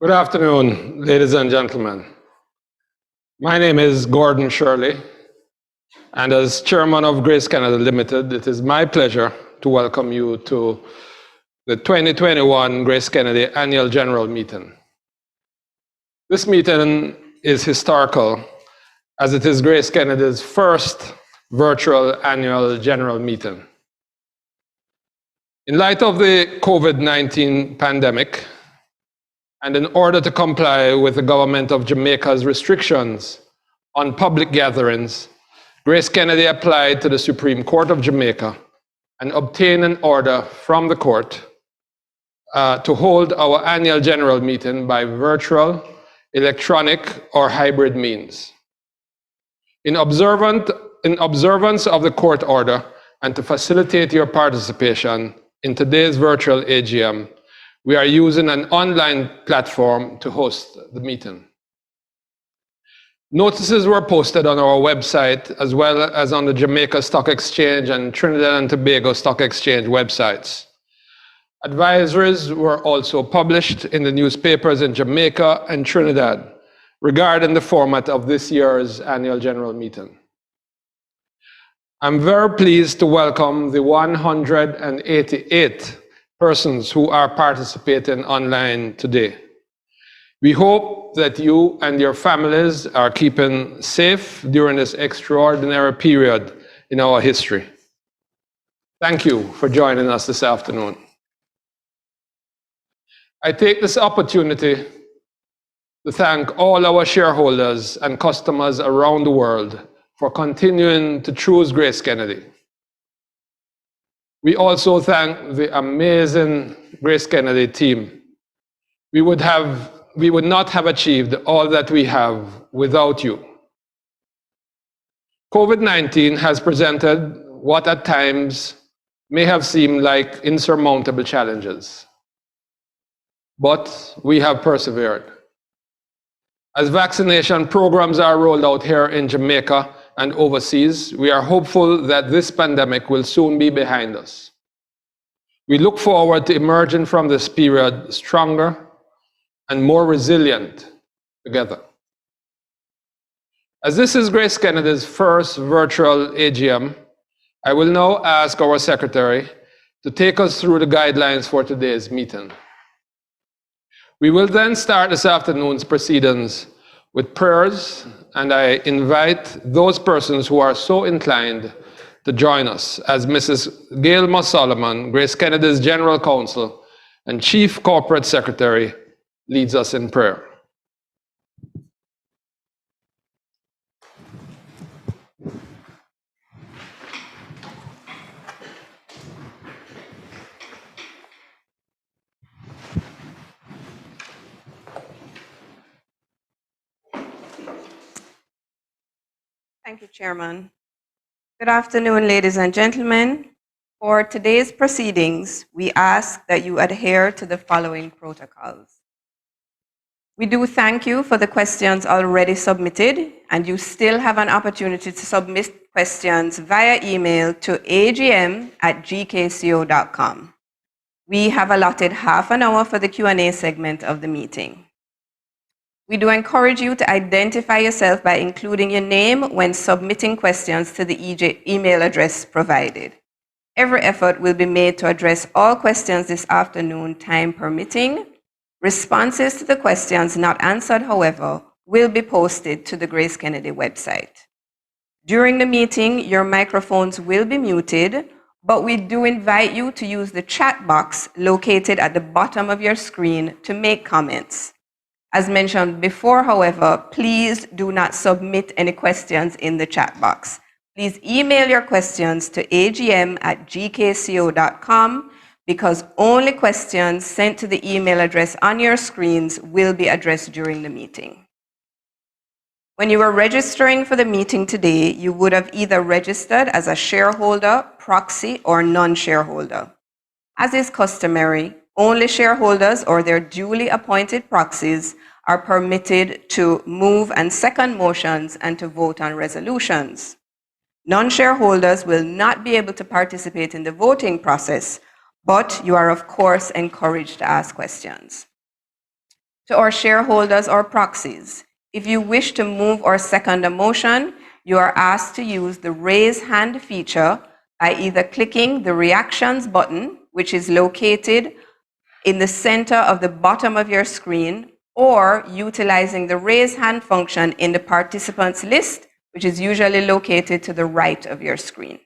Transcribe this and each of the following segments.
Good afternoon, ladies and gentlemen. My name is Gordon Shirley, and as chairman of GraceKennedy Limited, it is my pleasure to welcome you to the 2021 GraceKennedy Annual General Meeting. This meeting is historical as it is GraceKennedy's first virtual annual general meeting. In light of the COVID-19 pandemic, and in order to comply with the government of Jamaica's restrictions on public gatherings, GraceKennedy applied to the Supreme Court of Jamaica and obtained an order from the court to hold our annual general meeting by virtual, electronic, or hybrid means. In observance of the court order and to facilitate your participation in today's virtual AGM, we are using an online platform to host the meeting. Notices were posted on our website as well as on the Jamaica Stock Exchange and Trinidad and Tobago Stock Exchange websites. Advisories were also published in the newspapers in Jamaica and Trinidad regarding the format of this year's annual general meeting. I'm very pleased to welcome the 188 persons who are participating online today. We hope that you and your families are keeping safe during this extraordinary period in our history. Thank you for joining us this afternoon. I take this opportunity to thank all our shareholders and customers around the world for continuing to choose GraceKennedy. We also thank the amazing GraceKennedy team. We would not have achieved all that we have without you. COVID-19 has presented what at times may have seemed like insurmountable challenges, but we have persevered. As vaccination programs are rolled out here in Jamaica and overseas, we are hopeful that this pandemic will soon be behind us. We look forward to emerging from this period stronger and more resilient together. As this is GraceKennedy's first virtual AGM, I will now ask our secretary to take us through the guidelines for today's meeting. We will then start this afternoon's proceedings with prayers, and I invite those persons who are so inclined to join us as Mrs. Gail Moss-Solomon, GraceKennedy's General Counsel and Chief Corporate Secretary, leads us in prayer. Thank you, Chairman. Good afternoon, ladies and gentlemen. For today's proceedings, we ask that you adhere to the following protocols. We do thank you for the questions already submitted, and you still have an opportunity to submit questions via email to agm@gkco.com. We have allotted half an hour for the Q&A segment of the meeting. We do encourage you to identify yourself by including your name when submitting questions to the email address provided. Every effort will be made to address all questions this afternoon, time permitting. Responses to the questions not answered, however, will be posted to the GraceKennedy website. During the meeting, your microphones will be muted, but we do invite you to use the chat box located at the bottom of your screen to make comments. As mentioned before, however, please do not submit any questions in the chat box. Please email your questions to agm@gkco.com because only questions sent to the email address on your screens will be addressed during the meeting. When you were registering for the meeting today, you would have either registered as a shareholder, proxy, or non-shareholder. As is customary, only shareholders or their duly appointed proxies are permitted to move and second motions and to vote on resolutions. Non-shareholders will not be able to participate in the voting process, but you are of course encouraged to ask questions. To our shareholders or proxies, if you wish to move or second a motion, you are asked to use the raise hand feature by either clicking the reactions button, which is located in the center of the bottom of your screen, or utilizing the raise hand function in the participants list, which is usually located to the right of your screen.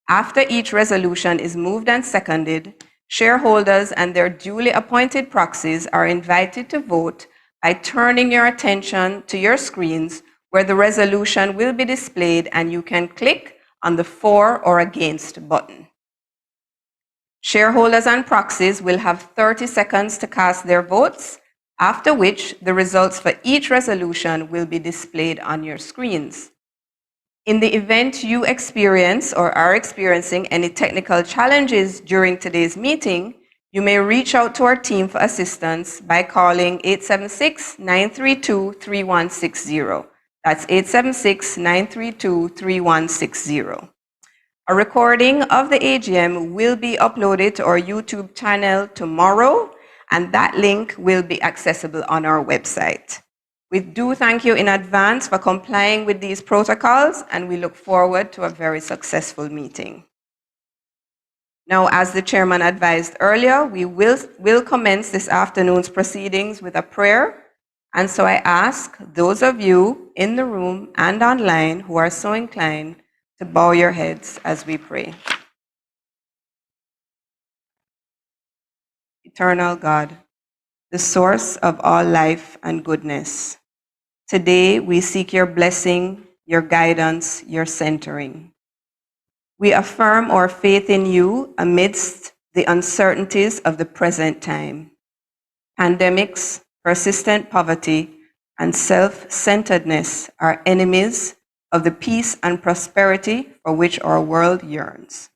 After each resolution is moved and seconded, shareholders and their duly appointed proxies are invited to vote by turning your attention to your screens where the resolution will be displayed and you can click on the for or against button. Shareholders and proxies will have 30 seconds to cast their votes, after which the results for each resolution will be displayed on your screens. In the event you experience or are experiencing any technical challenges during today's meeting, you may reach out to our team for assistance by calling 876-932-3160. That's 876-932-3160. A recording of the AGM will be uploaded to our YouTube channel tomorrow, and that link will be accessible on our website. We do thank you in advance for complying with these protocols, and we look forward to a very successful meeting. Now, as the chairman advised earlier, we will commence this afternoon's proceedings with a prayer. And so I ask those of you in the room and online who are so inclined to bow your heads as we pray. Eternal God, the source of all life and goodness, today we seek your blessing, your guidance, your centering. We affirm our faith in you amidst the uncertainties of the present time. Pandemics, persistent poverty, and self-centeredness are enemies of the peace and prosperity for which our world yearns.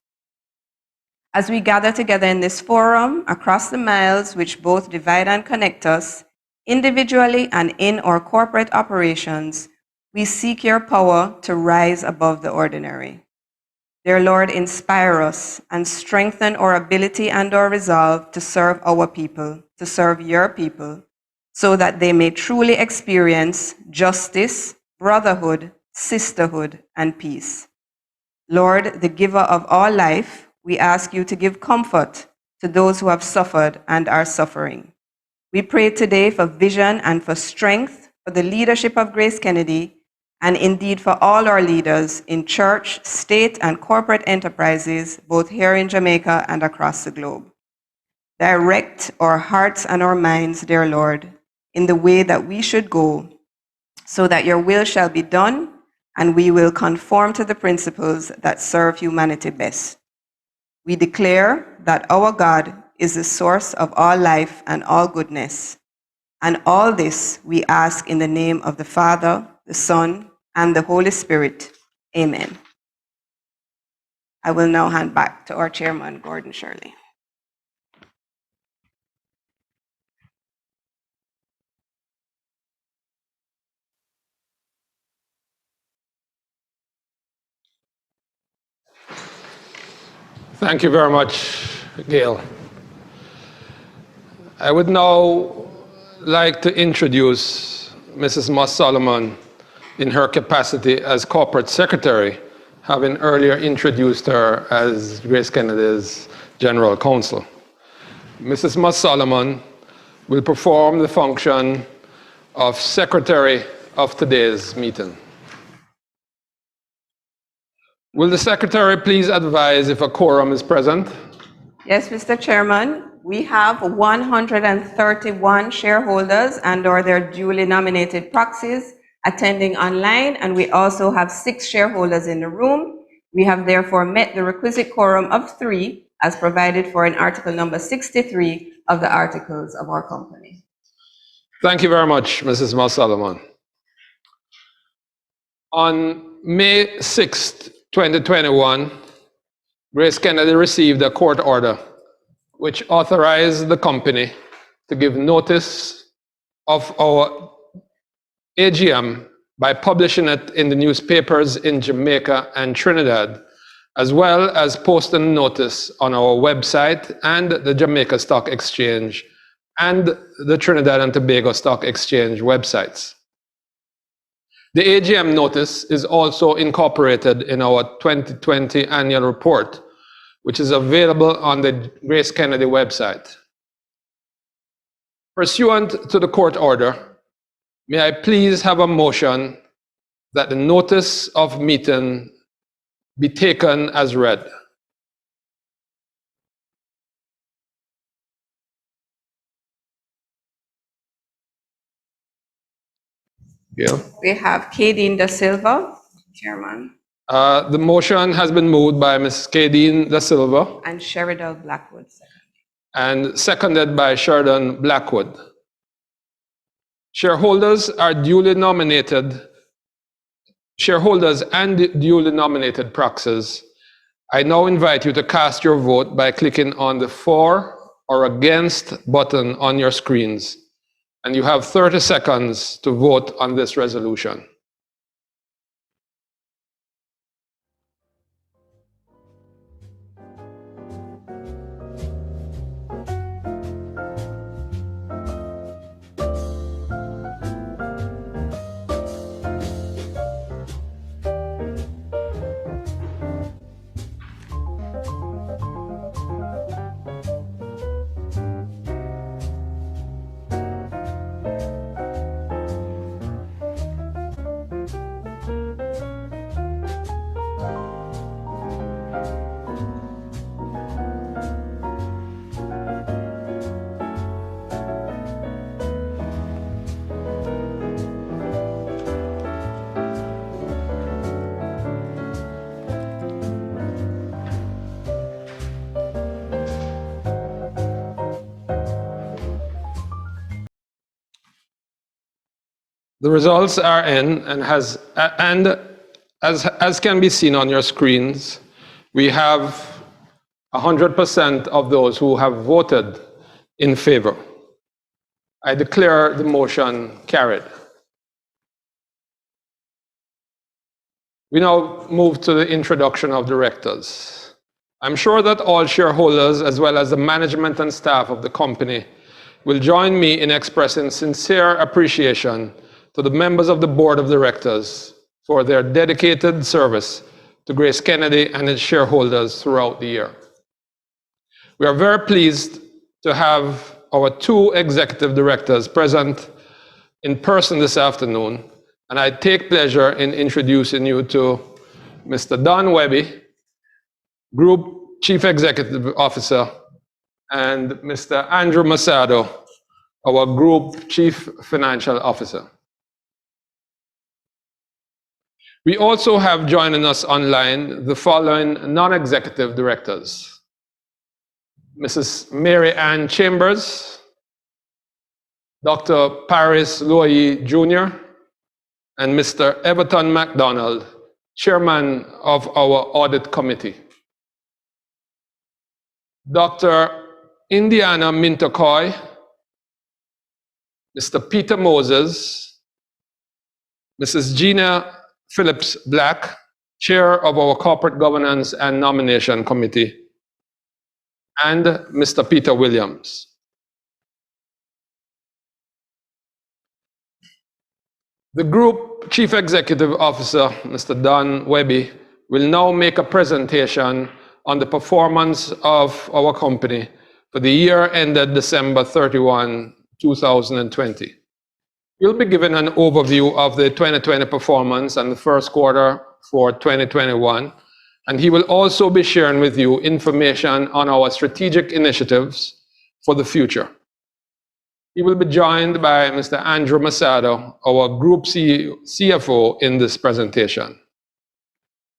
As we gather together in this forum across the miles which both divide and connect us, individually and in our corporate operations, we seek your power to rise above the ordinary. Dear Lord, inspire us and strengthen our ability and our resolve to serve our people, to serve your people, so that they may truly experience justice, brotherhood, sisterhood, and peace. Lord, the giver of all life, we ask you to give comfort to those who have suffered and are suffering. We pray today for vision and for strength for the leadership of GraceKennedy, and indeed for all our leaders in church, state, and corporate enterprises, both here in Jamaica and across the globe. Direct our hearts and our minds, dear Lord, in the way that we should go, so that your will shall be done and we will conform to the principles that serve humanity best. We declare that our God is the source of all life and all goodness. And all this we ask in the name of the Father, the Son, and the Holy Spirit. Amen. I will now hand back to our chairman, Gordon Shirley. Thank you very much, Gail. I would now like to introduce Mrs. Moss Solomon in her capacity as Corporate Secretary, having earlier introduced her as GraceKennedy's General Counsel. Mrs. Moss Solomon will perform the function of Secretary of today's meeting. Will the Secretary please advise if a quorum is present? Yes, Mr. Chairman, we have 131 shareholders and/or their duly nominated proxies attending online, and we also have 6 shareholders in the room. We have therefore met the requisite quorum of 3 as provided for in Article number 63 of the Articles of our company. Thank you very much, Mrs. Moss Solomon. On May 6th, 2021, GraceKennedy received a court order which authorized the company to give notice of our AGM by publishing it in the newspapers in Jamaica and Trinidad as well as posting notice on our website and the Jamaica Stock Exchange and the Trinidad and Tobago Stock Exchange websites. The AGM notice is also incorporated in our 2020 annual report, which is available on the GraceKennedy website. Pursuant to the court order, may I please have a motion that the notice of meeting be taken as read. Yeah. We have Kadeen Da Silva, Chairman, The motion has been moved by Ms. Kadeen Da Silva and Sheridel Blackwood, second. and seconded by Sheridan Blackwood. Shareholders and duly nominated proxies, I now invite you to cast your vote by clicking on the for or against button on your screens, and you have 30 seconds to vote on this resolution. The results are in, and as can be seen on your screens, we have 100% of those who have voted in favor. I declare the motion carried. We now move to the introduction of directors. I'm sure that all shareholders, as well as the management and staff of the company, will join me in expressing sincere appreciation to the members of the board of directors for their dedicated service to GraceKennedy and its shareholders throughout the year. We are very pleased to have our two executive directors present in person this afternoon, and I take pleasure in introducing you to Mr. Don Webby, Group Chief Executive Officer, and Mr. Andrew Masado, our Group Chief Financial Officer. We also have joining us online the following non-executive directors: Mrs. Mary Ann Chambers, Dr. Paris Loyi Jr., and Mr. Everton MacDonald, Chairman of our Audit Committee. Dr. Indiana Mintokoy, Mr. Peter Moses, Mrs. Gina Phillips Black, Chair of our Corporate Governance and Nomination Committee, and Mr. Peter Williams. The Group Chief Executive Officer, Mr. Don Webby, will now make a presentation on the performance of our company for the year ended December 31, 2020. You'll be given an overview of the 2020 performance and the first quarter for 2021, and he will also be sharing with you information on our strategic initiatives for the future. He will be joined by Mr. Andrew Masado, our Group CFO, in this presentation.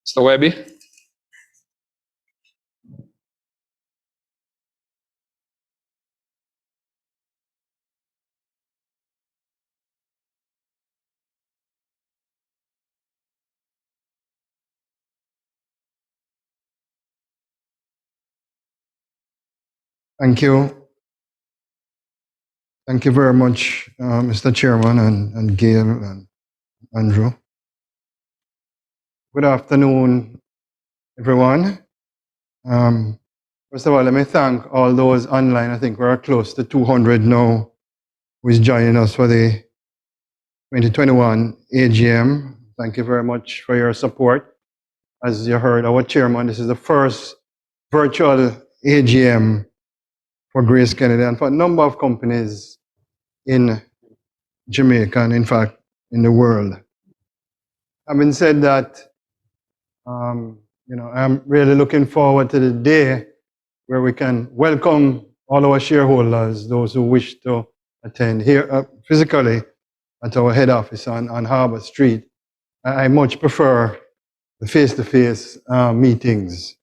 Mr. Webby. Thank you. Thank you very much, Mr. Chairman and Gail and Andrew. Good afternoon, everyone. First of all, let me thank all those online. I think we're close to 200 now who is joining us for the 2021 AGM. Thank you very much for your support. As you heard our chairman, this is the first virtual AGM for GraceKennedy and for a number of companies in Jamaica and, in fact, in the world. Having said that, I'm really looking forward to the day where we can welcome all our shareholders, those who wish to attend here physically at our head office on Harbour Street. I much prefer the face-to-face meetings.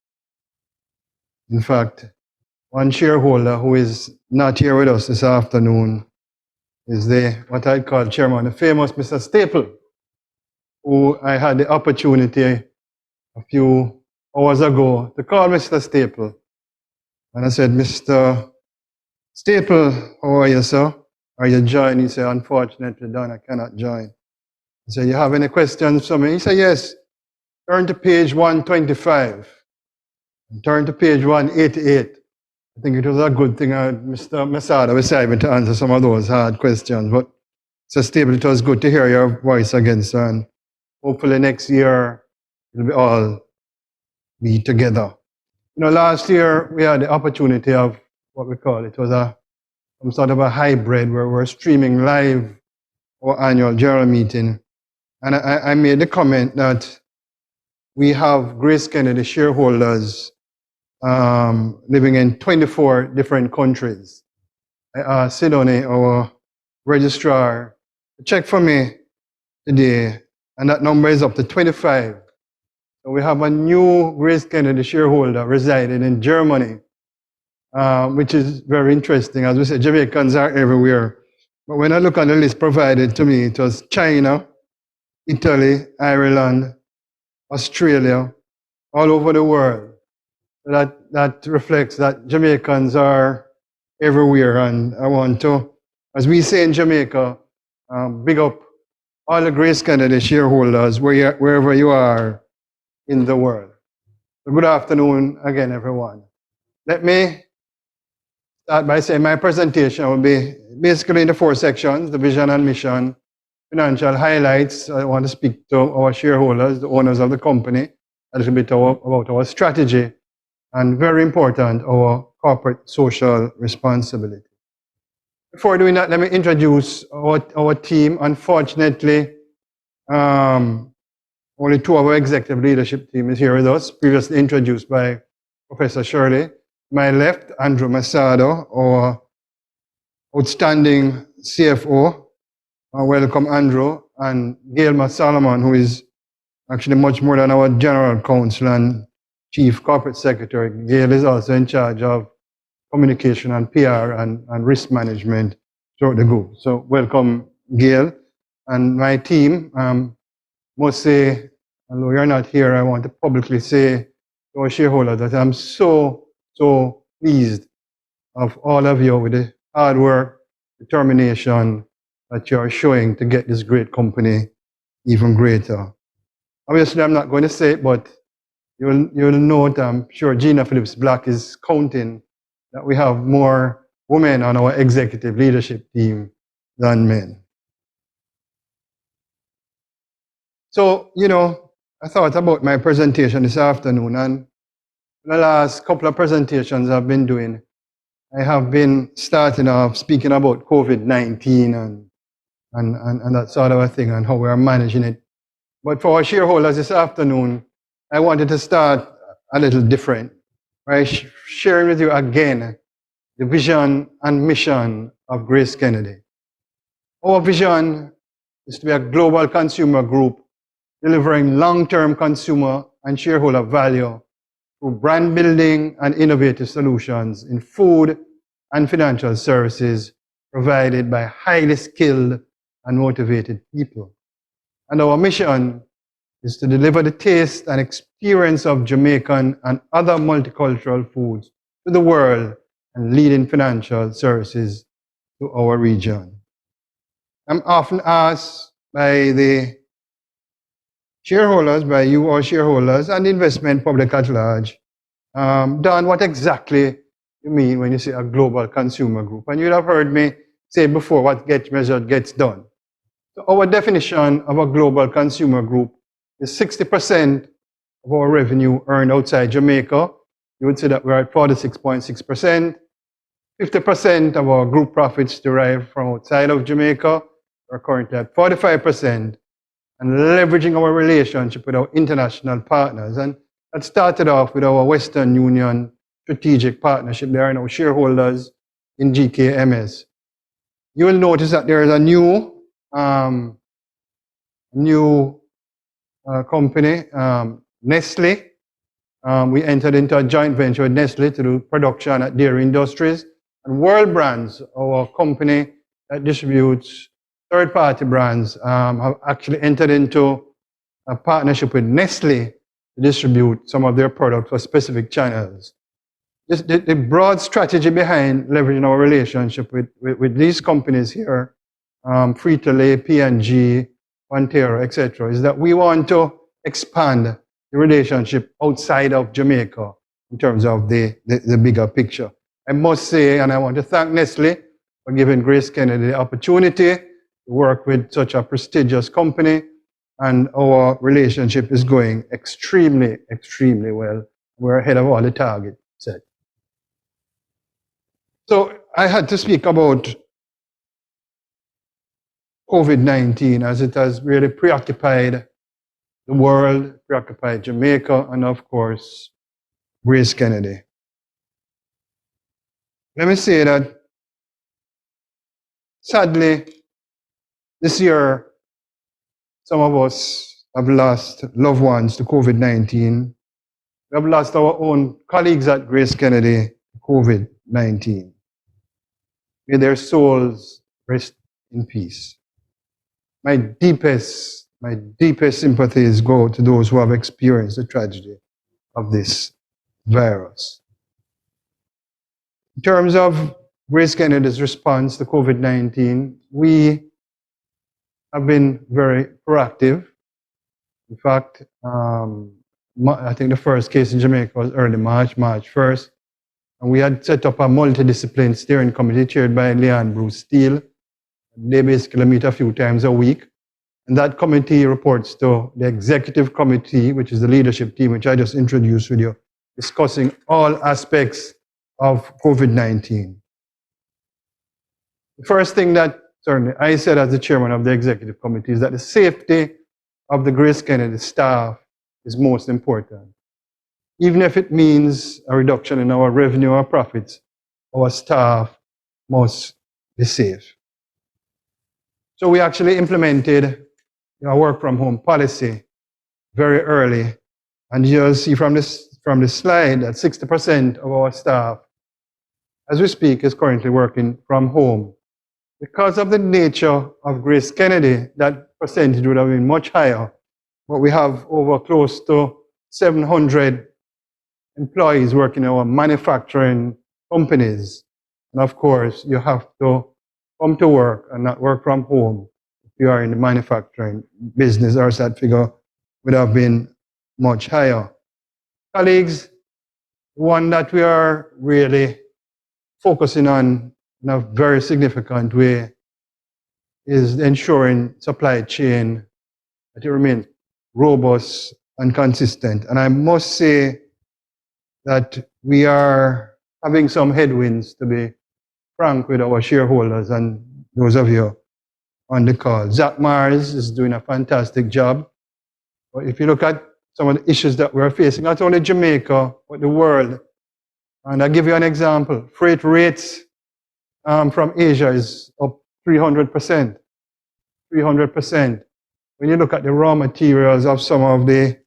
In fact, one shareholder who is not here with us this afternoon is what I call chairman, the famous Mr. Staple, who I had the opportunity a few hours ago to call Mr. Staple. And I said, Mr. Staple, how are you, sir? Are you joining? He said, unfortunately, Don, I cannot join. I said, you have any questions for me? He said, yes. Turn to page 125. Turn to page 188. I think it was a good thing Mr. Masada was able to answer some of those hard questions. But Mr. Staple, it was good to hear your voice again, sir. And hopefully next year we'll all be together. Last year we had the opportunity of what we call it was some sort of a hybrid where we're streaming live our annual general meeting. And I made the comment that we have GraceKennedy shareholders living in 24 different countries. I asked Sidoni, our registrar, to check for me today, and that number is up to 25. So we have a new GraceKennedy shareholder residing in Germany, which is very interesting. As we say, Jamaicans are everywhere. But when I look at the list provided to me, it was China, Italy, Ireland, Australia, all over the world. That reflects that Jamaicans are everywhere. And I want to, as we say in Jamaica, big up all the GraceKennedy shareholders wherever you are in the world. So good afternoon again, everyone. Let me start by saying my presentation will be basically in the 4 sections: the vision and mission, financial highlights. I want to speak to our shareholders, the owners of the company, a little bit about our strategy, and very important, our corporate social responsibility. Before doing that, let me introduce our team. Unfortunately, only 2 of our executive leadership team is here with us, previously introduced by Professor Shirley. My left, Andrew Masado, our outstanding CFO. Welcome, Andrew. And Gail Solomon, who is actually much more than our general counsel and chief corporate secretary. Gail is also in charge of communication and PR and risk management throughout the group. So welcome, Gail. And my team, must say, although you're not here, I want to publicly say to our shareholders that I'm so pleased of all of you with the hard work, determination that you're showing to get this great company even greater. Obviously, I'm not going to say it, but you'll note, I'm sure Gina Phillips-Black is counting that we have more women on our executive leadership team than men. So, I thought about my presentation this afternoon, and the last couple of presentations I've been doing, I have been starting off speaking about COVID-19 and that sort of a thing and how we're managing it. But for our shareholders this afternoon, I wanted to start a little different, by sharing with you again the vision and mission of GraceKennedy. Our vision is to be a global consumer group delivering long-term consumer and shareholder value through brand building and innovative solutions in food and financial services provided by highly skilled and motivated people. And our mission is to deliver the taste and experience of Jamaican and other multicultural foods to the world and leading financial services to our region. I'm often asked by the shareholders, by you or shareholders, and the investment public at large, Don, what exactly you mean when you say a global consumer group? And you'll have heard me say before, what gets measured gets done. So our definition of a global consumer group is 60% of our revenue earned outside Jamaica. You would say that we're at 46.6%. 50% of our group profits derive from outside of Jamaica. We're currently at 45%. And leveraging our relationship with our international partners. And that started off with our Western Union strategic partnership. They are now shareholders in GKMS. You will notice that there is a new company, Nestle. We entered into a joint venture with Nestle to do production at Dairy Industries. And World Brands, our company that distributes third-party brands, have actually entered into a partnership with Nestle to distribute some of their products for specific channels. The broad strategy behind leveraging our relationship with these companies here, Frito-Lay, P&G, Pantera, etc., is that we want to expand the relationship outside of Jamaica in terms of the bigger picture. I must say, and I want to thank Nestle for giving GraceKennedy the opportunity to work with such a prestigious company, and our relationship is going extremely, extremely well. We're ahead of all the targets set. So I had to speak about COVID-19 as it has really preoccupied the world, preoccupied Jamaica, and of course, GraceKennedy. Let me say that, sadly, this year, some of us have lost loved ones to COVID-19. We have lost our own colleagues at GraceKennedy to COVID-19. May their souls rest in peace. My deepest sympathies go to those who have experienced the tragedy of this virus. In terms of GraceKennedy's response to COVID-19, we have been very proactive. In fact, I think the first case in Jamaica was early March 1st. And we had set up a multidiscipline steering committee chaired by Leanne Bruce Steele. They basically meet a few times a week. And that committee reports to the executive committee, which is the leadership team, which I just introduced with you, discussing all aspects of COVID-19. The first thing that certainly I said as the chairman of the executive committee is that the safety of the GraceKennedy staff is most important. Even if it means a reduction in our revenue or profits, our staff must be safe. So we actually implemented a work from home policy very early. And you'll see from this slide that 60% of our staff, as we speak, is currently working from home. Because of the nature of GraceKennedy, that percentage would have been much higher. But we have over close to 700 employees working in our manufacturing companies. And of course, you have to come to work and not work from home if you are in the manufacturing business, or that figure would have been much higher. Colleagues, one that we are really focusing on in a very significant way is ensuring supply chain that it remains robust and consistent. And I must say that we are having some headwinds, to be frank with our shareholders and those of you on the call. Zach Mars is doing a fantastic job. But if you look at some of the issues that we're facing, not only Jamaica, but the world, and I'll give you an example. Freight rates from Asia is up 300%. 300%. When you look at the raw materials of some of the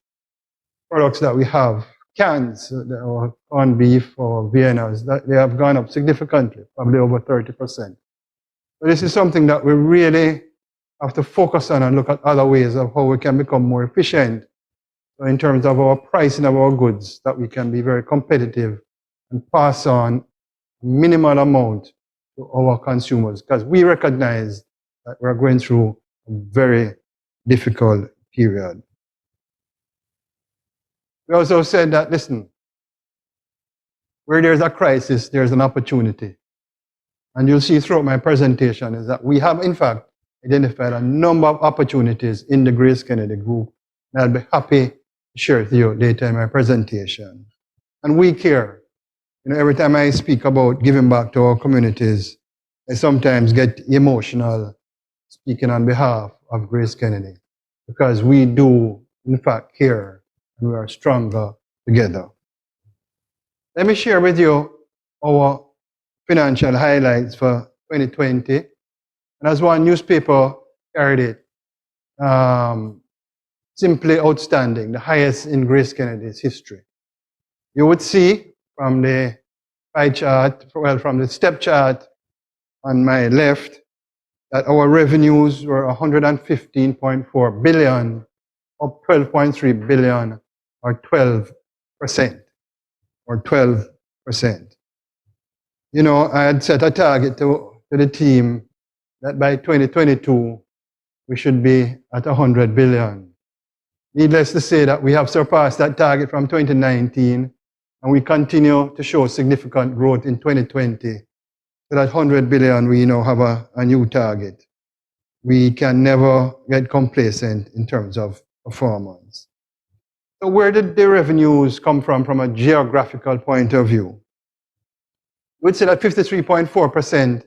products that we have, cans, or corned beef or Viennas, they have gone up significantly, probably over 30%. So this is something that we really have to focus on and look at other ways of how we can become more efficient in terms of our pricing of our goods, that we can be very competitive and pass on minimal amount to our consumers, because we recognize that we're going through a very difficult period. We also said that, listen, where there's a crisis, there's an opportunity. And you'll see throughout my presentation is that we have, in fact, identified a number of opportunities in the GraceKennedy group. And I'll be happy to share with you later in my presentation. And we care. You know, every time I speak about giving back to our communities, I sometimes get emotional speaking on behalf of GraceKennedy, because we do, in fact, care, and we are stronger together. Let me share with you our financial highlights for 2020. And as one newspaper carried it, simply outstanding, the highest in GraceKennedy's history. You would see from the pie chart, well, from the step chart on my left, that our revenues were $115.4 billion, up $12.3 billion, or 12%, or 12%. You know, I had set a target to the team that by 2022, we should be at 100 billion. Needless to say that we have surpassed that target from 2019, and we continue to show significant growth in 2020. So that 100 billion, we now have a new target. We can never get complacent in terms of performance. So where did the revenues come from a geographical point of view? We'd say that 53.4% is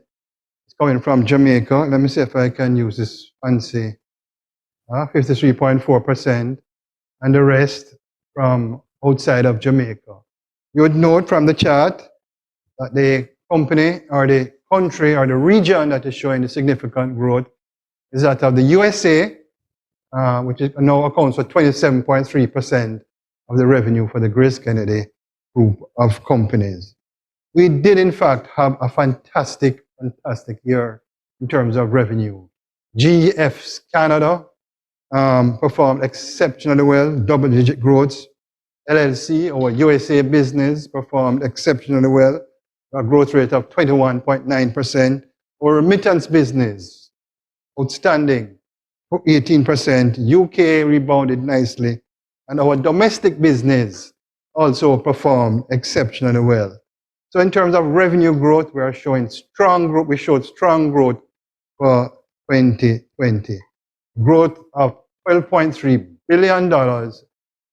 coming from Jamaica. Let me see if I can use this fancy. 53.4%, and the rest from outside of Jamaica. You would note from the chart that the company or the country or the region that is showing the significant growth is that of the USA, which now accounts for 27.3% of the revenue for the GraceKennedy group of companies. We did, in fact, have a fantastic year in terms of revenue. GEF's Canada performed exceptionally well, double-digit growth. LLC, our USA business, performed exceptionally well, a growth rate of 21.9%. Our remittance business, outstanding, 18%. UK rebounded nicely. And our domestic business also performed exceptionally well. So in terms of revenue growth, we are showing strong growth. We showed strong growth for 2020. Growth of $12.3 billion,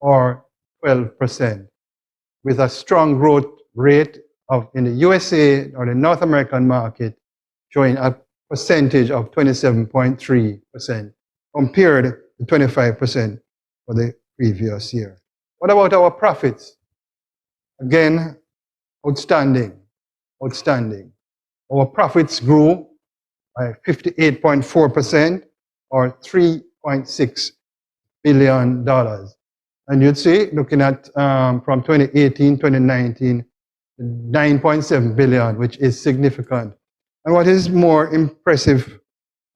or 12%, with a strong growth rate of in the USA or the North American market showing a percentage of 27.3% compared to 25% for the previous year. What about our profits? Again, outstanding. Our profits grew by 58.4%, or $3.6 billion. And you'd see, looking at from 2018, 2019, 9.7 billion, which is significant. And what is more impressive,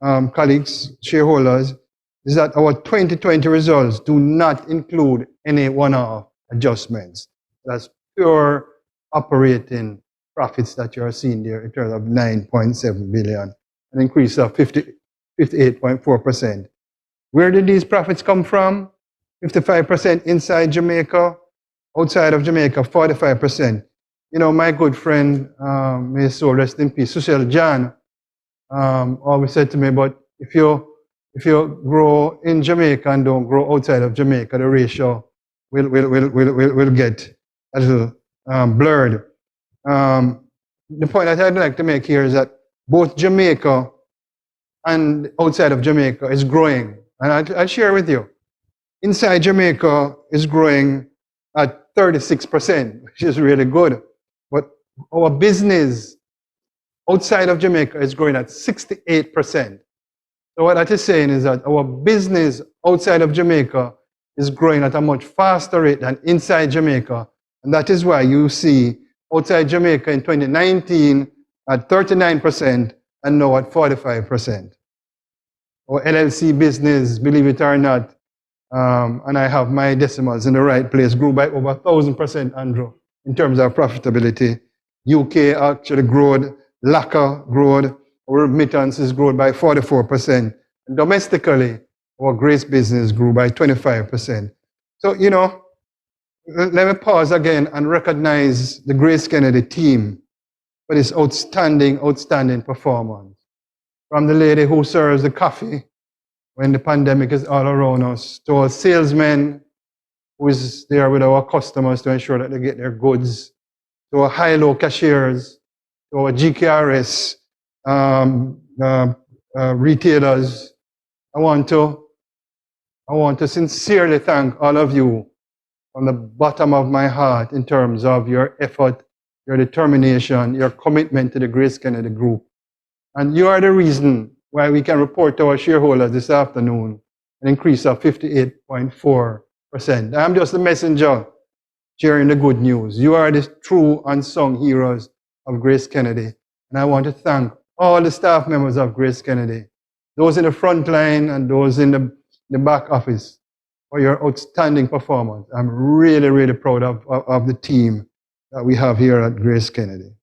colleagues, shareholders, is that our 2020 results do not include any one-off adjustments. That's pure operating profits that you are seeing there in terms of 9.7 billion, an increase of 58.4%. Where did these profits come from? 55% inside Jamaica, outside of Jamaica, 45%. You know, my good friend, may his soul rest in peace, Cecil John, always said to me, but if you grow in Jamaica and don't grow outside of Jamaica, the ratio will get a little blurred. The point that I'd like to make here is that both Jamaica and outside of Jamaica is growing. And I'll share with you. Inside Jamaica is growing at 36%, which is really good. But our business outside of Jamaica is growing at 68%. So what that is saying is that our business outside of Jamaica is growing at a much faster rate than inside Jamaica. And that is why you see outside Jamaica in 2019 at 39% and now at 45%. Our LLC business, believe it or not, and I have my decimals in the right place, grew by over 1,000%, Andrew, in terms of profitability. UK actually growed, LACA growed, our remittances grew by 44%. And domestically, our Grace business grew by 25%. So, you know, let me pause again and recognize the GraceKennedy team for this outstanding performance. From the lady who serves the coffee when the pandemic is all around us, to our salesmen who is there with our customers to ensure that they get their goods, to our high-low cashiers, to our GKRS retailers. I want to sincerely thank all of you from the bottom of my heart in terms of your effort, your determination, your commitment to the GraceKennedy Group. And you are the reason why we can report to our shareholders this afternoon an increase of 58.4%. I'm just the messenger sharing the good news. You are the true unsung heroes of GraceKennedy. And I want to thank all the staff members of GraceKennedy, those in the front line and those in the back office, for your outstanding performance. I'm really, really proud of the team that we have here at GraceKennedy.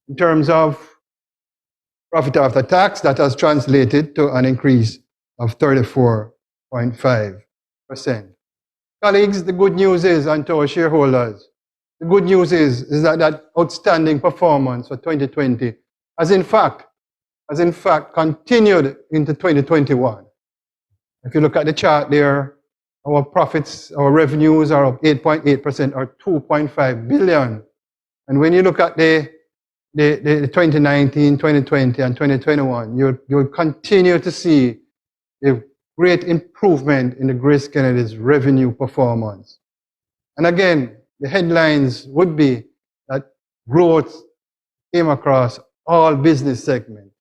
In terms of profit after tax, that has translated to an increase of 34.5%. Colleagues, the good news is, and to our shareholders, the good news is that that outstanding performance for 2020 has in fact continued into 2021. If you look at the chart there, our profits, our revenues are up 8.8% or 2.5 billion. And when you look at the 2019, 2020, and 2021, you'll continue to see a great improvement in the GraceKennedy's revenue performance. And again, the headlines would be that growth came across all business segments.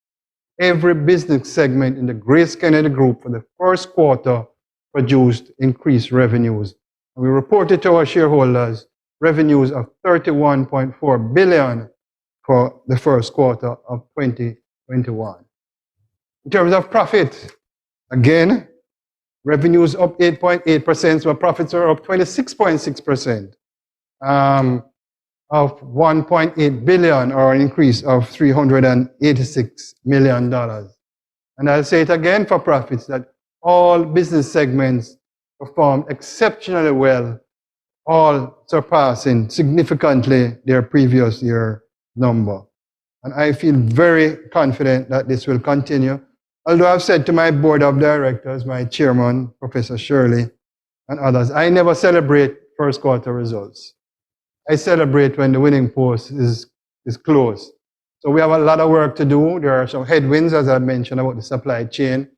Every business segment in the GraceKennedy Group for the first quarter produced increased revenues. And we reported to our shareholders revenues of 31.4 billion for the first quarter of 2021. In terms of profit, again, revenues up 8.8%, so profits are up 26.6%, of 1.8 billion, or an increase of $386 million. And I'll say it again for profits, that all business segments performed exceptionally well, all surpassing significantly their previous year number. And I feel very confident that this will continue. Although I've said to my board of directors, my chairman, Professor Shirley, and others, I never celebrate first quarter results. I celebrate when the winning post is closed. So we have a lot of work to do. There are some headwinds, as I mentioned, about the supply chain.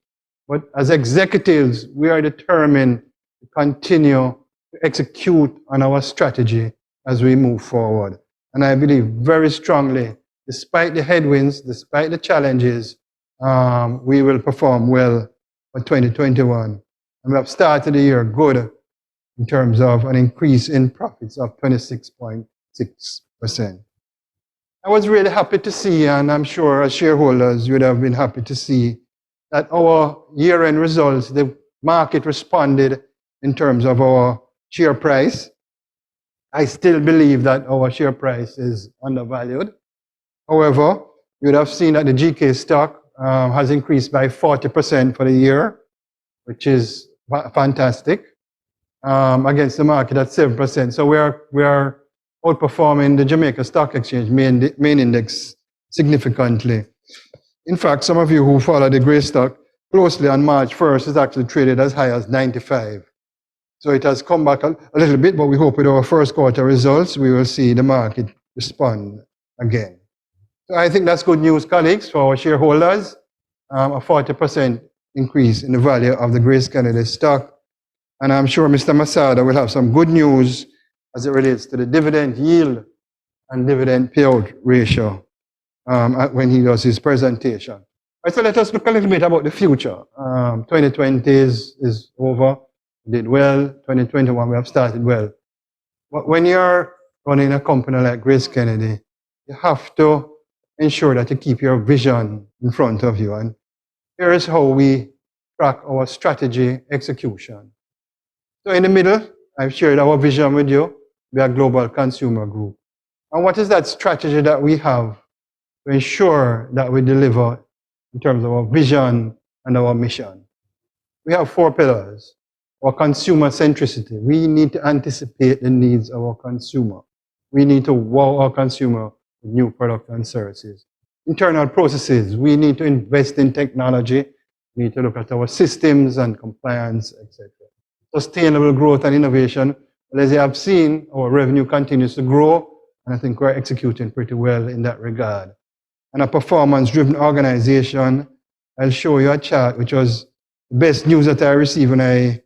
But as executives, we are determined to continue to execute on our strategy as we move forward. And I believe very strongly, despite the headwinds, despite the challenges, we will perform well for 2021. And we have started the year good in terms of an increase in profits of 26.6%. I was really happy to see, and I'm sure as shareholders you would have been happy to see, that our year-end results, the market responded in terms of our share price. I still believe that our share price is undervalued. However, you would have seen that the GK stock has increased by 40% for the year, which is fantastic, against the market at 7%. So we are outperforming the Jamaica Stock Exchange main index significantly. In fact, some of you who follow the Grace stock closely, on March 1st, is actually traded as high as 95. So it has come back a little bit, but we hope with our first quarter results, we will see the market respond again. So I think that's good news, colleagues, for our shareholders, a 40% increase in the value of the GraceKennedy stock. And I'm sure Mr. Masada will have some good news as it relates to the dividend yield and dividend payout ratio when he does his presentation. All right, so let us look a little bit about the future. 2020 is over, did well. 2021, we have started well. But when you're running a company like GraceKennedy, you have to ensure that you keep your vision in front of you. And here is how we track our strategy execution. So in the middle, I've shared our vision with you. We are a global consumer group. And what is that strategy that we have to ensure that we deliver in terms of our vision and our mission? We have 4 pillars. our consumer centricity. We need to anticipate the needs of our consumer. We need to wow our consumer with new products and services. Internal processes, we need to invest in technology. We need to look at our systems and compliance, etc. Sustainable growth and innovation. Well, as you have seen, our revenue continues to grow, and I think we're executing pretty well in that regard. And a performance-driven organization, I'll show you a chart, which was the best news that I received when I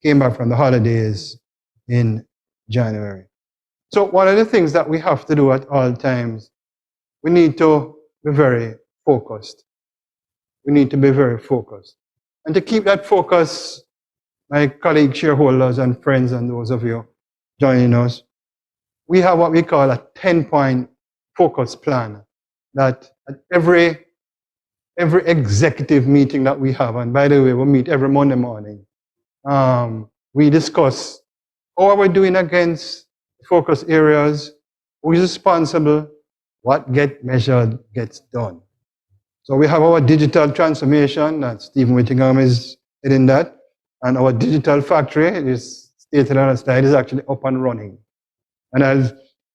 came back from the holidays in January. So one of the things that we have to do at all times, we need to be very focused. We need to be very focused. And to keep that focus, my colleagues, shareholders, and friends, and those of you joining us, we have what we call a 10-point focus plan that at every executive meeting that we have, and by the way, we meet every Monday morning, we discuss how we're doing against focus areas, who is responsible, what gets measured gets done. So we have our digital transformation, that Stephen Whittingham is heading that, and our digital factory, it is stated on the slide, is actually up and running. And I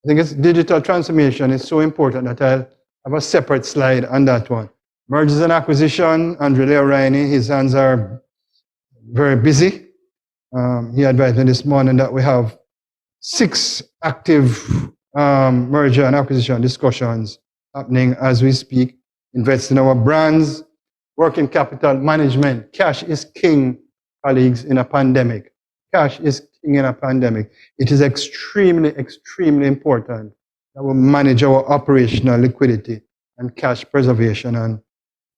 think it's digital transformation is so important that I'll have a separate slide on that one. Mergers and acquisition, Andrew Leorini, his hands are very busy. He advised me this morning that we have 6 active merger and acquisition discussions happening as we speak. Invest in our brands, working capital management. Cash is king, colleagues, in a pandemic. Cash is king in a pandemic. It is extremely, extremely important that we manage our operational liquidity and cash preservation. And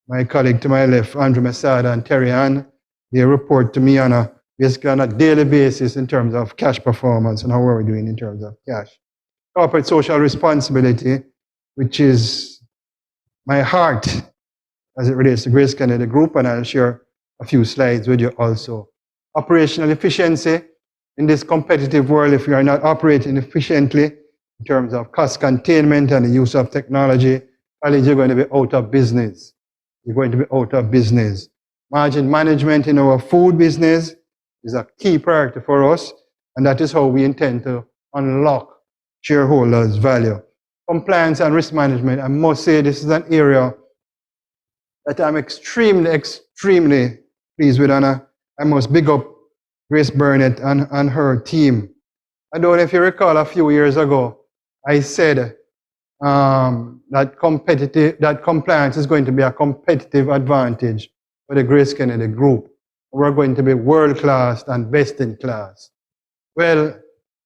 my colleague to my left, Andrew Mesada and Terry Ann, they report to me basically on a daily basis in terms of cash performance and how we're doing in terms of cash. Corporate social responsibility, which is my heart as it relates to GraceKennedy Group, and I'll share a few slides with you also. Operational efficiency. In this competitive world, if you are not operating efficiently in terms of cost containment and the use of technology, colleagues, you're going to be out of business. You're going to be out of business. Margin management in our food business is a key priority for us, and that is how we intend to unlock shareholders' value. Compliance and risk management, I must say this is an area that I'm extremely, extremely pleased with, and I must big up Grace Burnett and her team. I don't know if you recall a few years ago, I said that compliance is going to be a competitive advantage for the GraceKennedy Group. We're going to be world-class and best-in-class. Well,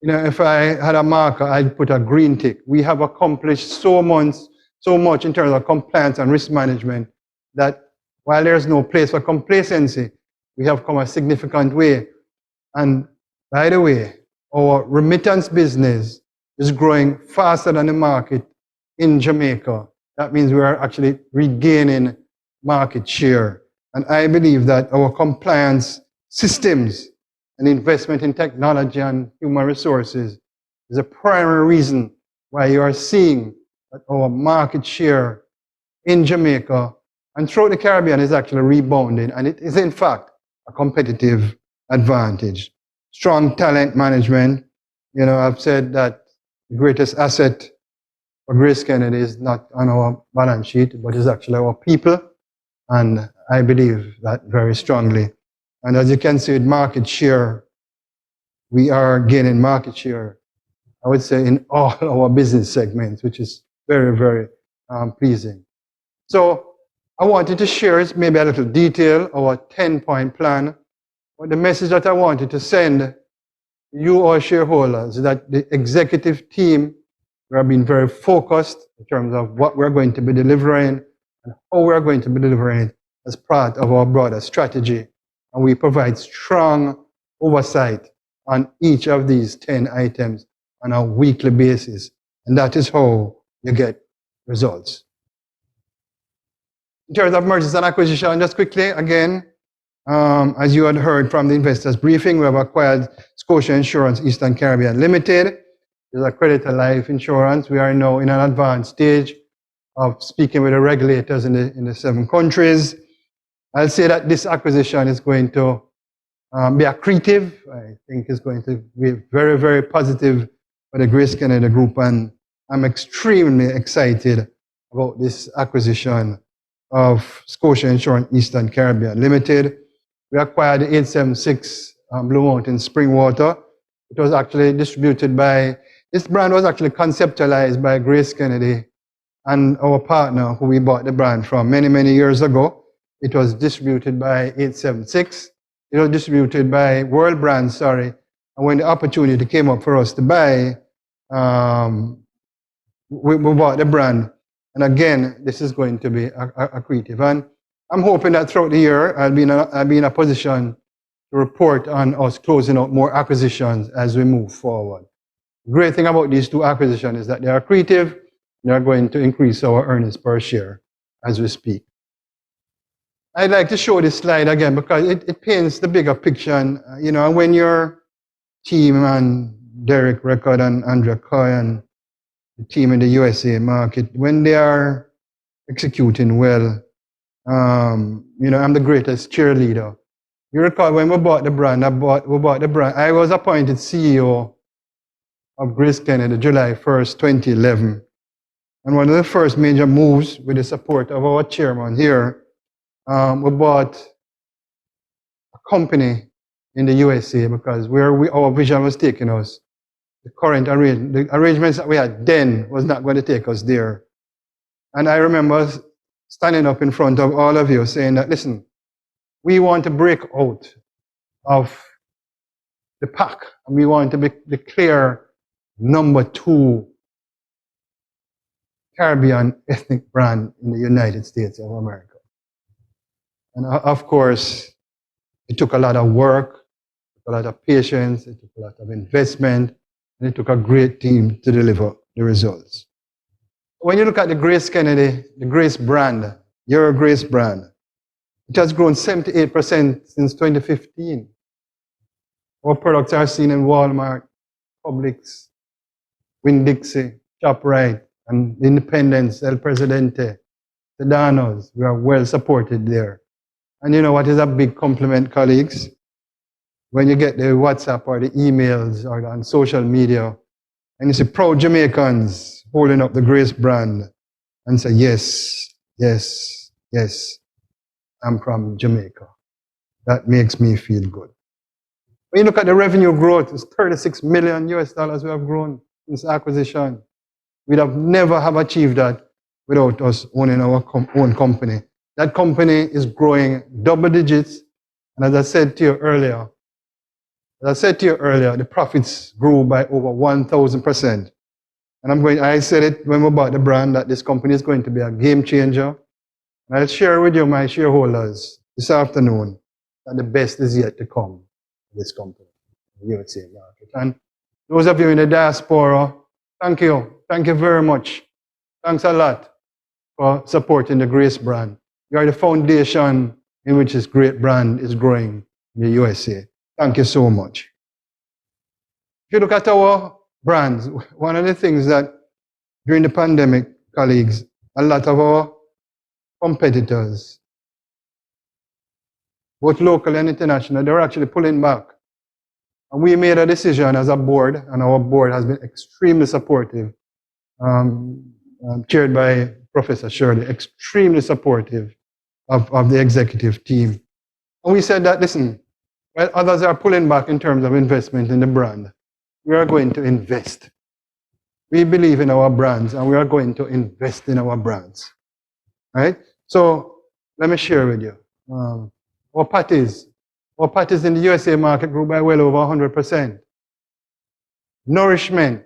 you know, if I had a marker, I'd put a green tick. We have accomplished so much in terms of compliance and risk management that while there's no place for complacency, we have come a significant way. And by the way, our remittance business is growing faster than the market in Jamaica. That means we are actually regaining market share. And I believe that our compliance systems and investment in technology and human resources is a primary reason why you are seeing that our market share in Jamaica and throughout the Caribbean is actually rebounding, and it is in fact a competitive advantage. Strong talent management. You know, I've said that the greatest asset for GraceKennedy is not on our balance sheet, but is actually our people, and I believe that very strongly. And as you can see, with market share, we are gaining market share, I would say, in all our business segments, which is very, very pleasing. So I wanted to share maybe a little detail, our 10-point plan. But the message that I wanted to send you, our shareholders, is that the executive team, we are being very focused in terms of what we're going to be delivering and how we're going to be delivering it as part of our broader strategy. And we provide strong oversight on each of these 10 items on a weekly basis. And that is how you get results. In terms of mergers and acquisition, just quickly, again, as you had heard from the investors briefing, we have acquired Scotia Insurance Eastern Caribbean Limited. It's a creditor life insurance. We are now in an advanced stage of speaking with the regulators in the 7 countries. I'll say that this acquisition is going to be accretive. I think it's going to be very, very positive for the GraceKennedy Group, and I'm extremely excited about this acquisition of Scotia Insurance Eastern Caribbean Limited. We acquired the 876 Blue Mountain Spring Water. It was actually distributed by, this brand was actually conceptualized by GraceKennedy and our partner who we bought the brand from many, many years ago. It was distributed by 876. It was distributed by World Brands, sorry. And when the opportunity came up for us to buy, we bought the brand. And again, this is going to be accretive. And I'm hoping that throughout the year, I'll be in a position to report on us closing out more acquisitions as we move forward. The great thing about these two acquisitions is that they are accretive. They are going to increase our earnings per share as we speak. I'd like to show this slide again because it paints the bigger picture. And, when your team and Derek Record and Andrea Coy and the team in the USA market, when they are executing well, I'm the greatest cheerleader. You recall when we bought the brand, I was appointed CEO of GraceKennedy July 1st, 2011. And one of the first major moves with the support of our chairman here, we bought a company in the USA because our vision was taking us. The arrangements that we had then was not going to take us there. And I remember standing up in front of all of you saying that, listen, we want to break out of the pack and we want to be the clear number 2 Caribbean ethnic brand in the United States of America. And of course, it took a lot of work, a lot of patience, it took a lot of investment, and it took a great team to deliver the results. When you look at the GraceKennedy, the Grace brand, your Grace brand, it has grown 78% since 2015. Our products are seen in Walmart, Publix, Winn-Dixie, ShopRite, and Independence, El Presidente, Sedanos. We are well supported there. And you know what is a big compliment, colleagues? When you get the WhatsApp or the emails or on social media, and you see proud Jamaicans holding up the Grace brand and say, yes, yes, yes, I'm from Jamaica. That makes me feel good. When you look at the revenue growth, it's $36 million we have grown since acquisition. We'd have never have achieved that without us owning our own company. That company is growing double digits. And as I said to you earlier, the profits grew by over 1,000%. And I said it when we bought the brand that this company is going to be a game changer. And I'll share with you, my shareholders, this afternoon, that the best is yet to come in this company, the USA market. And those of you in the diaspora, thank you. Thank you very much. Thanks a lot for supporting the Grace brand. You are the foundation in which this great brand is growing in the USA. Thank you so much. If you look at our brands, one of the things that during the pandemic, colleagues, a lot of our competitors, both local and international, they were actually pulling back. And we made a decision as a board, and our board has been extremely supportive, chaired by Professor Shirley, extremely supportive of the executive team. And we said that, listen, while others are pulling back in terms of investment in the brand, we are going to invest. We believe in our brands, and we are going to invest in our brands. Right? So let me share with you. Our patties in the USA market grew by well over 100%. Nourishment,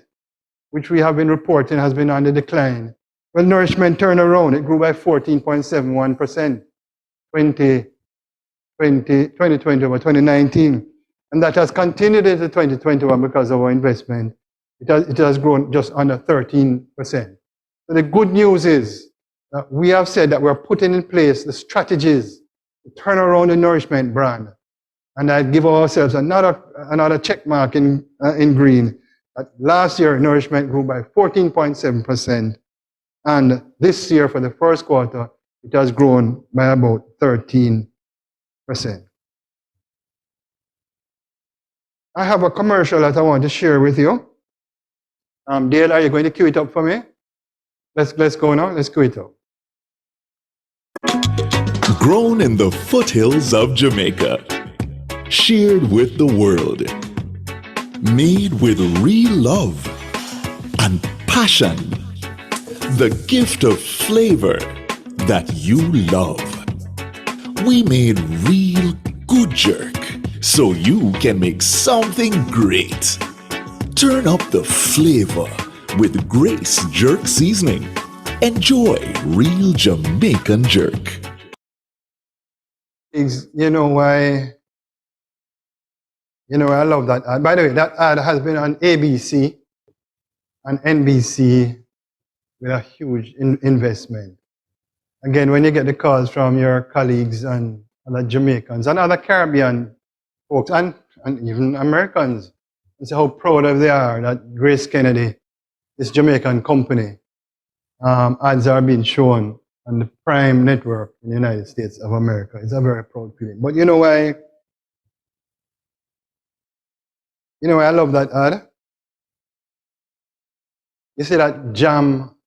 which we have been reporting has been on the decline. Well, Nourishment turned around. It grew by 14.71%, 2020 over 2019. And that has continued into 2021 because of our investment. It has grown just under 13%. So the good news is that we have said that we're putting in place the strategies to turn around the Nourishment brand. And I give ourselves another check mark in green. Last year, Nourishment grew by 14.7%. And this year, for the first quarter, it has grown by about 13%. I have a commercial that I want to share with you. Dale, are you going to cue it up for me? Let's go now. Let's cue it up. Grown in the foothills of Jamaica, shared with the world, made with real love and passion, the gift of flavor that you love. We made real good jerk so you can make something great. Turn up the flavor with Grace Jerk Seasoning. Enjoy real Jamaican jerk. You know why I love that ad. By the way, that ad has been on ABC and NBC with a huge investment. Again, when you get the calls from your colleagues and other Jamaicans and other Caribbean folks and even Americans, and say how proud of they are that GraceKennedy, this Jamaican company, ads are being shown on the prime network in the United States of America. It's a very proud feeling. But you know why? You know why I love that ad? You see that jam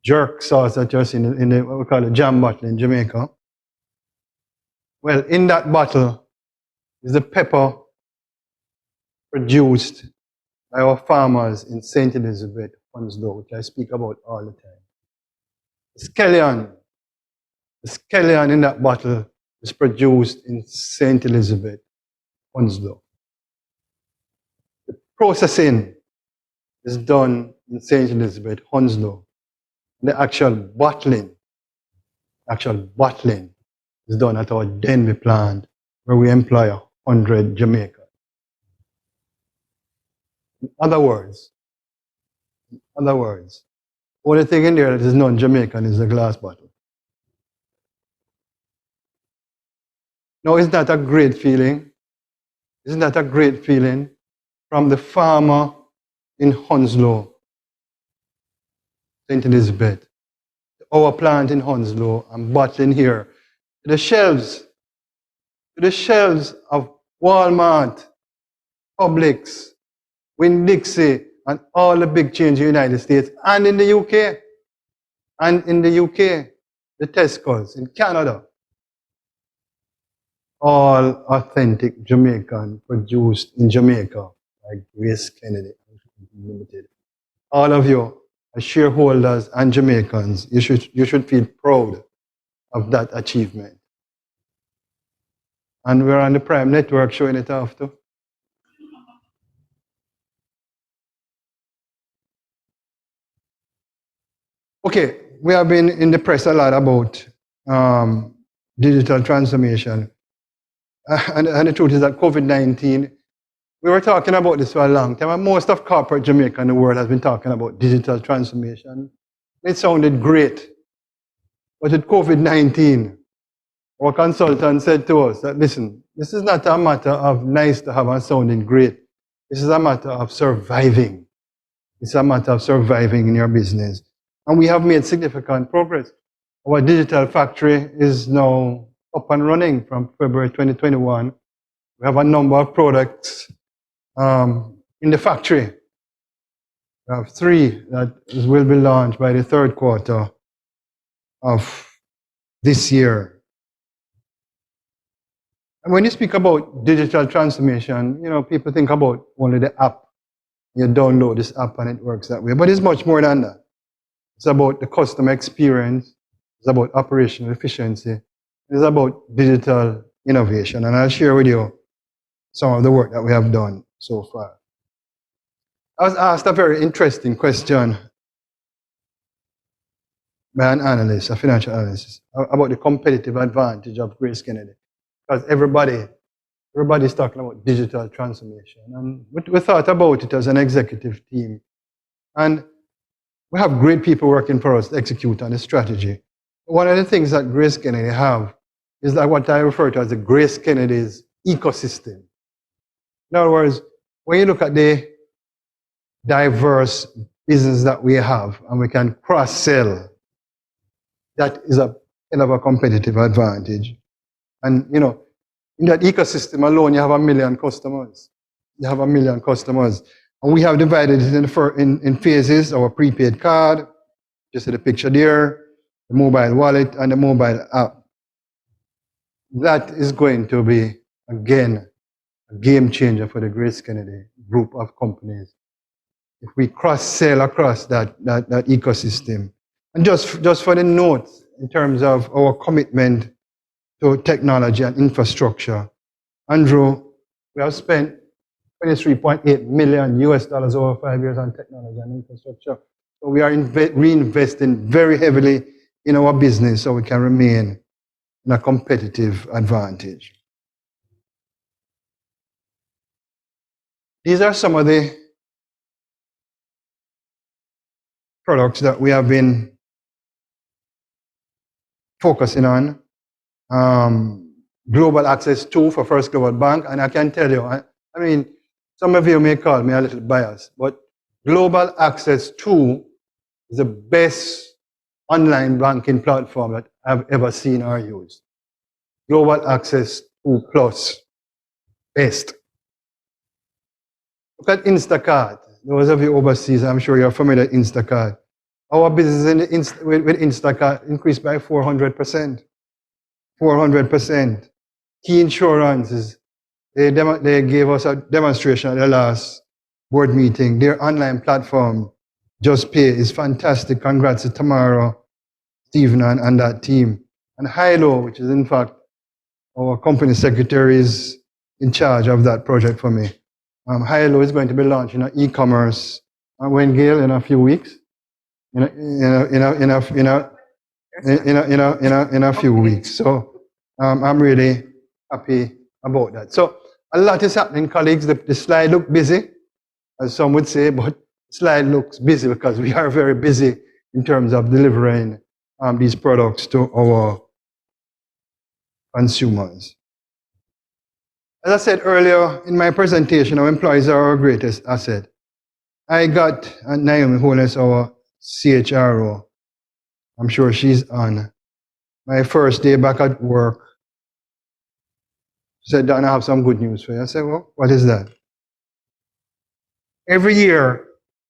jerk sauce that you're seeing in the, what we call it, jam bottle in Jamaica? Well, in that bottle is the pepper produced by our farmers in St. Elizabeth, Hounslow, which I speak about all the time. The scallion in that bottle is produced in St. Elizabeth, Hounslow. The processing is done in St. Elizabeth, Hounslow. The actual bottling is done at our Denby plant, where we employ 100 Jamaicans. In other words, only thing in there that is non-Jamaican is the glass bottle. Now, isn't that a great feeling? Isn't that a great feeling? From the farmer in Hounslow, St. Elizabeth, our plant in Hounslow, and bottling here, to the shelves of Walmart, Publix, Winn-Dixie, and all the big chains in the United States, and in the UK. The Tesco's in Canada. All authentic Jamaican, produced in Jamaica by GraceKennedy Limited. All of you, as shareholders and Jamaicans, you should feel proud of that achievement. And we're on the Prime Network showing it off too. Okay, we have been in the press a lot about digital transformation. And the truth is that COVID-19, we were talking about this for a long time, and most of corporate Jamaica in the world has been talking about digital transformation. It sounded great. But with COVID-19, our consultant said to us that, listen, this is not a matter of nice to have and sounding great. This is a matter of surviving. It's a matter of surviving in your business. And we have made significant progress. Our digital factory is now up and running from February 2021. We have a number of products in the factory. We have 3 that will be launched by the 3rd quarter of this year. And when you speak about digital transformation, people think about only the app. You download this app and it works that way. But it's much more than that. It's about the customer experience. It's about operational efficiency. It's about digital innovation. And I'll share with you some of the work that we have done so far. I was asked a very interesting question by an analyst, a financial analyst, about the competitive advantage of GraceKennedy. Because everybody's talking about digital transformation. And we thought about it as an executive team. And we have great people working for us to execute on the strategy. One of the things that GraceKennedy have is like what I refer to as the GraceKennedy's ecosystem. In other words, when you look at the diverse business that we have and we can cross-sell, that is a kind of a competitive advantage. And in that ecosystem alone, you have 1 million customers. They have 1 million customers. And we have divided it in phases, our prepaid card, just see the picture there, the mobile wallet, and the mobile app. That is going to be, again, a game changer for the GraceKennedy group of companies. If we cross-sell across that ecosystem. And just for the notes, in terms of our commitment to technology and infrastructure, Andrew, we have spent $23.8 million over 5 years on technology and infrastructure. So we are reinvesting very heavily in our business so we can remain in a competitive advantage. These are some of the products that we have been focusing on. Global Access 2 for First Global Bank, and I can tell you, I mean, some of you may call me a little biased, but Global Access 2 is the best online banking platform that I've ever seen or used. Global Access 2 Plus, best. Look at Instacart. Those of you overseas, I'm sure you're familiar with Instacart. Our business with Instacart increased by 400%. 400%. Key Insurances, they gave us a demonstration at the last board meeting. Their online platform, Just Pay, is fantastic. Congrats to Tamara, Stephen, and that team. And Hilo, which is in fact our company secretary, is in charge of that project for me. Hilo is going to be launching an e-commerce when Gail in a few weeks. In a few weeks. So I'm really happy about that. So a lot is happening, colleagues. The slide looks busy, as some would say, but the slide looks busy because we are very busy in terms of delivering these products to our consumers. As I said earlier in my presentation, our employees are our greatest asset. I got Naomi Holness, our CHRO. I'm sure she's on. My first day back at work, she said, Don, I have some good news for you. I said, well, what is that? Every year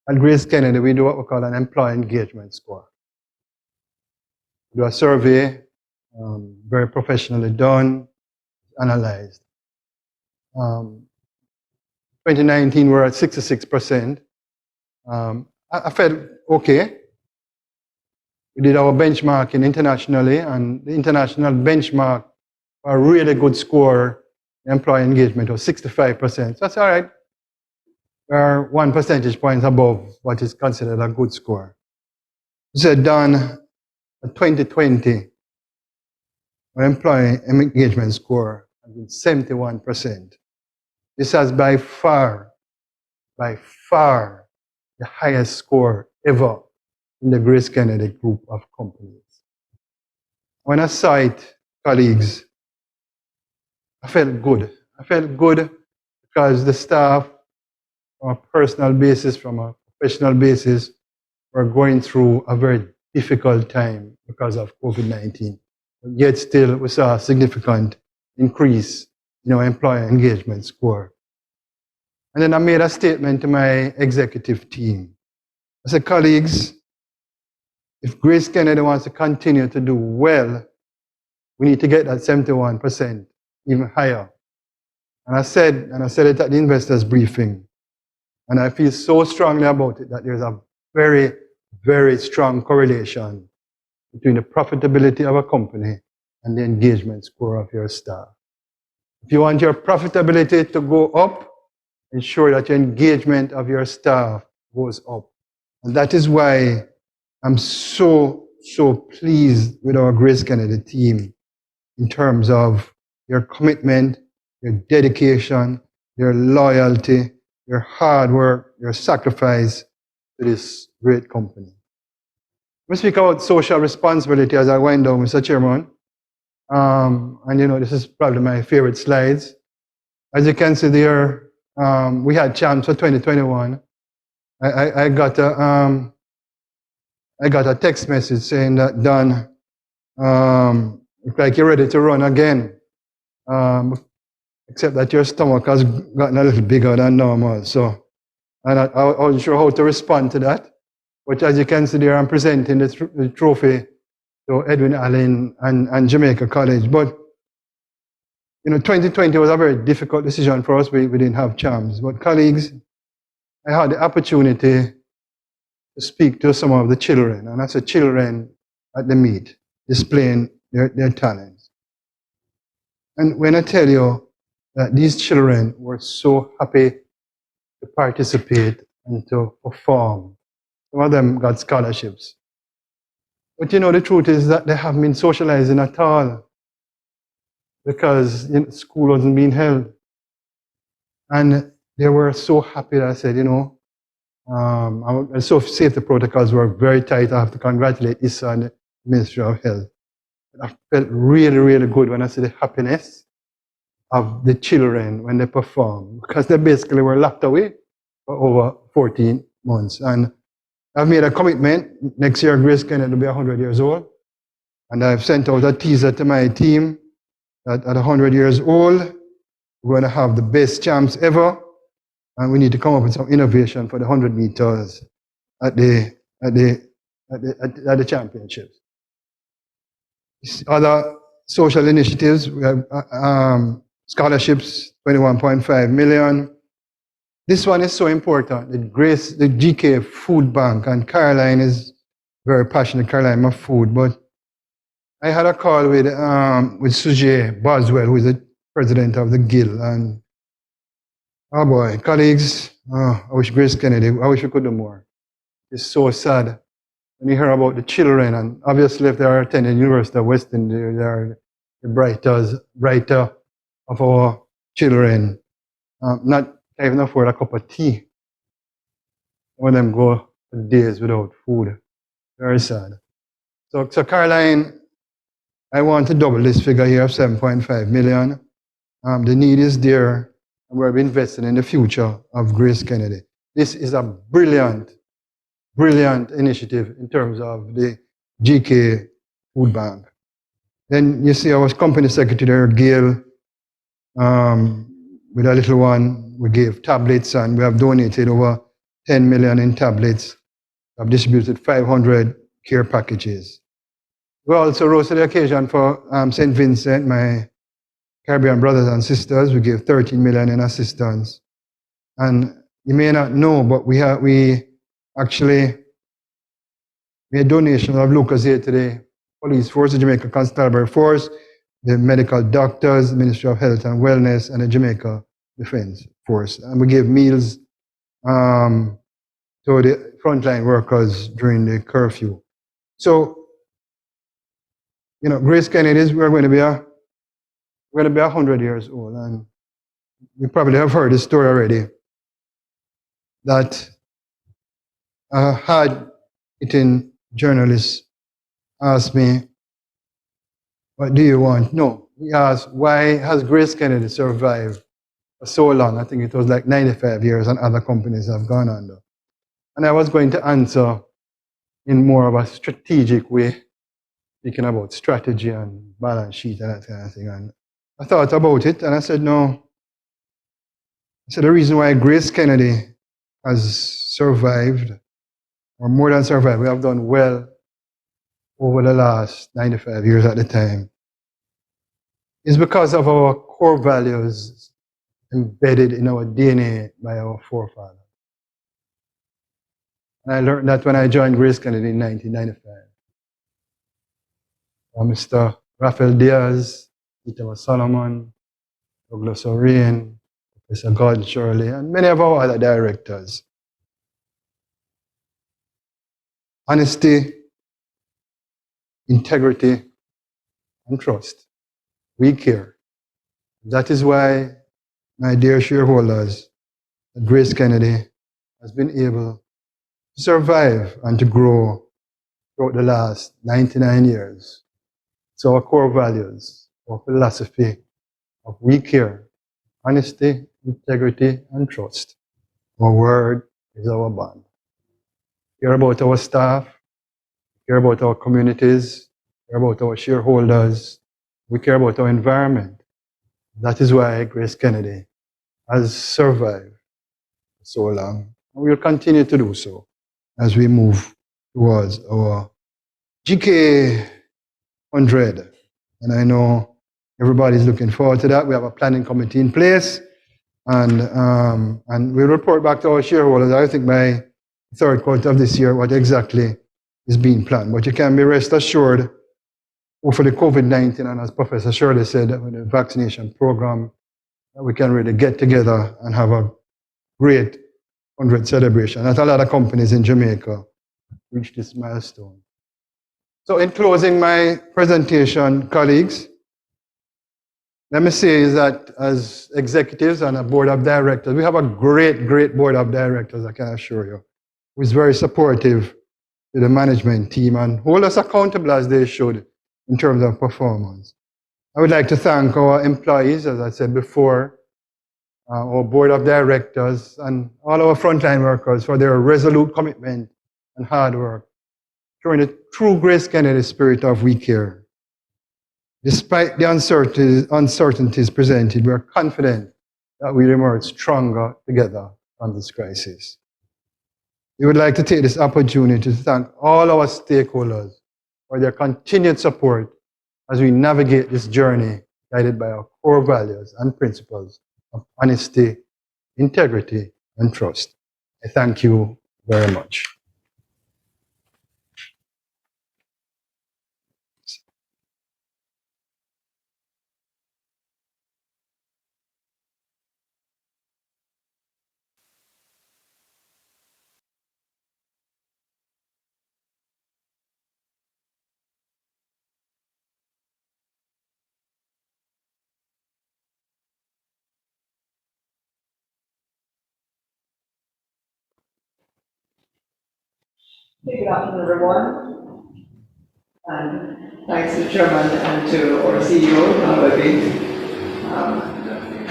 at GraceKennedy, we do what we call an employee engagement score. We do a survey, very professionally done, analyzed. 2019, we're at 66%. I felt okay. We did our benchmarking internationally, and the international benchmark for a really good score, employee engagement, was 65%. So that's all right. We're 1 percentage point above what is considered a good score. We said, Don, at 2020, our employee engagement score has been 71%. This has by far, the highest score ever in the GraceKennedy group of companies. When I saw it, colleagues, I felt good. I felt good because the staff, from a personal basis, from a professional basis, were going through a very difficult time because of COVID-19. But yet still, we saw a significant increase in our employee engagement score. And then I made a statement to my executive team. I said, colleagues, if GraceKennedy wants to continue to do well, we need to get that 71% even higher. And I said it at the investors briefing, and I feel so strongly about it that there's a very, very strong correlation between the profitability of a company and the engagement score of your staff. If you want your profitability to go up, ensure that your engagement of your staff goes up. And that is why I'm so pleased with our GraceKennedy team in terms of their commitment, their dedication, their loyalty, their hard work, their sacrifice to this great company. We speak about social responsibility as I wind down, Mr. Chairman. And you know, this is probably my favorite slides. As you can see there, we had champs for 2021. I got a text message saying that, Don, looks like you're ready to run again. except that your stomach has gotten a little bigger than normal. So, and I wasn't sure how to respond to that. But as you can see there, I'm presenting the trophy to Edwin Allen and Jamaica College. But, 2020 was a very difficult decision for us. We didn't have champs. But colleagues, I had the opportunity to speak to some of the children. And I said children at the meet, displaying their talents. And when I tell you that these children were so happy to participate and to perform, some of them got scholarships. But the truth is that they haven't been socializing at all because school wasn't being held. And they were so happy that I said, so safety protocols were very tight. I have to congratulate ISA and the Ministry of Health. I felt really, really good when I see the happiness of the children when they perform, because they basically were locked away for over 14 months. And I've made a commitment. Next year, GraceKennedy will be 100 years old. And I've sent out a teaser to my team that at 100 years old, we're going to have the best champs ever. And we need to come up with some innovation for the 100 meters at the championships. Other social initiatives, we have scholarships, 21.5 million. This one is so important. The GK Food Bank, and Caroline is very passionate, Caroline, of food. But I had a call with Sujay Boswell, who is the president of the Guild, and oh boy, colleagues, I wish GraceKennedy, I wish we could do more. It's so sad when you hear about the children, and obviously if they are attending University of Western, they are the brighter of our children. Not even afford a cup of tea. Some of them go for days without food. Very sad. So Caroline, I want to double this figure here of 7.5 million. The need is there, and we're investing in the future of GraceKennedy. This is a brilliant, brilliant initiative in terms of the GK Food Bank. Then you see our company secretary, Gail, with a little one. We gave tablets, and we have donated over 10 million in tablets. We have distributed 500 care packages. We also rose to the occasion for St. Vincent, my Caribbean brothers and sisters. We gave 13 million in assistance. And you may not know, but we actually made donations of Lucozade to the police force, the Jamaica Constabulary Force, the medical doctors, the Ministry of Health and Wellness, and the Jamaica Defense Force. And we gave meals to the frontline workers during the curfew. So, GraceKennedy, we're going to be 100 years old, and you probably have heard the story already that a hard-hitting journalist asked me, "What do you want?" No, he asked, "Why has GraceKennedy survived for so long?" I think it was like 95 years, and other companies have gone under. And I was going to answer in more of a strategic way, speaking about strategy and balance sheet and that kind of thing. And I thought about it, and I said, no. I said, the reason why GraceKennedy has survived, or more than survived, we have done well over the last 95 years at the time, is because of our core values embedded in our DNA by our forefathers. And I learned that when I joined GraceKennedy in 1995. Mr. Rafael Diaz, Peter Solomon, Douglas O'Rain, Professor God Shirley, and many of our other directors. Honesty, integrity, and trust. We care. That is why, my dear shareholders, GraceKennedy has been able to survive and to grow throughout the last 99 years. So our core values, our philosophy of we care, honesty, integrity, and trust. Our word is our bond. We care about our staff, we care about our communities, we care about our shareholders, we care about our environment. That is why GraceKennedy has survived so long. And we will continue to do so as we move towards our GK 100. And I know everybody's looking forward to that. We have a planning committee in place, and we'll report back to our shareholders, I think by third quarter of this year, what exactly is being planned. But you can be rest assured, for the COVID-19, and as Professor Shirley said, with the vaccination program, that we can really get together and have a great 100 celebration. Not a lot of companies in Jamaica reach this milestone. So in closing my presentation, colleagues, let me say is that as executives and a board of directors, we have a great board of directors, I can assure you, who is very supportive to the management team and hold us accountable as they should in terms of performance. I would like to thank our employees, as I said before, our board of directors, and all our frontline workers for their resolute commitment and hard work, showing the true GraceKennedy spirit of we care. Despite the uncertainties presented, we are confident that we emerge stronger together from this crisis. We would like to take this opportunity to thank all our stakeholders for their continued support as we navigate this journey guided by our core values and principles of honesty, integrity, and trust. I thank you very much. Good afternoon, everyone. And thanks to the chairman and to our CEO, Webby.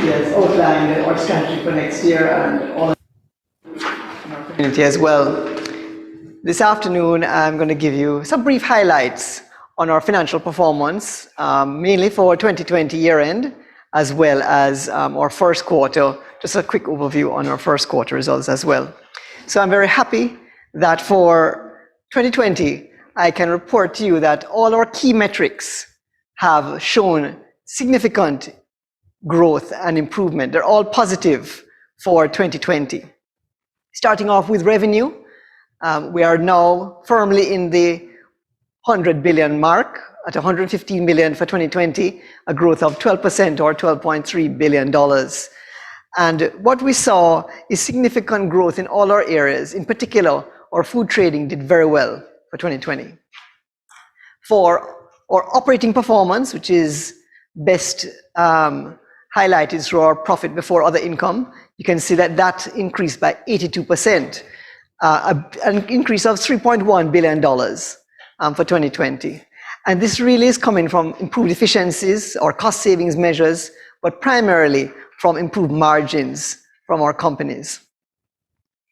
He has outlined our strategy for next year and all of our community as well. This afternoon, I'm going to give you some brief highlights on our financial performance, mainly for 2020 year end, as well as our first quarter, just a quick overview on our first quarter results as well. So I'm very happy that for 2020, I can report to you that all our key metrics have shown significant growth and improvement. They're all positive for 2020. Starting off with revenue, we are now firmly in the 100 billion mark at 115 billion for 2020, a growth of 12% or $12.3 billion. And what we saw is significant growth in all our areas. In particular, our food trading did very well for 2020. For our operating performance, which is best highlighted through our profit before other income, you can see that that increased by 82%, an increase of $3.1 billion for 2020. And this really is coming from improved efficiencies or cost savings measures, but primarily from improved margins from our companies.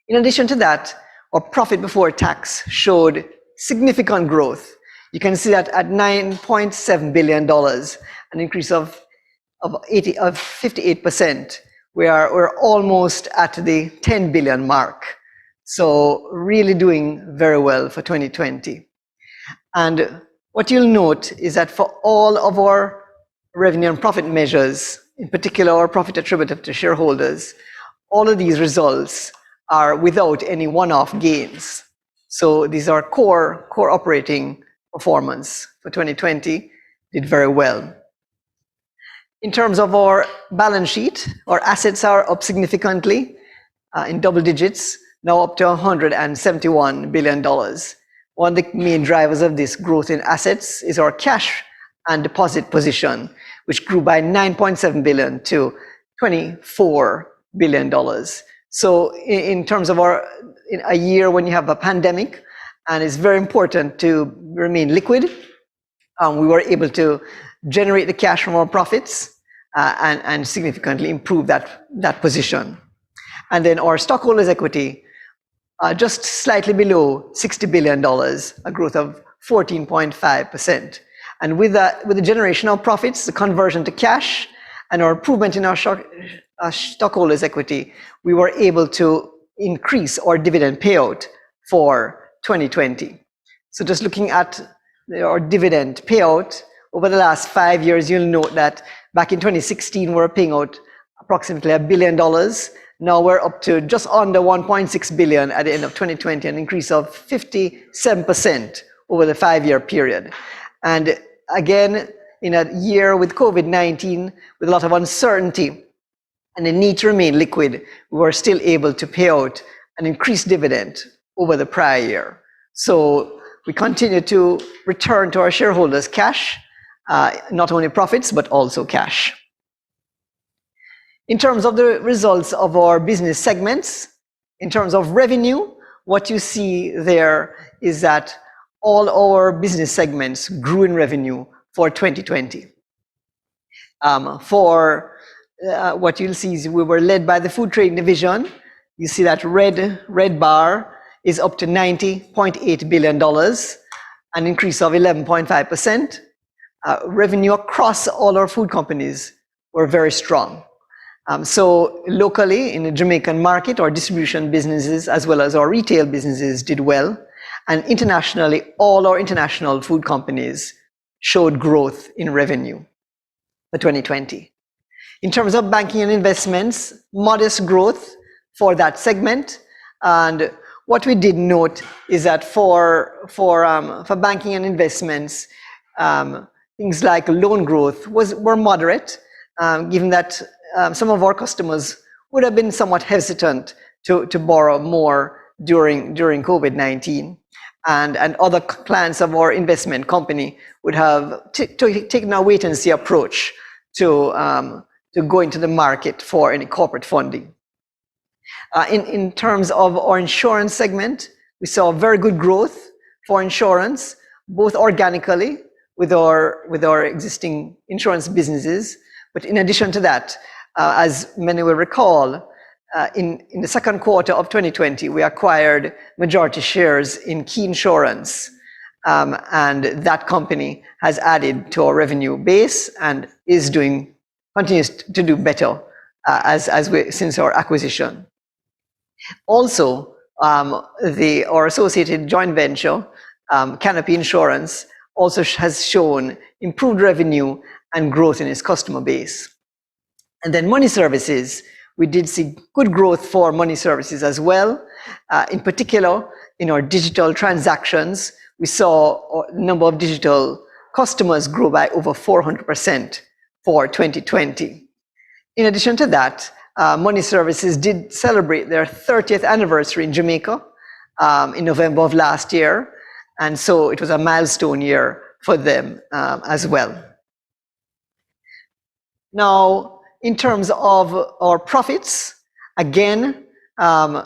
In addition to that, our profit before tax showed significant growth. You can see that at $9.7 billion, an increase of 58%. We're almost at the 10 billion mark. So really doing very well for 2020. And what you'll note is that for all of our revenue and profit measures, in particular our profit attributed to shareholders, all of these results are without any one-off gains. So these are core operating performance for 2020, did very well. In terms of our balance sheet, our assets are up significantly in double digits, now up to $171 billion. One of the main drivers of this growth in assets is our cash and deposit position, which grew by $9.7 billion to $24 billion. So in terms of in a year when you have a pandemic, and it's very important to remain liquid, we were able to generate the cash from our profits and significantly improve that position. And then our stockholders' equity, just slightly below $60 billion, a growth of 14.5%. And with the generation of profits, the conversion to cash, and our improvement in our stockholders' equity, we were able to increase our dividend payout for 2020. So just looking at our dividend payout over the last 5 years, you'll note that back in 2016, we were paying out approximately $1 billion. Now we're up to just under 1.6 billion at the end of 2020, an increase of 57% over the 5-year period. And again, in a year with COVID-19, with a lot of uncertainty and the need to remain liquid, we were still able to pay out an increased dividend over the prior year. So we continue to return to our shareholders cash, not only profits, but also cash. In terms of the results of our business segments, in terms of revenue, what you see there is that all our business segments grew in revenue for 2020. What you'll see is we were led by the food trading division. You see that red bar is up to $90.8 billion, an increase of 11.5%. Revenue across all our food companies were very strong. So locally in the Jamaican market, our distribution businesses as well as our retail businesses did well. And internationally, all our international food companies showed growth in revenue for 2020. In terms of banking and investments, modest growth for that segment. And what we did note is that for banking and investments, things like loan growth were moderate, given that some of our customers would have been somewhat hesitant to borrow more during COVID-19. And other clients of our investment company would have taken a wait-and-see approach to go into the market for any corporate funding. In terms of our insurance segment, we saw very good growth for insurance, both organically with our existing insurance businesses. But in addition to that, as many will recall, in the second quarter of 2020, we acquired majority shares in Key Insurance, and that company has added to our revenue base and continues to do better since our acquisition. Also, our associated joint venture, Canopy Insurance, also has shown improved revenue and growth in its customer base. And then money services, we did see good growth for money services as well. In particular, in our digital transactions, we saw a number of digital customers grow by over 400% for 2020. In addition to that, money services did celebrate their 30th anniversary in Jamaica in November of last year. And so it was a milestone year for them as well. Now, in terms of our profits, again,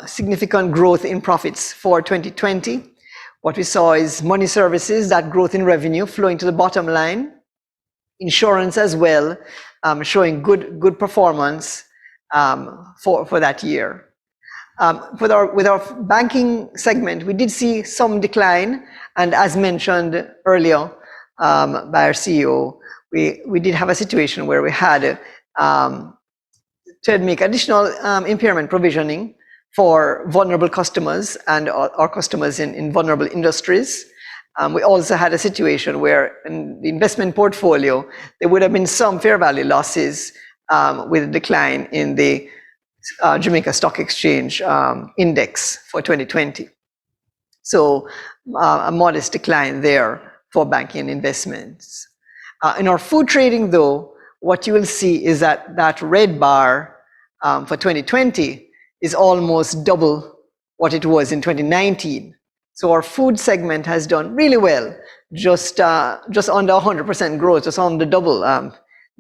significant growth in profits for 2020. What we saw is money services, that growth in revenue flowing to the bottom line. Insurance as well, showing good performance for that year. With our banking segment, we did see some decline, and as mentioned earlier by our CEO, we did have a situation where we had to make additional impairment provisioning for vulnerable customers and our customers in vulnerable industries. We also had a situation where in the investment portfolio, there would have been some fair value losses with a decline in the Jamaica Stock Exchange index for 2020. So a modest decline there for banking and investments. In our food trading though, what you will see is that red bar for 2020 is almost double what it was in 2019. So our food segment has done really well, just under 100% growth, just under double,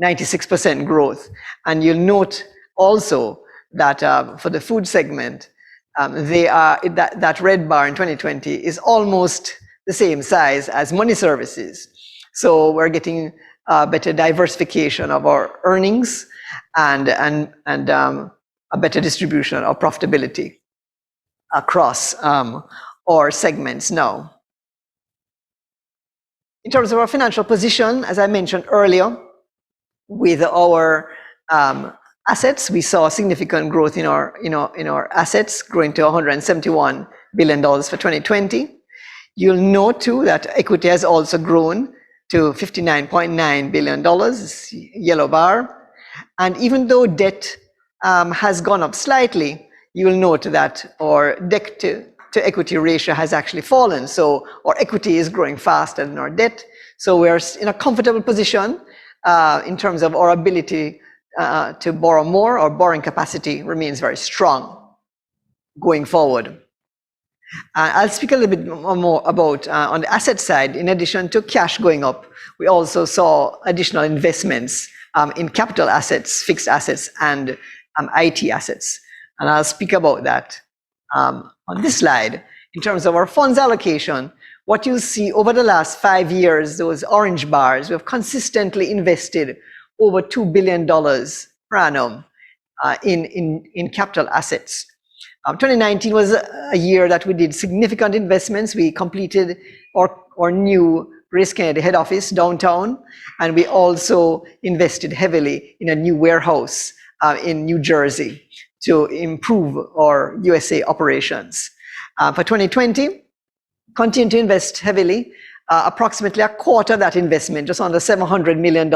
96% growth. And you'll note also that for the food segment, that red bar in 2020 is almost the same size as money services. So we're getting better diversification of our earnings and a better distribution of profitability across our segments now. In terms of our financial position, as I mentioned earlier, with our assets, we saw significant growth in our assets, growing to $171 billion for 2020. You'll note too that equity has also grown to $59.9 billion, this yellow bar. And even though debt has gone up slightly, you will note that our debt to equity ratio has actually fallen. So our equity is growing faster than our debt. So we're in a comfortable position in terms of our ability to borrow more. Our borrowing capacity remains very strong going forward. I'll speak a little bit more about on the asset side. In addition to cash going up, we also saw additional investments in capital assets, fixed assets, and IT assets. And I'll speak about that on this slide. In terms of our funds allocation, what you'll see over the last 5 years, those orange bars, we have consistently invested over $2 billion per annum in capital assets. 2019 was a year that we did significant investments. We completed our new GraceKennedy head office downtown, and we also invested heavily in a new warehouse in New Jersey to improve our USA operations. For 2020, continue to invest heavily. Approximately a quarter of that investment, just under $700 million,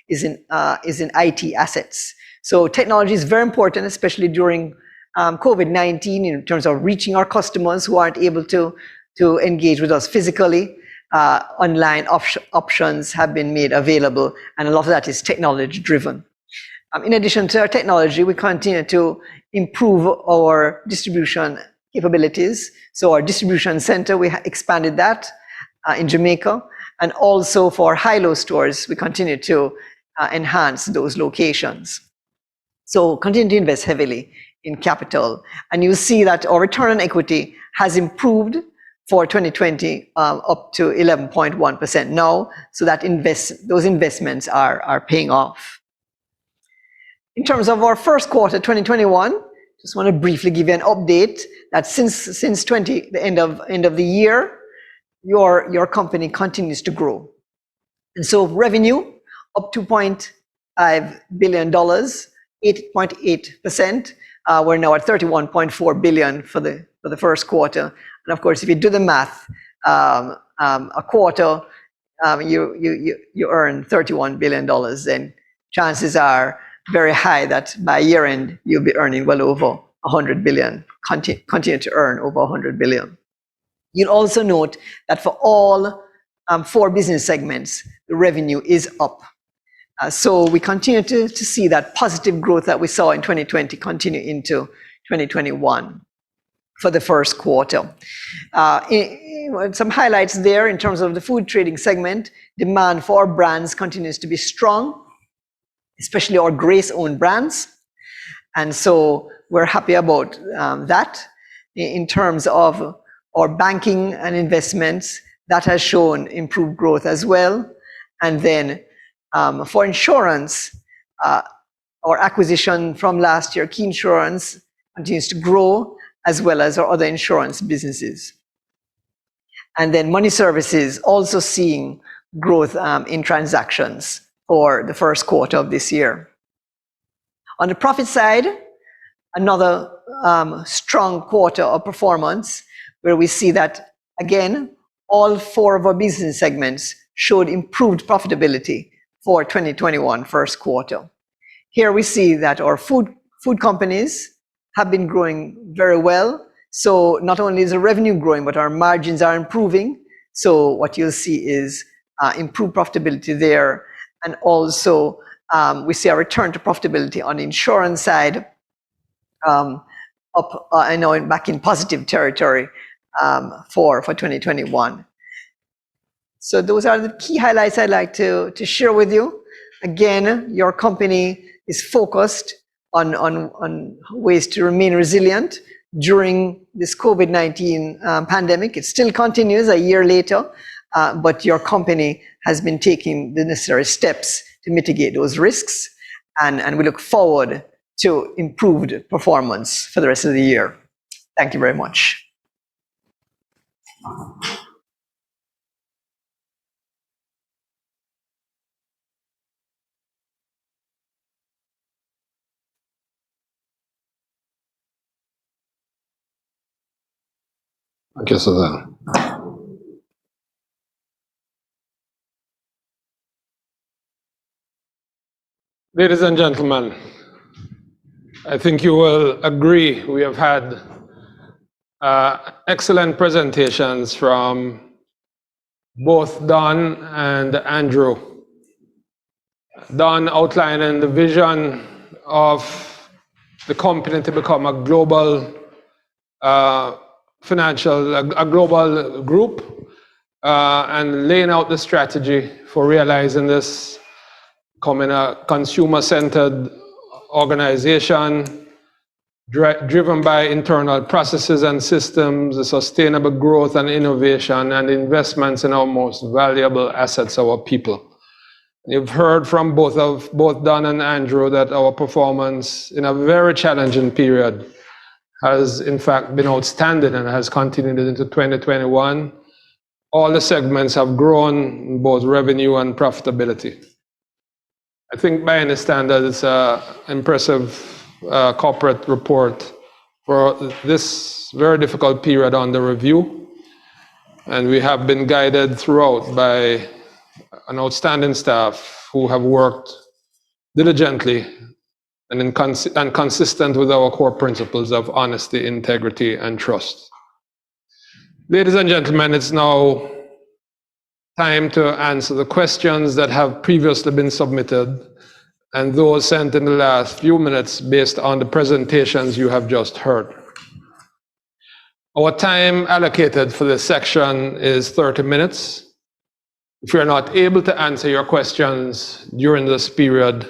is in IT assets. So technology is very important, especially during COVID-19, in terms of reaching our customers who aren't able to engage with us physically. Online options have been made available, and a lot of that is technology driven. In addition to our technology, we continue to improve our distribution capabilities. So our distribution center, we expanded that in Jamaica, and also for high-low stores, we continue to enhance those locations. So continue to invest heavily in capital, and you see that our return on equity has improved for 2020 up to 11.1% now, so that those investments are paying off. In terms of our first quarter 2021, just want to briefly give you an update that since the end of the year, your company continues to grow. And so revenue up $2.5 billion, 8.8%. We're now at $31.4 billion for the first quarter. And of course, if you do the math, a quarter, you earn $31 billion, then chances are very high that by year end, you'll be earning well over 100 billion, continue to earn over 100 billion. You'll also note that for all 4 business segments, the revenue is up. So we continue to see that positive growth that we saw in 2020 continue into 2021 for the first quarter. Some highlights there in terms of the food trading segment. Demand for our brands continues to be strong, especially our Grace-owned brands. And so we're happy about that. In terms of our banking and investments, that has shown improved growth as well. And then for insurance, our acquisition from last year, Key Insurance, continues to grow, as well as our other insurance businesses. And then money services also seeing growth in transactions for the first quarter of this year. On the profit side, another strong quarter of performance, where we see that, again, all 4 of our business segments showed improved profitability for 2021 first quarter. Here we see that our food companies have been growing very well. So not only is the revenue growing, but our margins are improving. So what you'll see is improved profitability there. And also we see a return to profitability on the insurance side, up back in positive territory for 2021. So those are the key highlights I'd like to share with you. Again, your company is focused on ways to remain resilient during this COVID-19 pandemic. It still continues a year later, but your company has been taking the necessary steps to mitigate those risks, and we look forward to improved performance for the rest of the year. Thank you very much. Thank you, Suzanne. Ladies and gentlemen, I think you will agree we have had excellent presentations from both Don and Andrew. Don outlining the vision of the company to become a global a global group, and laying out the strategy for realizing this, becoming a consumer-centered organization, driven by internal processes and systems, sustainable growth and innovation, and investments in our most valuable assets, our people. You've heard from both Don and Andrew that our performance in a very challenging period has in fact been outstanding and has continued into 2021. All the segments have grown in both revenue and profitability. I think by any standard, it's an impressive corporate report for this very difficult period under review. And we have been guided throughout by an outstanding staff who have worked diligently and consistent with our core principles of honesty, integrity, and trust. Ladies and gentlemen, it's now time to answer the questions that have previously been submitted and those sent in the last few minutes based on the presentations you have just heard. Our time allocated for this section is 30 minutes. If we are not able to answer your questions during this period,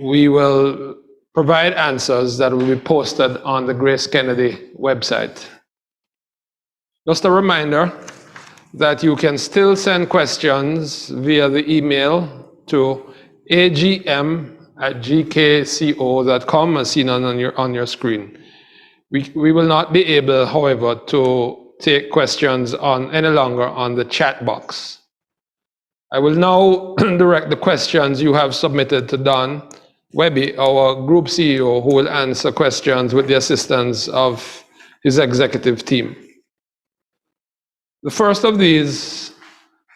we will provide answers that will be posted on the GraceKennedy website. Just a reminder that you can still send questions via the email to agm@gkco.com, as seen on your screen. We will not be able, however, to take questions any longer on the chat box. I will now direct the questions you have submitted to Don Webby, our Group CEO, who will answer questions with the assistance of his executive team. The first of these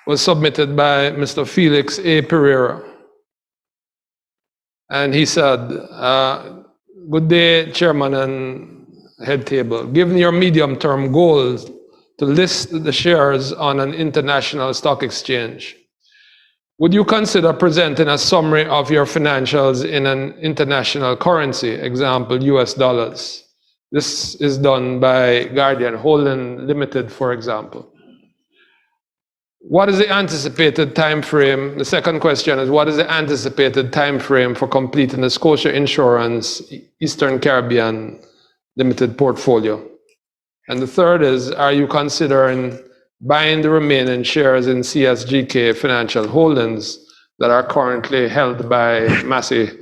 was submitted by Mr. Felix A. Pereira. And he said, good day, Chairman and Head Table. Given your medium-term goals to list the shares on an international stock exchange, would you consider presenting a summary of your financials in an international currency, example, US dollars? This is done by Guardian Holding Limited, for example. What is the anticipated time frame? The second question is, what is the anticipated time frame for completing the Scotia Insurance Eastern Caribbean Limited portfolio? And the third is, are you considering buying the remaining shares in CSGK Financial Holdings that are currently held by Massey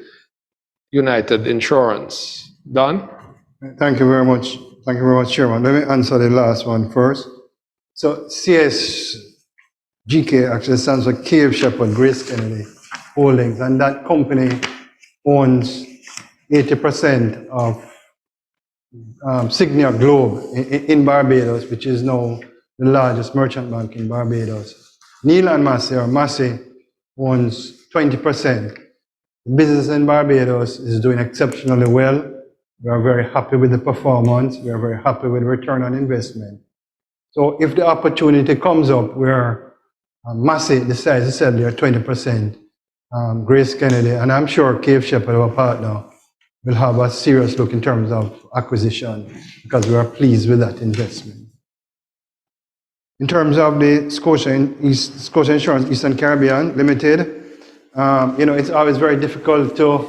United Insurance? Don? Thank you very much. Thank you very much, Chairman. Let me answer the last one first. So CSGK actually stands for Cave Shepherd GraceKennedy Holdings, and that company owns 80% of Signia Globe in Barbados, which is now the largest merchant bank in Barbados. Neil and Massey owns 20%. The business in Barbados is doing exceptionally well. We are very happy with the performance. We are very happy with the return on investment. So if the opportunity comes up where Massey decides to sell their 20%, GraceKennedy, and I'm sure Cave Shepherd, our partner, will have a serious look in terms of acquisition because we are pleased with that investment. In terms of the Scotia Insurance Eastern Caribbean Limited, it's always very difficult to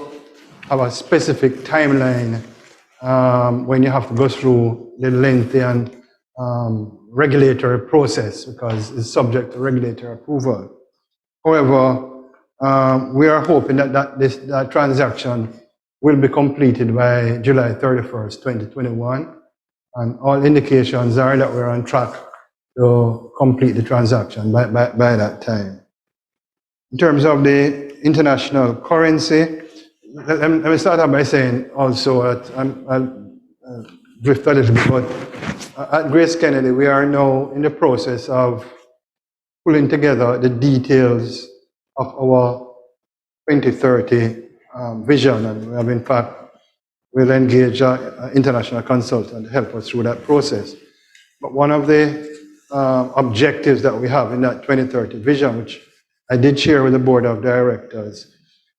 have a specific timeline when you have to go through the lengthy and regulatory process because it's subject to regulatory approval. However, we are hoping that transaction will be completed by July 31st, 2021, and all indications are that we're on track to complete the transaction by that time. In terms of the international currency, let me start out by saying also that drift a little bit, but at GraceKennedy, we are now in the process of pulling together the details of our 2030 vision, and we have, in fact, we'll engage an international consultant to help us through that process. But one of the objectives that we have in that 2030 vision, which I did share with the board of directors,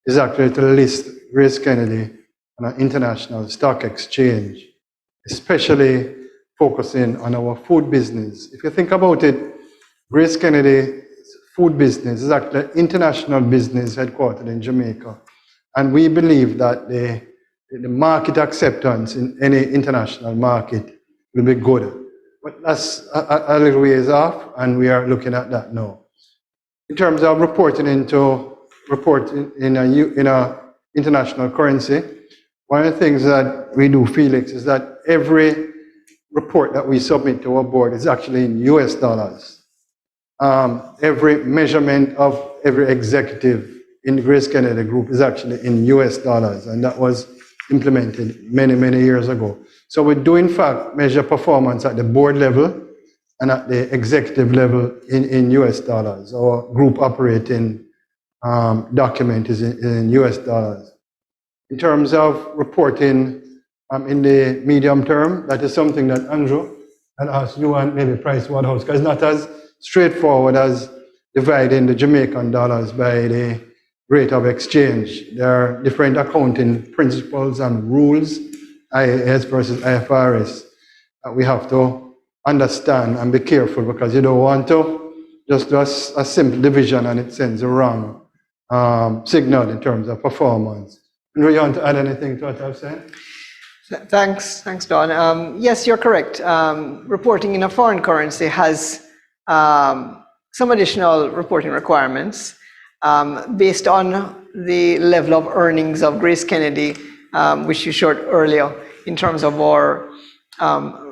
is actually to list GraceKennedy on an international stock exchange, especially focusing on our food business. If you think about it, GraceKennedy's food business is actually an international business headquartered in Jamaica. And we believe that the market acceptance in any international market will be good. But that's a little ways off, and we are looking at that now. In terms of reporting in a international currency, one of the things that we do, Felix, is that every report that we submit to our board is actually in US dollars. Every measurement of every executive in the GraceKennedy Group is actually in US dollars, and that was implemented many, many years ago. So we do, in fact, measure performance at the board level and at the executive level in US dollars. Our group operating document is in US dollars. In terms of reporting in the medium term, that is something that Andrew and us, you and maybe Pricewaterhouse, because it's not as straightforward as dividing the Jamaican dollars by the rate of exchange. There are different accounting principles and rules, IAS versus IFRS, that we have to understand and be careful, because you don't want to just do a simple division and it sends a wrong signal in terms of performance. And do you want to add anything to what I've said? Thanks, Don. Yes, you're correct. Reporting in a foreign currency has some additional reporting requirements based on the level of earnings of GraceKennedy, which you showed earlier, in terms of our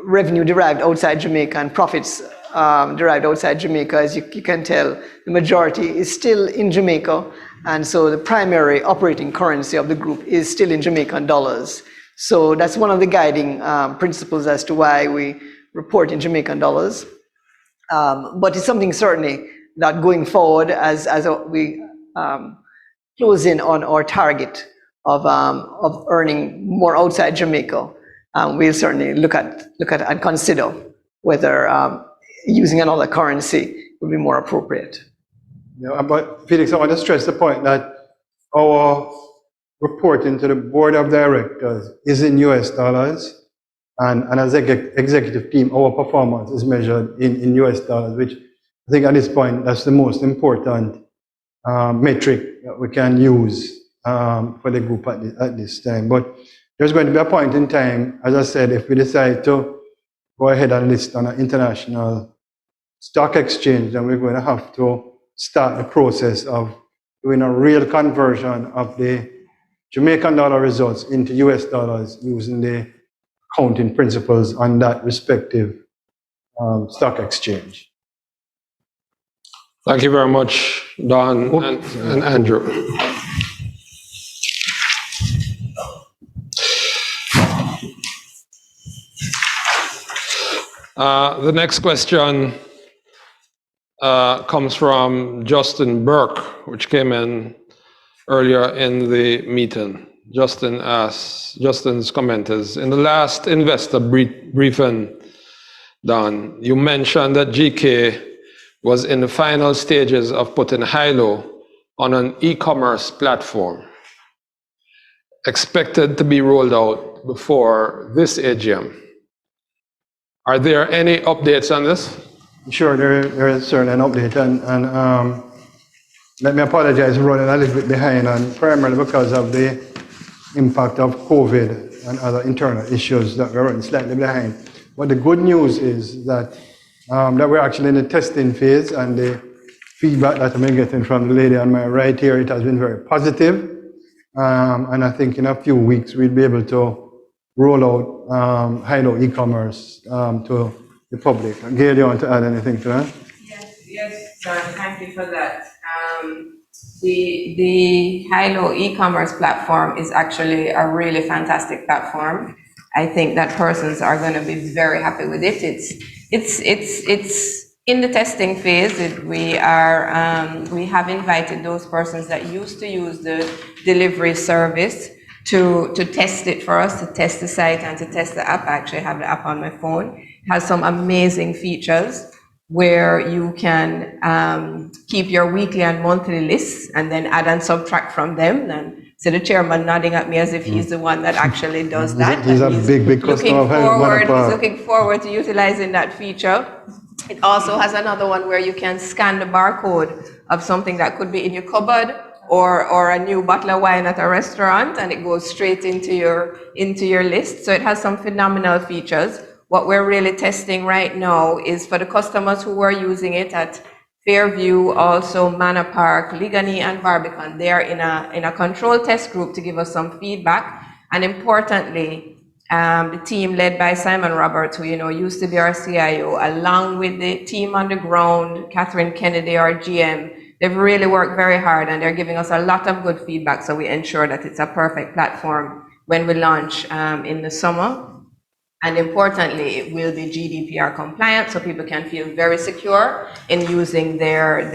revenue derived outside Jamaica and profits derived outside Jamaica. As you can tell, the majority is still in Jamaica, and so the primary operating currency of the group is still in Jamaican dollars. So that's one of the guiding principles as to why we report in Jamaican dollars. But it's something certainly that going forward, as we close in on our target of earning more outside Jamaica, we'll certainly look at and consider whether using another currency would be more appropriate. Yeah, but Felix, I want to stress the point that our reporting to the board of directors is in US dollars, and as an executive team, our performance is measured in US dollars, which I think at this point, that's the most important metric that we can use for the group at this time. But there's going to be a point in time, as I said, if we decide to go ahead and list on an international stock exchange, then we're going to have to start the process of doing a real conversion of the Jamaican dollar results into US dollars using the accounting principles on that respective stock exchange. Thank you very much, Don and Andrew. The next question comes from Justin Burke, which came in earlier in the meeting. Justin's comment is, in the last investor briefing, Don, you mentioned that GK was in the final stages of putting Hilo on an e-commerce platform, expected to be rolled out before this AGM. Are there any updates on this? Sure, there is certainly an update, and let me apologize for running a little bit behind, and primarily because of the impact of COVID and other internal issues that we're running slightly behind. But the good news is that we're actually in the testing phase, and the feedback that I've been getting from the lady on my right here, it has been very positive. And I think in a few weeks we'll be able to roll out Hilo e-commerce to the public. Gail, do you want to add anything to that? Yes, Don, thank you for that. The Hilo e-commerce platform is actually a really fantastic platform. I think that persons are going to be very happy with it. It's in the testing phase. We have invited those persons that used to use the delivery service to test it for us, to test the site and to test the app. I actually have the app on my phone. It has some amazing features where you can keep your weekly and monthly lists and then add and subtract from them. And so the chairman nodding at me as if he's the one that actually does that. He's a big customer of He's looking forward to utilizing that feature. It also has another one where you can scan the barcode of something that could be in your cupboard or a new bottle of wine at a restaurant, and it goes straight into your list. So it has some phenomenal features. What we're really testing right now is for the customers who are using it at Fairview, also Manor Park, Ligani, and Barbican. They are in a control test group to give us some feedback. And importantly, the team led by Simon Roberts, who used to be our CIO, along with the team on the ground, Catherine Kennedy, our GM, they've really worked very hard and they're giving us a lot of good feedback. So we ensure that it's a perfect platform when we launch in the summer. And importantly, it will be GDPR compliant, so people can feel very secure in using their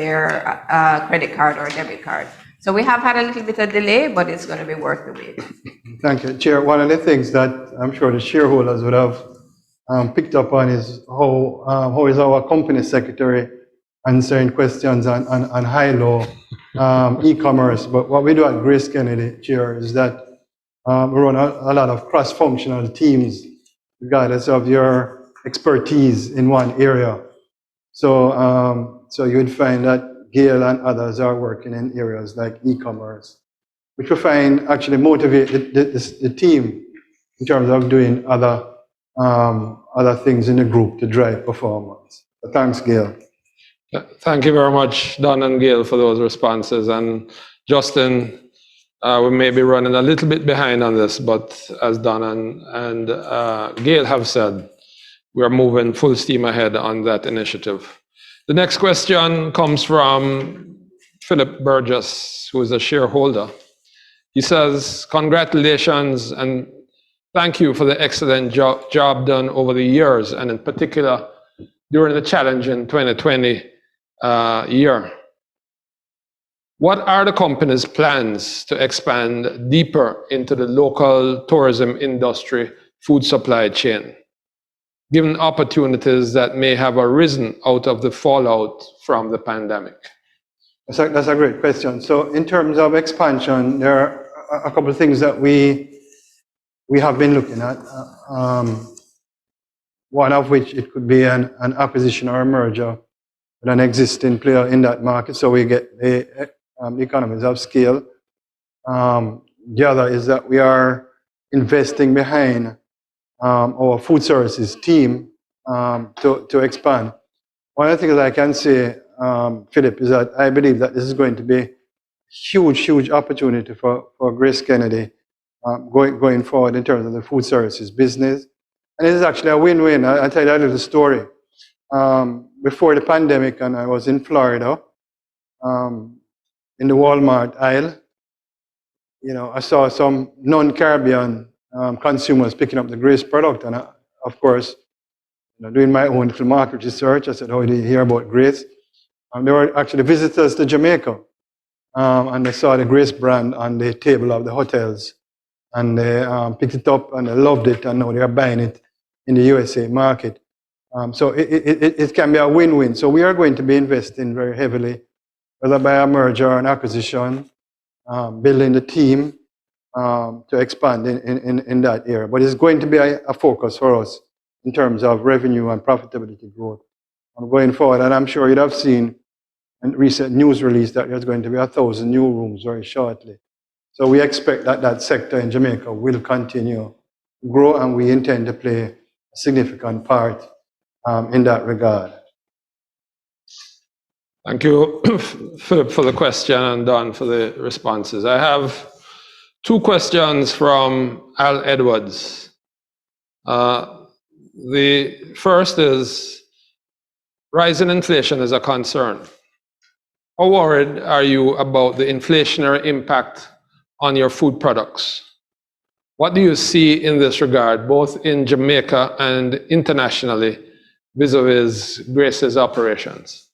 credit card or debit card. So we have had a little bit of delay, but it's going to be worth the wait. Thank you, Chair. One of the things that I'm sure the shareholders would have picked up on is how is our company secretary answering questions on high-low e-commerce. But what we do at GraceKennedy, Chair, is that we run a lot of cross-functional teams, regardless of your expertise in one area. So you would find that Gail and others are working in areas like e-commerce, which we find actually motivate the team in terms of doing other things in the group to drive performance. So thanks, Gail. Thank you very much, Don and Gail, for those responses. And Justin, we may be running a little bit behind on this, but as Don and Gail have said, we are moving full steam ahead on that initiative. The next question comes from Philip Burgess, who is a shareholder. He says, congratulations and thank you for the excellent job done over the years, and in particular during the challenging 2020 year. What are the company's plans to expand deeper into the local tourism industry food supply chain, given opportunities that may have arisen out of the fallout from the pandemic? That's a great question. So in terms of expansion, there are a couple of things that we have been looking at. One of which it could be an acquisition or a merger with an existing player in that market, so we get the economies of scale. The other is that we are investing behind our food services team to expand. One of the things I can say, Philip, is that I believe that this is going to be a huge opportunity for GraceKennedy going forward in terms of the food services business. And it is actually a win-win. I'll tell you a little story. Before the pandemic, and I was in Florida, in the Walmart aisle, I saw some non-Caribbean consumers picking up the Grace product. And of course, doing my own little market research, I said, how did you hear about Grace? And they were actually visitors to Jamaica. And they saw the Grace brand on the table of the hotels. And they picked it up and they loved it, and now they are buying it in the USA market. So it can be a win-win. So we are going to be investing very heavily, whether by a merger or an acquisition, building the team to expand in that area. But it's going to be a focus for us in terms of revenue and profitability growth going forward. And I'm sure you'd have seen in recent news release that there's going to be 1,000 new rooms very shortly. So we expect that sector in Jamaica will continue to grow, and we intend to play a significant part in that regard. Thank you, Philip, for the question, and Don for the responses. I have two questions from Al Edwards. The first is, rising inflation is a concern. How worried are you about the inflationary impact on your food products? What do you see in this regard, both in Jamaica and internationally, vis-a-vis Grace's operations?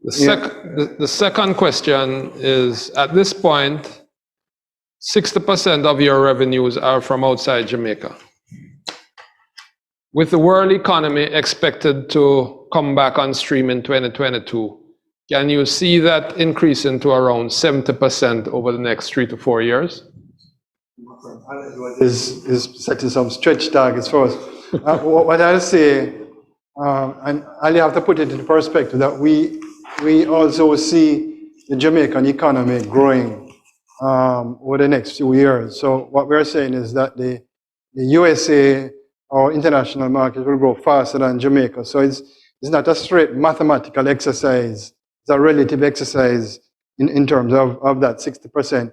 The second question is, at this point, 60% of your revenues are from outside Jamaica. With the world economy expected to come back on stream in 2022, can you see that increasing to around 70% over the next 3 to 4 years? Is setting some stretch targets for us. What I'll say, and I'll have to put it into perspective, that we also see the Jamaican economy growing over the next few years. So what we're saying is that the USA or international market will grow faster than Jamaica. So it's not a straight mathematical exercise. It's a relative exercise in terms of that 60%.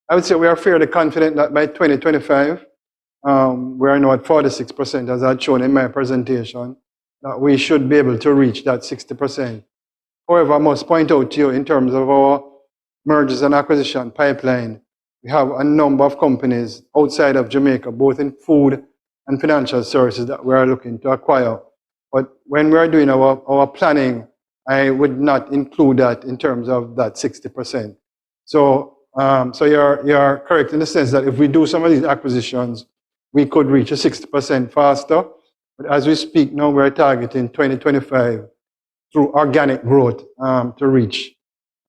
I would say we are fairly confident that by 2025, we are now at 46%, as I had shown in my presentation, that we should be able to reach that 60%. However, I must point out to you, in terms of our mergers and acquisition pipeline, we have a number of companies outside of Jamaica, both in food and financial services, that we are looking to acquire. But when we are doing our planning, I would not include that in terms of that 60%. So you're correct in the sense that if we do some of these acquisitions, we could reach a 60% faster. But as we speak now, we're targeting 2025 through organic growth to reach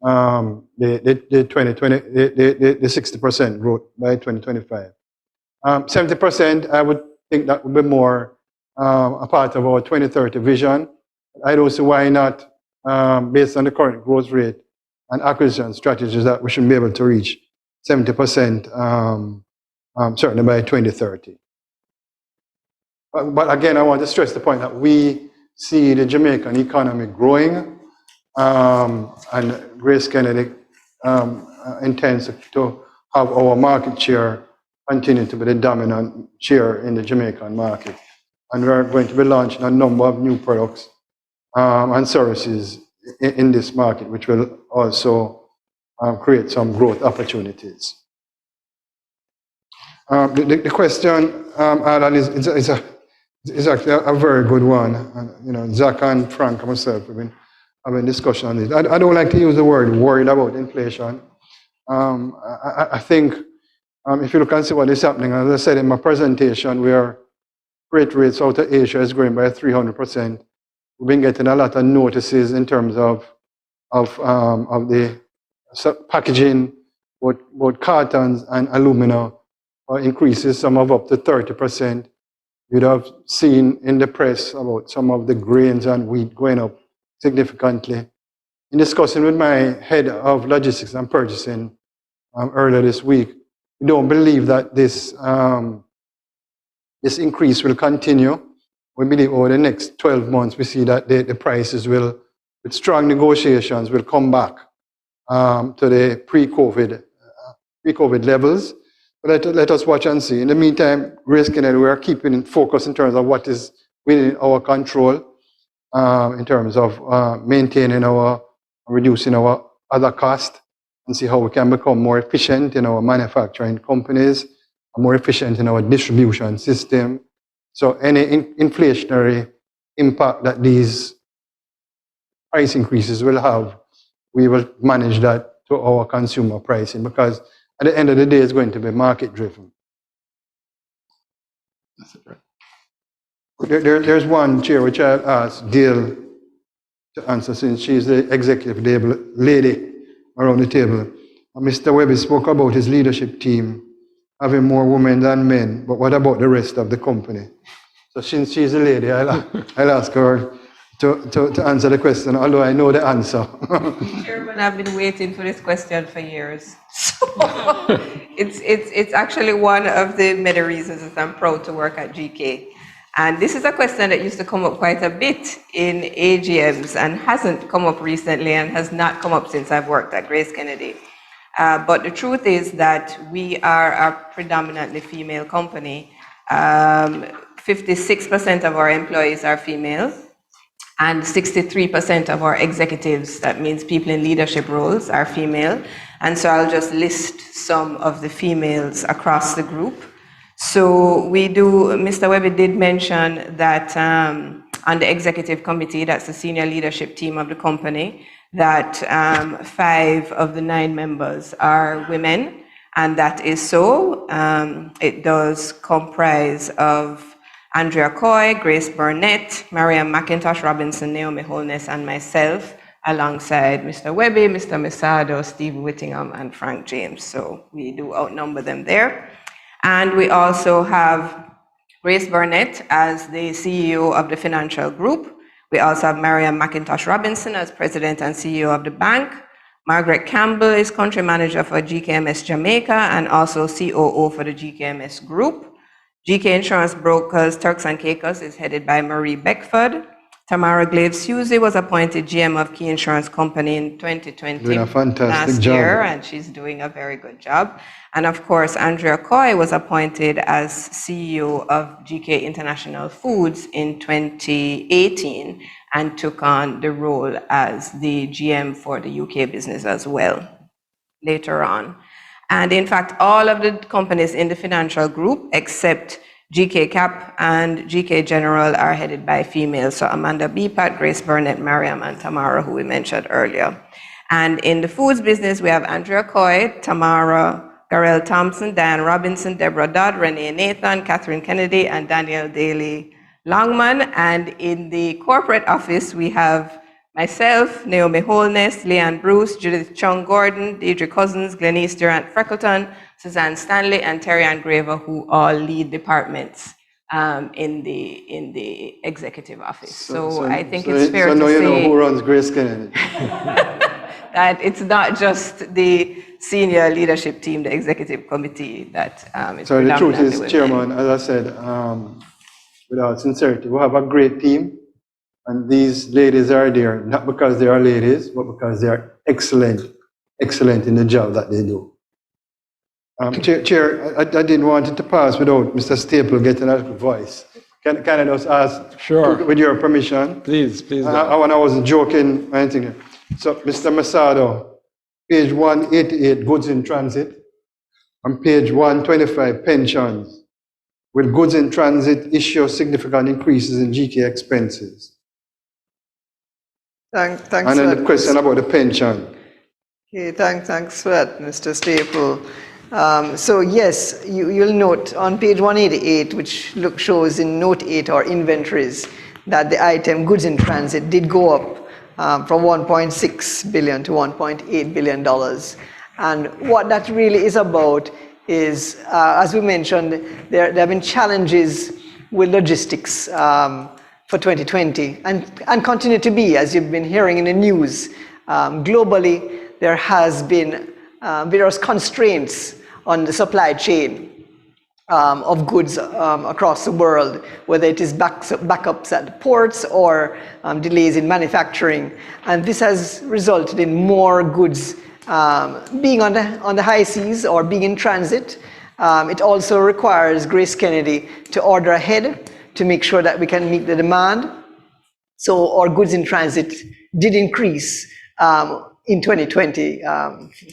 the 60% growth by 2025. 70%, I would think that would be more a part of our 2030 vision. I don't see why not, based on the current growth rate and acquisition strategies, that we should be able to reach 70% certainly by 2030. But again, I want to stress the point that we see the Jamaican economy growing, and GraceKennedy intends to have our market share continue to be the dominant share in the Jamaican market. And we're going to be launching a number of new products and services in this market, which will also create some growth opportunities. The question, Alan, is actually a very good one. And, Zach and Frank and myself have been having a discussion on this. I don't like to use the word worried about inflation. I think if you look and see what is happening, as I said in my presentation, where freight rates out of Asia is growing by 300%. We've been getting a lot of notices in terms of the packaging, both cartons and alumina, increases, some of up to 30%. You'd have seen in the press about some of the grains and wheat going up significantly. In discussing with my head of logistics and purchasing earlier this week, we don't believe that this increase will continue. We believe over the next 12 months, we see that the prices will, with strong negotiations, will come back to the pre-COVID levels. But let us watch and see. In the meantime, GraceKennedy, we are keeping focus in terms of what is within our control, in terms of maintaining reducing our other costs, and see how we can become more efficient in our manufacturing companies, more efficient in our distribution system. So any inflationary impact that these price increases will have, we will manage that to our consumer pricing, because at the end of the day, it's going to be market driven. There's one, Chair, which I'll ask Gail to answer, since she's the executive lady around the table. Mr. Webby spoke about his leadership team having more women than men, but what about the rest of the company? So since she's a lady, I'll ask her to answer the question, although I know the answer. Chairman, I've been waiting for this question for years. So it's actually one of the many reasons that I'm proud to work at GK. And this is a question that used to come up quite a bit in AGMs and hasn't come up recently and has not come up since I've worked at GraceKennedy. But the truth is that we are a predominantly female company. 56% of our employees are female, and 63% of our executives, that means people in leadership roles, are female. And so I'll just list some of the females across the group. So we do, Mr. Webby did mention that on the executive committee, that's the senior leadership team of the company, that 5 of the 9 members are women, and that is so. It does comprise of Andrea Coy, Grace Burnett, Mariam McIntosh Robinson, Naomi Holness, and myself, alongside Mr. Webby, Mr. Mesado, Stephen Whittingham, and Frank James. So we do outnumber them there. And we also have Grace Burnett as the CEO of the financial group. We also have Mariam McIntosh Robinson as president and CEO of the bank. Margaret Campbell is country manager for GKMS Jamaica and also COO for the GKMS group. GK Insurance Brokers Turks and Caicos is headed by Marie Beckford. Tamara Glave-Susie was appointed GM of Key Insurance Company in 2020 Doing a fantastic last job. year, and she's doing a very good job. And of course, Andrea Coy was appointed as CEO of GK International Foods in 2018 and took on the role as the GM for the UK business as well later on. And in fact, all of the companies in the financial group except GK Cap and GK General are headed by females. So Amanda Beepat, Grace Burnett, Mariam, and Tamara, who we mentioned earlier. And in the foods business, we have Andrea Coy, Tamara Garel Thompson, Diane Robinson, Deborah Dodd, Renee Nathan, Catherine Kennedy, and Daniel Daly Longman. And in the corporate office, we have myself, Naomi Holness, Leanne Bruce, Judith Chung Gordon, Deidre Cousins, Glenise Durant Freckleton, Suzanne Stanley, and Terry Ann Graver, who all lead departments in the executive office. So I think it's fair to So now you know say who runs GraceKennedy. that it's not just the senior leadership team, the executive committee, that is So the truth predominantly is, women. Chairman, as I said, without sincerity, we have a great team, and these ladies are there not because they are ladies, but because they are excellent in the job that they do. Chair, I didn't want it to pass without Mr. Staple getting a voice. Can I just ask, Sure. with your permission? Please. I wasn't joking or anything. So, Mr. Masado, page 188, goods in transit, and page 125, pensions. Will goods in transit issue significant increases in GK expenses? Thanks And for then the that. question about the pension. Okay, thanks for that, Mr. Staple. So yes, you'll note on page 188, which shows in note 8 or inventories, that the item goods in transit did go up from $1.6 billion to $1.8 billion. And what that really is about is, as we mentioned, there have been challenges with logistics for 2020 and continue to be, as you've been hearing in the news. Globally, there has been various constraints on the supply chain of goods across the world, whether it is backups at the ports or delays in manufacturing. And this has resulted in more goods being on the high seas or being in transit. It also requires GraceKennedy to order ahead to make sure that we can meet the demand. So our goods in transit did increase in 2020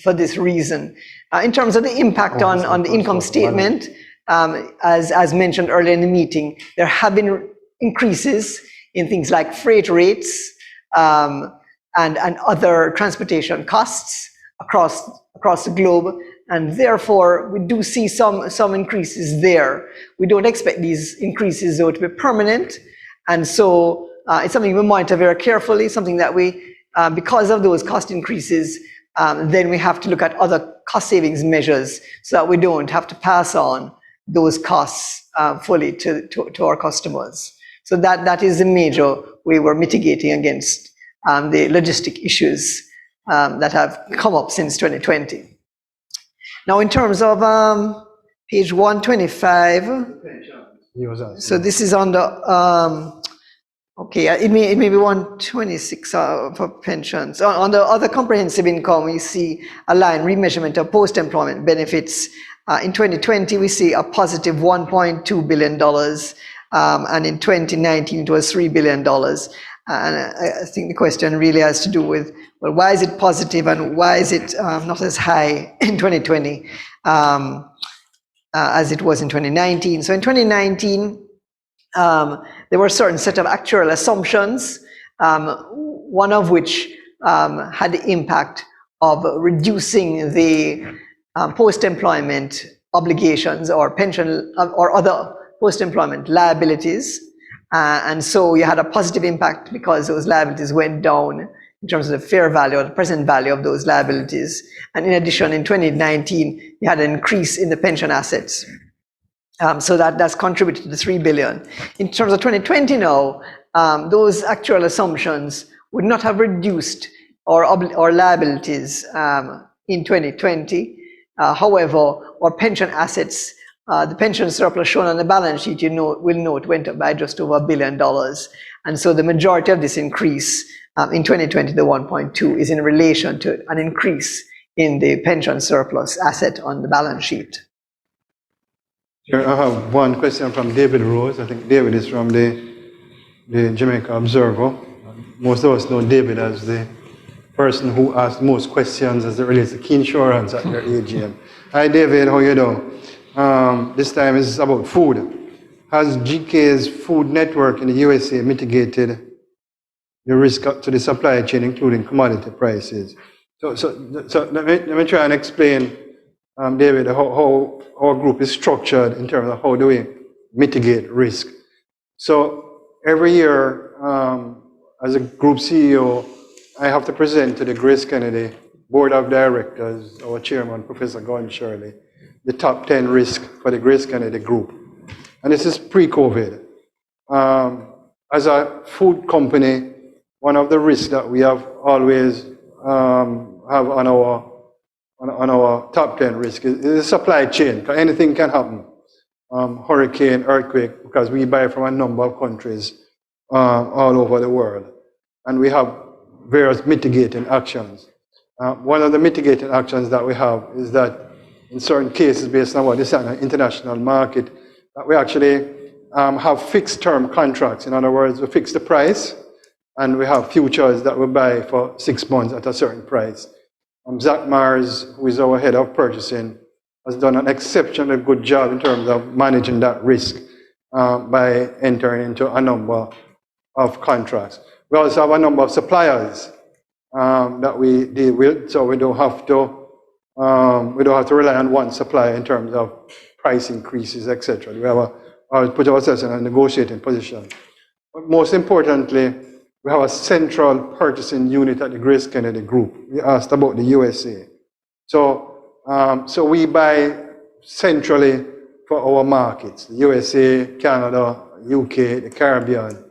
for this reason. In terms of the impact on the income statement, as mentioned earlier in the meeting, there have been increases in things like freight rates and other transportation costs across the globe, and therefore we do see some increases there. We don't expect these increases though to be permanent, and so it's something we monitor very carefully, something that we, because of those cost increases, then we have to look at other cost savings measures so that we don't have to pass on those costs fully to our customers. So that is the major way we're mitigating against the logistic issues that have come up since 2020. Now, in terms of page 125, so this is on the, okay, it may be 126 for pensions. On the other comprehensive income, we see a line remeasurement of post-employment benefits. In 2020, we see a positive $1.2 billion, and in 2019, it was $3 billion. And I think the question really has to do with, well, why is it positive and why is it not as high in 2020? as it was in 2019. So in 2019, there were a certain set of actuarial assumptions, one of which had the impact of reducing the post-employment obligations or pension or other post-employment liabilities. And so you had a positive impact because those liabilities went down in terms of the fair value or the present value of those liabilities. And in addition, in 2019, you had an increase in the pension assets. So that's contributed to the 3 billion. In terms of 2020 now, those actual assumptions would not have reduced our liabilities in 2020. However, our pension assets, the pension surplus shown on the balance sheet, will note went up by just over $1 billion. And so the majority of this increase in 2020, the 1.2, is in relation to an increase in the pension surplus asset on the balance sheet. Chair, I have one question from David Rose. I think David is from the Jamaica Observer. Most of us know David as the person who asked most questions as it relates to key insurance at your AGM. Hi David, how you doing? This time is about food. Has GK's food network in the USA mitigated the risk to the supply chain, including commodity prices? So let me try and explain, David, how our group is structured in terms of how do we mitigate risk. So every year, as a group CEO, I have to present to the GraceKennedy Board of Directors, our chairman, Professor Gordon Shirley, the top 10 risks for the GraceKennedy group. And this is pre-COVID. As a food company, one of the risks that we have always have on our top 10 risk is the supply chain, because anything can happen. Hurricane, earthquake, because we buy from a number of countries all over the world. And we have various mitigating actions. One of the mitigating actions that we have is that in certain cases, based on what is in the international market, that we actually have fixed term contracts. In other words, we fix the price, and we have futures that we buy for 6 months at a certain price. Zach Mars, who is our head of purchasing, has done an exceptionally good job in terms of managing that risk by entering into a number of contracts. We also have a number of suppliers that we deal with, so we don't have to rely on one supplier in terms of price increases, etc. We have put ourselves in a negotiating position. But most importantly, we have a central purchasing unit at the GraceKennedy Group. We asked about the USA. So we buy centrally for our markets, the USA, Canada, UK, the Caribbean.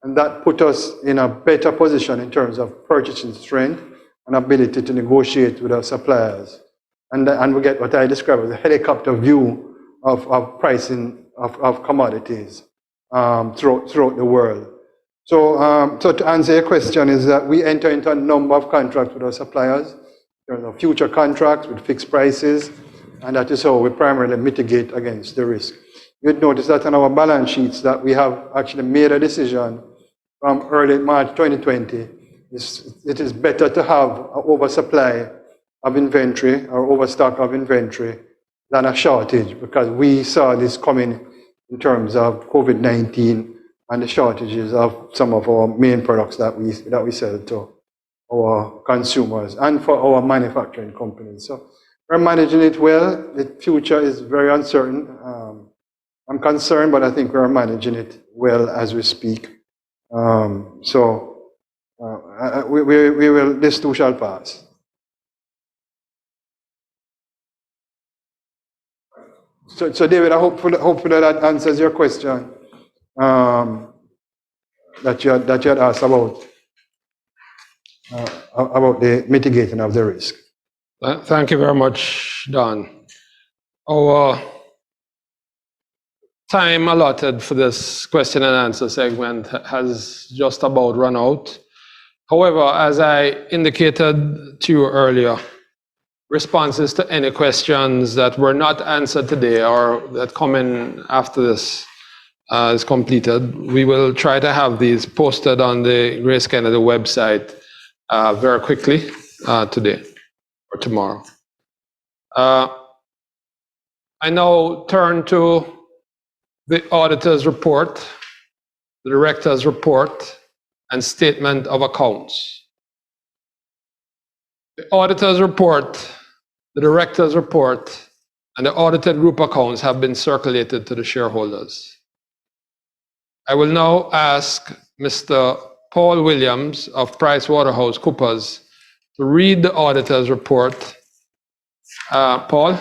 And that put us in a better position in terms of purchasing strength and ability to negotiate with our suppliers. And we get what I describe as a helicopter view of pricing of commodities throughout the world. So to answer your question is that we enter into a number of contracts with our suppliers. There are future contracts with fixed prices, and that is how we primarily mitigate against the risk. You'd notice that on our balance sheets that we have actually made a decision from early March 2020. It is better to have an oversupply of inventory or overstock of inventory than a shortage, because we saw this coming in terms of COVID-19 and the shortages of some of our main products that we sell to our consumers and for our manufacturing companies. So we're managing it well. The future is very uncertain. I'm concerned, but I think we're managing it well as we speak. We will, this too shall pass. So David, I hopefully that answers your question that you had asked about the mitigating of the risk. Thank you very much, Don. Our time allotted for this question and answer segment has just about run out. However, as I indicated to you earlier, responses to any questions that were not answered today or that come in after this is completed, we will try to have these posted on the GraceKennedy website very quickly today or tomorrow. I now turn to the auditor's report, the director's report, and statement of accounts. The auditor's report, the director's report, and the audited group accounts have been circulated to the shareholders. I will now ask Mr. Paul Williams of PricewaterhouseCoopers to read the auditor's report. Paul?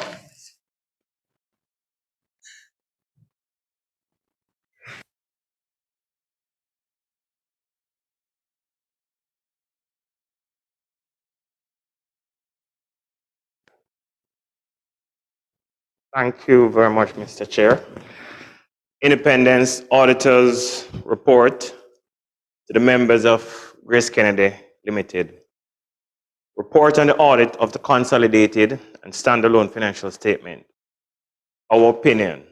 Thank you very much, Mr. Chair. Independence Auditors Report to the members of GraceKennedy Limited. Report on the audit of the consolidated and standalone financial statement. Our opinion.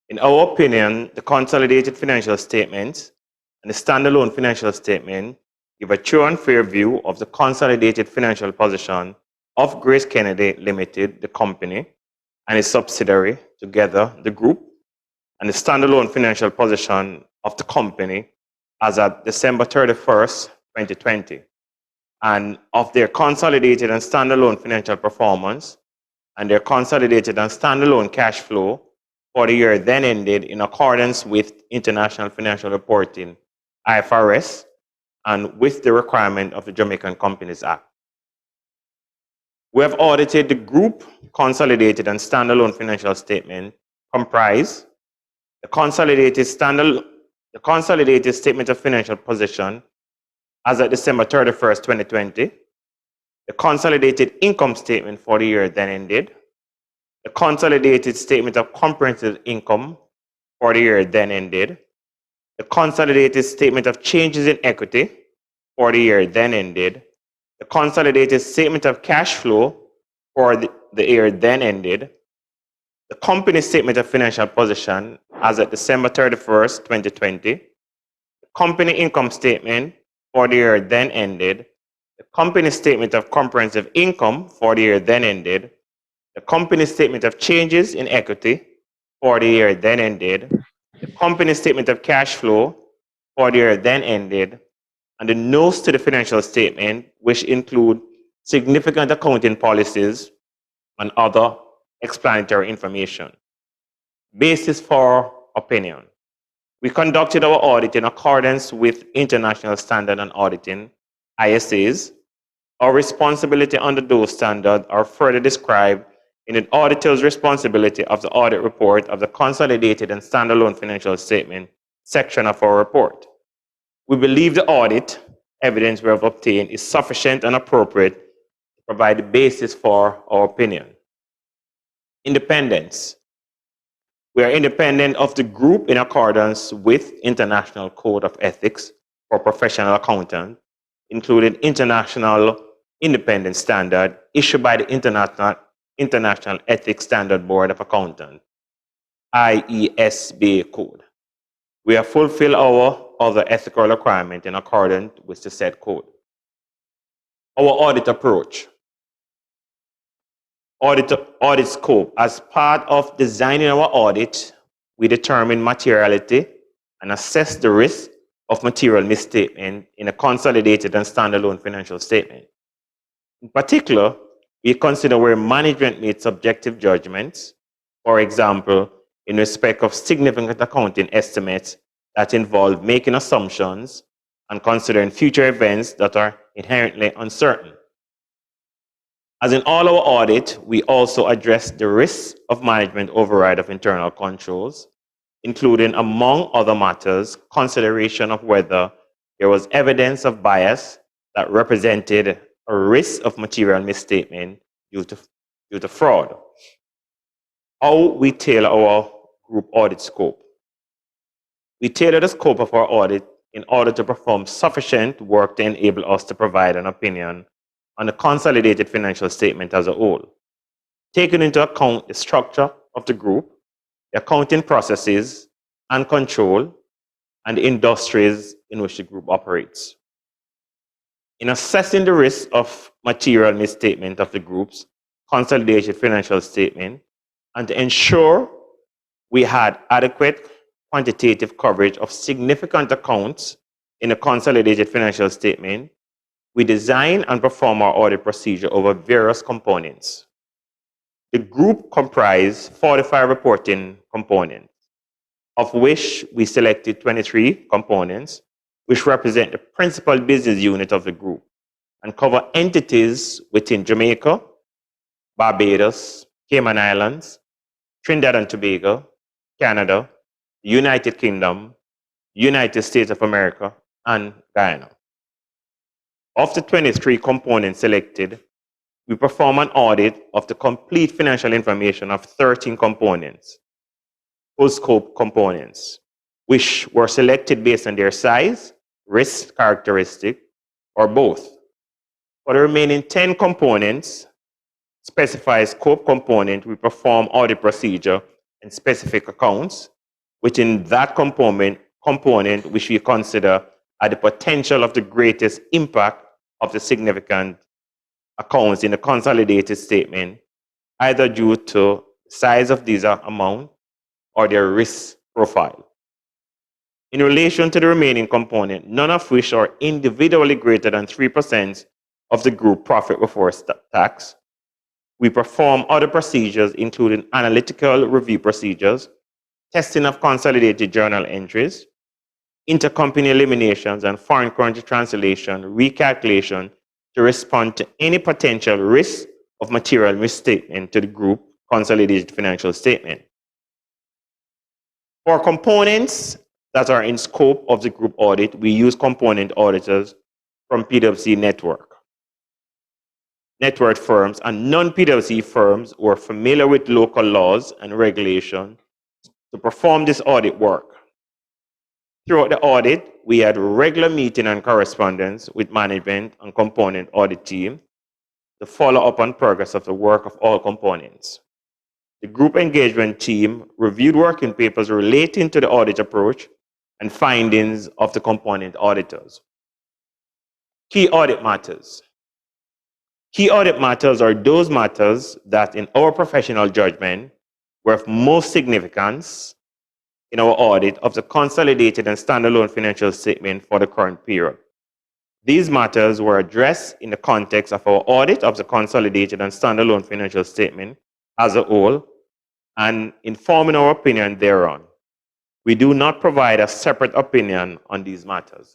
In our opinion, the consolidated financial statements and the standalone financial statement give a true and fair view of the consolidated financial position of GraceKennedy Limited, the company, and its subsidiary, together the group, and the standalone financial position of the company as at December 31st, 2020, and of their consolidated and standalone financial performance and their consolidated and standalone cash flow for the year then ended in accordance with International Financial Reporting, IFRS, and with the requirement of the Jamaican Companies Act. We have audited the group consolidated and standalone financial statement comprise the consolidated statement of financial position as at December 31st, 2020, the consolidated income statement for the year then ended, the consolidated statement of comprehensive income for the year then ended, the consolidated statement of changes in equity for the year then ended, the consolidated statement of cash flow for the year then ended, the company statement of financial position as at December 31st, 2020, the company income statement for the year then ended, the company statement of comprehensive income for the year then ended, the company statement of changes in equity for the year then ended, the company statement of cash flow for the year then ended, and the notes to the financial statement, which include significant accounting policies and other explanatory information. Basis for opinion. We conducted our audit in accordance with International Standard on Auditing, ISAs. Our responsibility under those standards are further described in the auditor's responsibility of the audit report of the consolidated and standalone financial statement section of our report. We believe the audit evidence we have obtained is sufficient and appropriate to provide the basis for our opinion. Independence. We are independent of the group in accordance with International Code of Ethics for Professional Accountants, including International Independent Standard issued by the International Ethics Standard Board of Accountants, IESB code. We have fulfilled our other ethical requirements in accordance with the said code. Our audit approach. Audit scope. As part of designing our audit, we determine materiality and assess the risk of material misstatement in a consolidated and standalone financial statement. In particular, we consider where management made subjective judgments, for example, in respect of significant accounting estimates that involve making assumptions and considering future events that are inherently uncertain. As in all our audit, we also address the risks of management override of internal controls, including, among other matters, consideration of whether there was evidence of bias that represented a risk of material misstatement due to fraud. How we tailor our group audit scope. We tailor the scope of our audit in order to perform sufficient work to enable us to provide an opinion on the consolidated financial statement as a whole, taking into account the structure of the group, the accounting processes and control, and the industries in which the group operates. In assessing the risk of material misstatement of the group's consolidated financial statement, and to ensure we had adequate quantitative coverage of significant accounts in a consolidated financial statement, we design and perform our audit procedure over various components. The group comprised 45 reporting components, of which we selected 23 components, which represent the principal business unit of the group and cover entities within Jamaica, Barbados, Cayman Islands, Trinidad and Tobago, Canada, United Kingdom, United States of America, and Guyana. Of the 23 components selected, we perform an audit of the complete financial information of 13 components, full scope components, which were selected based on their size, risk characteristic, or both. For the remaining 10 components, specify scope component, we perform audit procedure and specific accounts within that component which we consider at the potential of the greatest impact of the significant accounts in the consolidated statement, either due to size of these amount or their risk profile. In relation to the remaining component, none of which are individually greater than 3% of the group profit before tax, we perform other procedures, including analytical review procedures, testing of consolidated journal entries, intercompany eliminations, and foreign currency translation recalculation to respond to any potential risk of material misstatement to the group consolidated financial statement. For components that are in scope of the group audit, we use component auditors from PwC network firms, and non-PwC firms who are familiar with local laws and regulations to perform this audit work. Throughout the audit, we had regular meeting and correspondence with management and component audit team to follow up on progress of the work of all components. The group engagement team reviewed working papers relating to the audit approach and findings of the component auditors. Key audit matters. Key audit matters are those matters that, in our professional judgment, were of most significance in our audit of the consolidated and standalone financial statement for the current period. These matters were addressed in the context of our audit of the consolidated and standalone financial statement as a whole and informing our opinion thereon. We do not provide a separate opinion on these matters.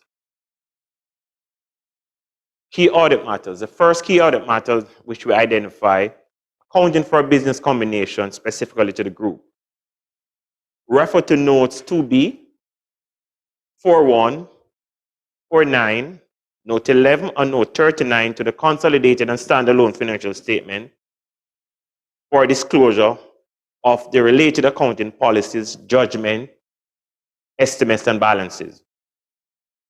Key audit matters. The first key audit matter which we identify, accounting for a business combination specifically to the group. Refer to notes 2B, 41, 49, note 11, and note 39 to the consolidated and standalone financial statement for disclosure of the related accounting policies, judgment, estimates, and balances.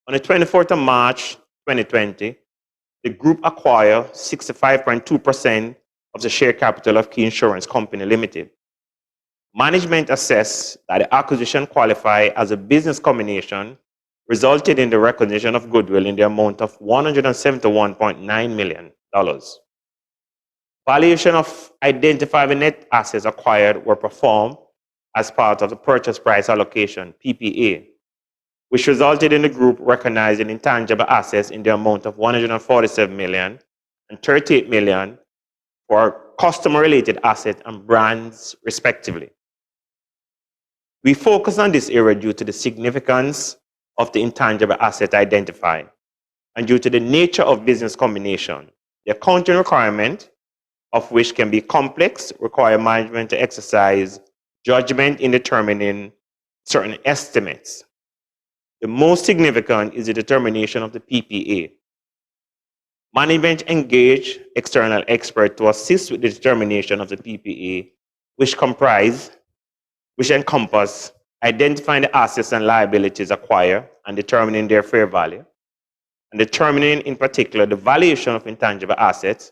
On the 24th of March 2020, the group acquired 65.2% of the share capital of Key Insurance Company Limited. Management assessed that the acquisition qualified as a business combination, resulted in the recognition of goodwill in the amount of $171.9 million. Valuation of identified net assets acquired were performed as part of the purchase price allocation, PPA, which resulted in the group recognizing intangible assets in the amount of $147 million and $38 million for customer-related assets and brands, respectively. We focus on this area due to the significance of the intangible asset identified and due to the nature of business combination. The accounting requirement of which can be complex, require management to exercise judgment in determining certain estimates. The most significant is the determination of the PPA. Management engaged external experts to assist with the determination of the PPA, which encompass identifying the assets and liabilities acquired and determining their fair value, and determining in particular the valuation of intangible assets,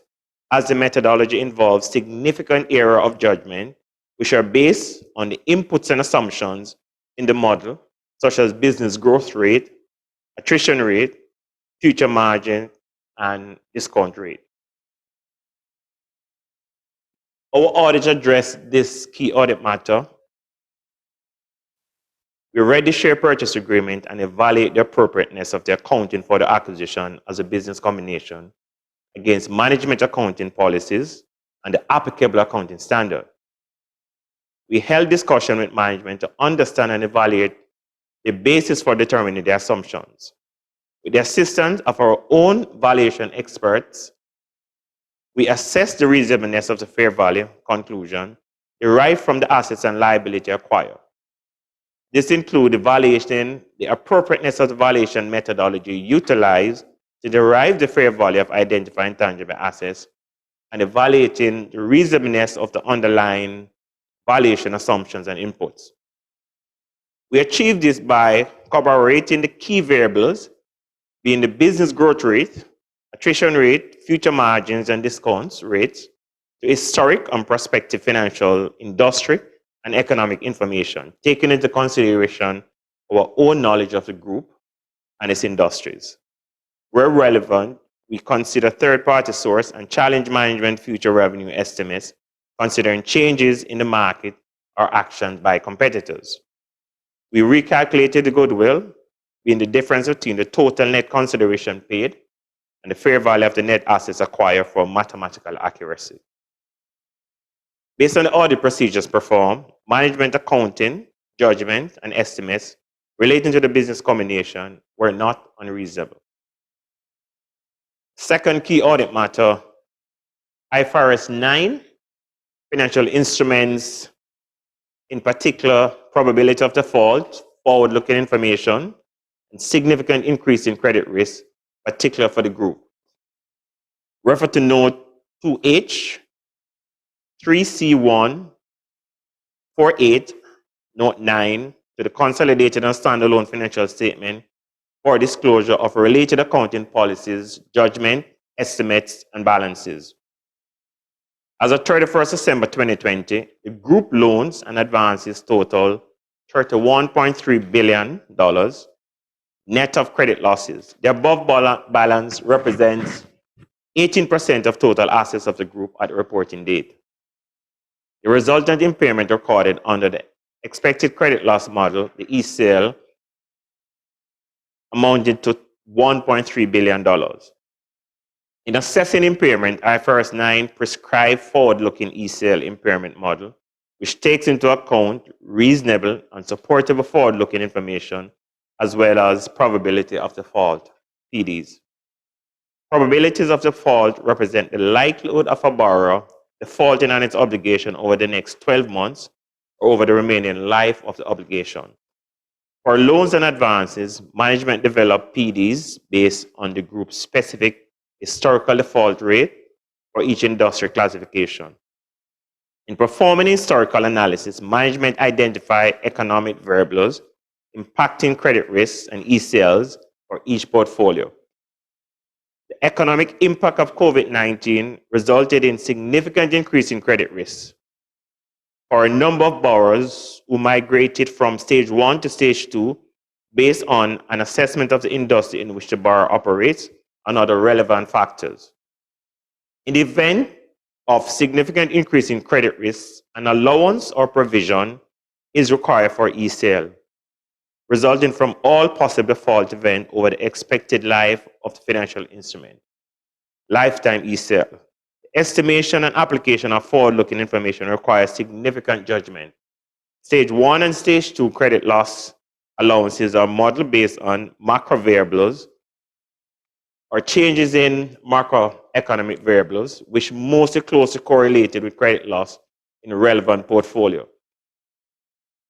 as the methodology involves significant error of judgment, which are based on the inputs and assumptions in the model, such as business growth rate, attrition rate, future margin, and discount rate. Our audit addressed this key audit matter. We read the share purchase agreement and evaluate the appropriateness of the accounting for the acquisition as a business combination against management accounting policies and the applicable accounting standard. We held discussion with management to understand and evaluate the basis for determining the assumptions. With the assistance of our own valuation experts, we assessed the reasonableness of the fair value conclusion derived from the assets and liability acquired. This includes evaluating the appropriateness of the valuation methodology utilized to derive the fair value of identifying tangible assets and evaluating the reasonableness of the underlying valuation assumptions and inputs. We achieved this by corroborating the key variables, being the business growth rate, attrition rate, future margins and discounts rates, to historic and prospective financial, industry, and economic information, taking into consideration our own knowledge of the group and its industries. Where relevant, we consider third-party source and challenge management future revenue estimates, considering changes in the market or actions by competitors. We recalculated the goodwill, being the difference between the total net consideration paid and the fair value of the net assets acquired for mathematical accuracy. Based on the audit procedures performed, management accounting, judgment, and estimates relating to the business combination were not unreasonable. Second key audit matter, IFRS 9, financial instruments, in particular, probability of default, forward-looking information, and significant increase in credit risk, particularly for the group. Refer to note 2H, 3C1, 48, note 9, to the consolidated and standalone financial statement for disclosure of related accounting policies, judgment, estimates, and balances. As of 31st December 2020, the group loans and advances total $31.3 billion, net of credit losses. The above balance represents 18% of total assets of the group at the reporting date. The resultant impairment recorded under the expected credit loss model, the ECL, amounted to $1.3 billion. In assessing impairment, IFRS 9 prescribed forward-looking ECL impairment model, which takes into account reasonable and supportable forward-looking information, as well as probability of default, PDs. Probabilities of default represent the likelihood of a borrower defaulting on its obligation over the next 12 months or over the remaining life of the obligation. For loans and advances, management developed PDs based on the group's specific historical default rate for each industry classification. In performing historical analysis, management identified economic variables impacting credit risks and ECLs for each portfolio. The economic impact of COVID-19 resulted in significant increase in credit risks. For a number of borrowers who migrated from stage 1 to stage 2 based on an assessment of the industry in which the borrower operates and other relevant factors. In the event of significant increase in credit risks, an allowance or provision is required for ECL, resulting from all possible default events over the expected life of the financial instrument. Lifetime ECL. The estimation and application of forward-looking information requires significant judgment. Stage 1 and Stage 2 credit loss allowances are modeled based on macro variables or changes in macroeconomic variables, which mostly closely correlated with credit loss in a relevant portfolio.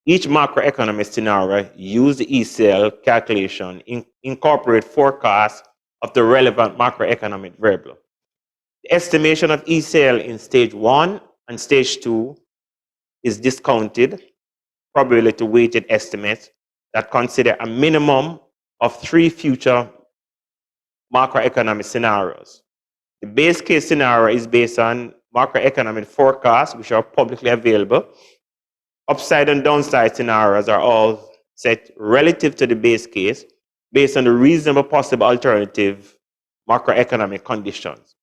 Each macroeconomic scenario uses the ECL calculation incorporate forecasts of the relevant macroeconomic variable. The estimation of ECL in Stage 1 and Stage 2 is discounted probability-weighted estimates that consider a minimum of 3 future macroeconomic scenarios. The base case scenario is based on macroeconomic forecasts, which are publicly available. Upside and downside scenarios are all set relative to the base case based on the reasonable possible alternative macroeconomic conditions.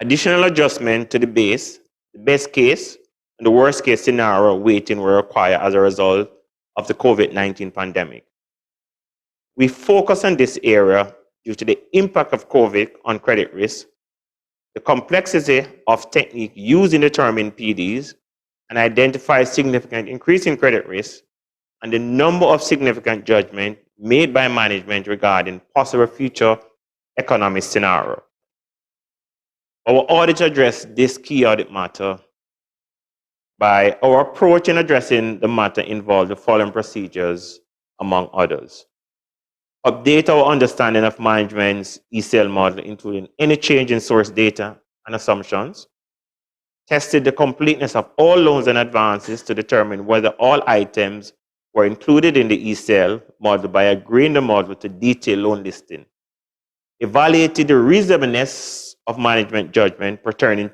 Additional adjustment to the base the best case and the worst case scenario weighting were required as a result of the COVID-19 pandemic. We focus on this area due to the impact of COVID on credit risk, the complexity of technique used in determining PDs, and identify significant increase in credit risk, and the number of significant judgments made by management regarding possible future economic scenario. Our audit addressed this key audit matter by our approach in addressing the matter involved the following procedures, among others. Update our understanding of management's ECL model, including any change in source data and assumptions. Tested the completeness of all loans and advances to determine whether all items were included in the ECL model by agreeing the model to detail loan listing. Evaluated the reasonableness of management judgment pertaining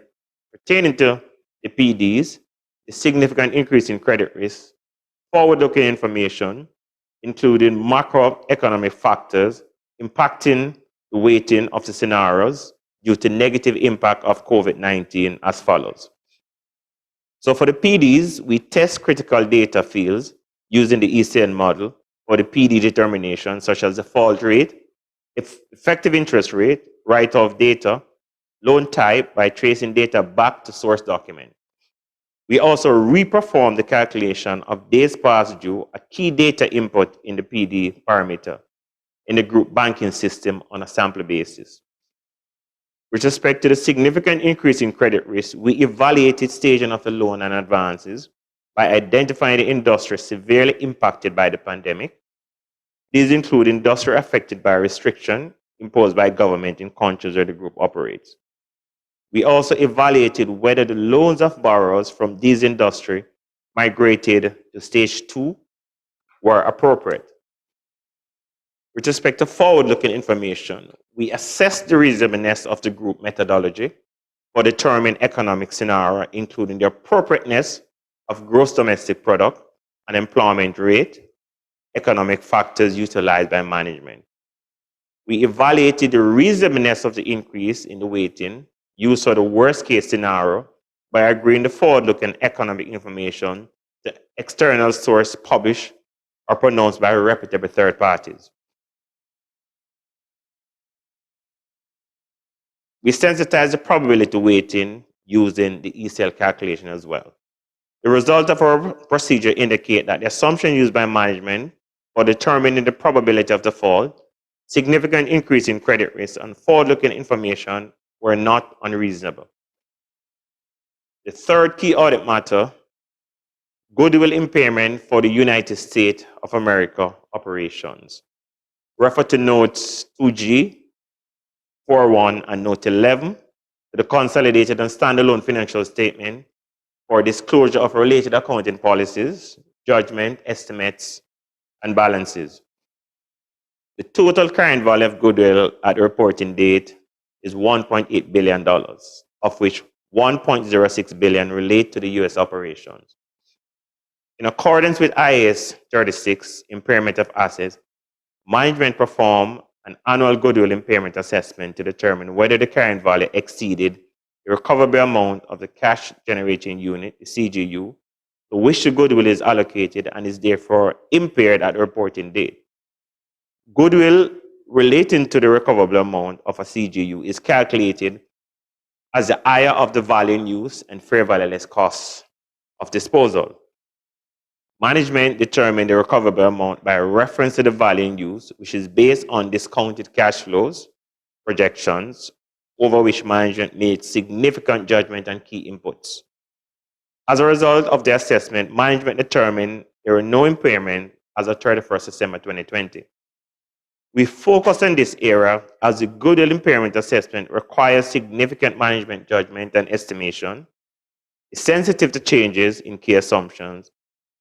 to the PDs, the significant increase in credit risk, forward-looking information, including macroeconomic factors impacting the weighting of the scenarios due to negative impact of COVID-19 as follows. So for the PDs, we test critical data fields using the ECN model for the PD determination, such as default rate, effective interest rate, write-off data, loan type by tracing data back to source document. We also reperform the calculation of days past due, a key data input in the PD parameter in the group banking system on a sample basis. With respect to the significant increase in credit risk, we evaluated staging of the loan and advances by identifying the industry severely impacted by the pandemic. These include industry affected by restriction imposed by government in countries where the group operates. We also evaluated whether the loans of borrowers from these industries migrated to stage 2 were appropriate. With respect to forward-looking information, we assessed the reasonableness of the group methodology for determining economic scenario, including the appropriateness of gross domestic product, unemployment rate, economic factors utilized by management. We evaluated the reasonableness of the increase in the weighting used for the worst case scenario by agreeing the forward-looking economic information to external source published or pronounced by reputable third parties. We sensitize the probability weighting using the ECL calculation as well. The result of our procedure indicate that the assumption used by management for determining the probability of default, significant increase in credit risk, and forward-looking information were not unreasonable. The third key audit matter, goodwill impairment for the United States of America operations. Refer to notes 2G, 4.1, and note 11 to the consolidated and standalone financial statement for disclosure of related accounting policies, judgment, estimates, and balances. The total current value of goodwill at the reporting date is $1.8 billion, of which $1.06 billion relate to the U.S. operations. In accordance with IAS 36, impairment of assets, management performed an annual goodwill impairment assessment to determine whether the current value exceeded the recoverable amount of the cash generating unit, the CGU, to which the goodwill is allocated and is therefore impaired at the reporting date. Goodwill relating to the recoverable amount of a CGU is calculated as the higher of the value in use and fair value less costs of disposal. Management determined the recoverable amount by reference to the value in use, which is based on discounted cash flows, projections, over which management made significant judgment and key inputs. As a result of the assessment, management determined there were no impairment as of 31st December 2020. We focus on this area as the goodwill impairment assessment requires significant management judgment and estimation, is sensitive to changes in key assumptions,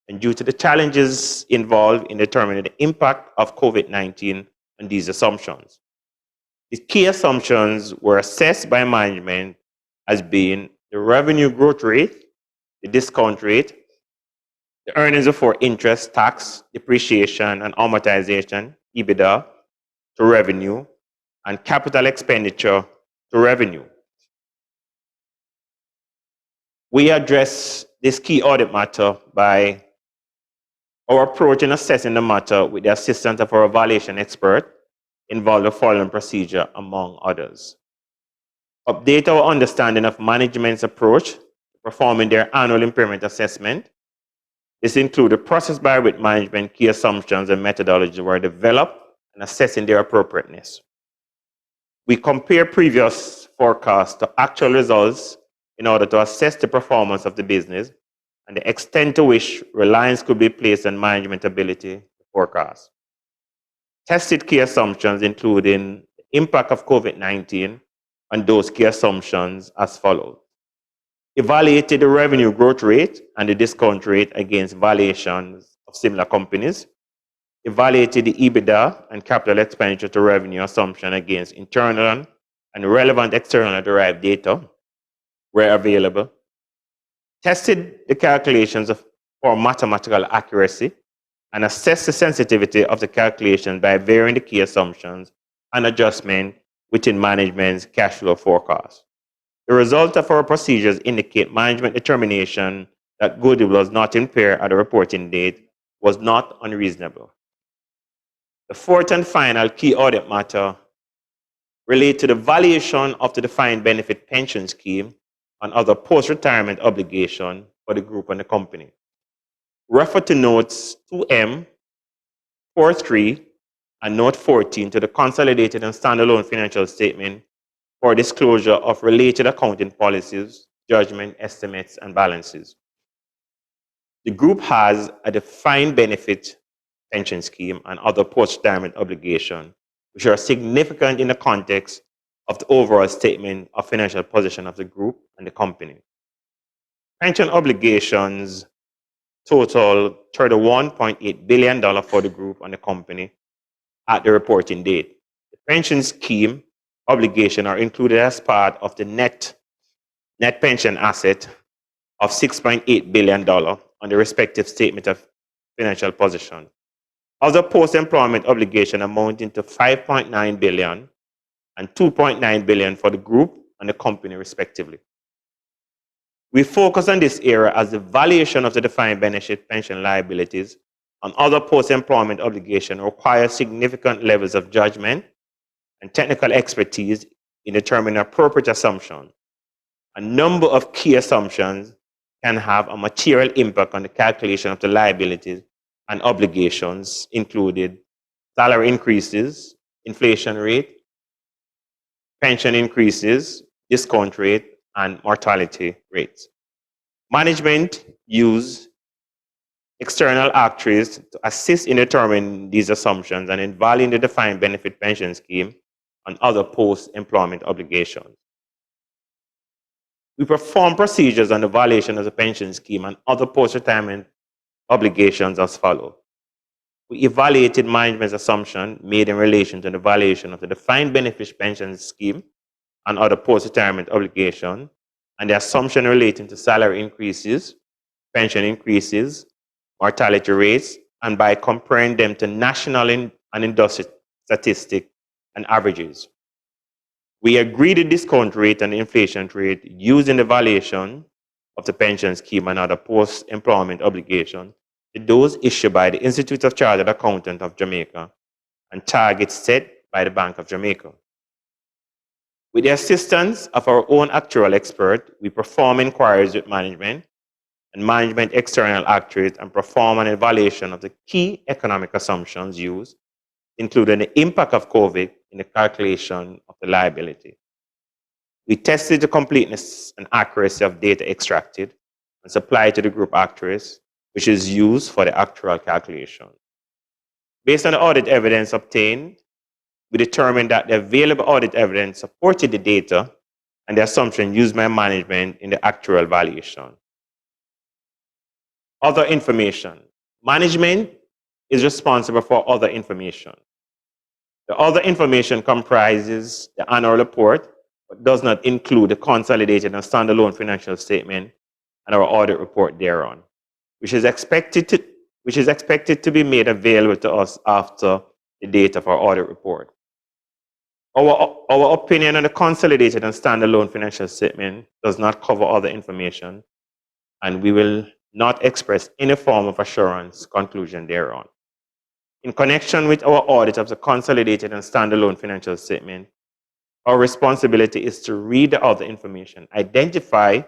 and due to the challenges involved in determining the impact of COVID-19 on these assumptions. The key assumptions were assessed by management as being the revenue growth rate, the discount rate, the earnings before interest, tax, depreciation, and amortization, EBITDA, to revenue, and capital expenditure to revenue. We address this key audit matter by our approach in assessing the matter with the assistance of our evaluation expert involved the following procedure, among others. Update our understanding of management's approach to performing their annual impairment assessment. This includes the process by which management key assumptions and methodology were developed and assessing their appropriateness. We compare previous forecasts to actual results in order to assess the performance of the business and the extent to which reliance could be placed on management ability to forecast. Tested key assumptions including the impact of COVID-19 on those key assumptions as follows. Evaluated the revenue growth rate and the discount rate against valuations of similar companies. Evaluated the EBITDA and capital expenditure to revenue assumption against internal and relevant external derived data where available. Tested the calculations for mathematical accuracy and assessed the sensitivity of the calculation by varying the key assumptions and adjustment within management's cash flow forecast. The result of our procedures indicate management determination that goodwill was not impaired at the reporting date was not unreasonable. The fourth and final key audit matter relates to the valuation of the defined benefit pension scheme and other post-retirement obligation for the group and the company. Refer to notes 2M, 4.3, and note 14 to the consolidated and standalone financial statement for disclosure of related accounting policies, judgment, estimates, and balances. The group has a defined benefit pension scheme and other post-retirement obligation, which are significant in the context of the overall statement of financial position of the group and the company. Pension obligations total $31.8 billion for the group and the company at the reporting date. The pension scheme obligation are included as part of the net pension asset of $6.8 billion on the respective statement of financial position. Other post-employment obligation amounting to $5.9 billion and $2.9 billion for the group and the company respectively. We focus on this area as the valuation of the defined benefit pension liabilities and other post-employment obligation require significant levels of judgment and technical expertise in determining appropriate assumption. A number of key assumptions can have a material impact on the calculation of the liabilities and obligations, including salary increases, inflation rate, pension increases, discount rate, and mortality rates. Management use external actuaries to assist in determining these assumptions and in valuing the defined benefit pension scheme and other post-employment obligations. We perform procedures on the valuation of the pension scheme and other post-retirement obligations as follows. We evaluated management's assumption made in relation to the valuation of the defined benefit pension scheme and other post-retirement obligation, and the assumption relating to salary increases, pension increases, mortality rates, and by comparing them to national and industry statistics and averages. We agreed the discount rate and the inflation rate used in the valuation of the pension scheme and other post-employment obligation to those issued by the Institute of Chartered Accountants of Jamaica and targets set by the Bank of Jamaica. With the assistance of our own actuarial expert, we perform inquiries with management and management external actuaries and perform an evaluation of the key economic assumptions used, including the impact of COVID in the calculation of the liability. We tested the completeness and accuracy of data extracted and supplied to the group actuaries, which is used for the actual calculation. Based on the audit evidence obtained, we determined that the available audit evidence supported the data and the assumption used by management in the actual valuation. Other information. Management is responsible for other information. The other information comprises the annual report, but does not include the consolidated and standalone financial statement and our audit report thereon, which is expected to be made available to us after the date of our audit report. Our opinion on the consolidated and standalone financial statement does not cover other information and we will not express any form of assurance conclusion thereon. In connection with our audit of the consolidated and standalone financial statement, our responsibility is to read the other information, identify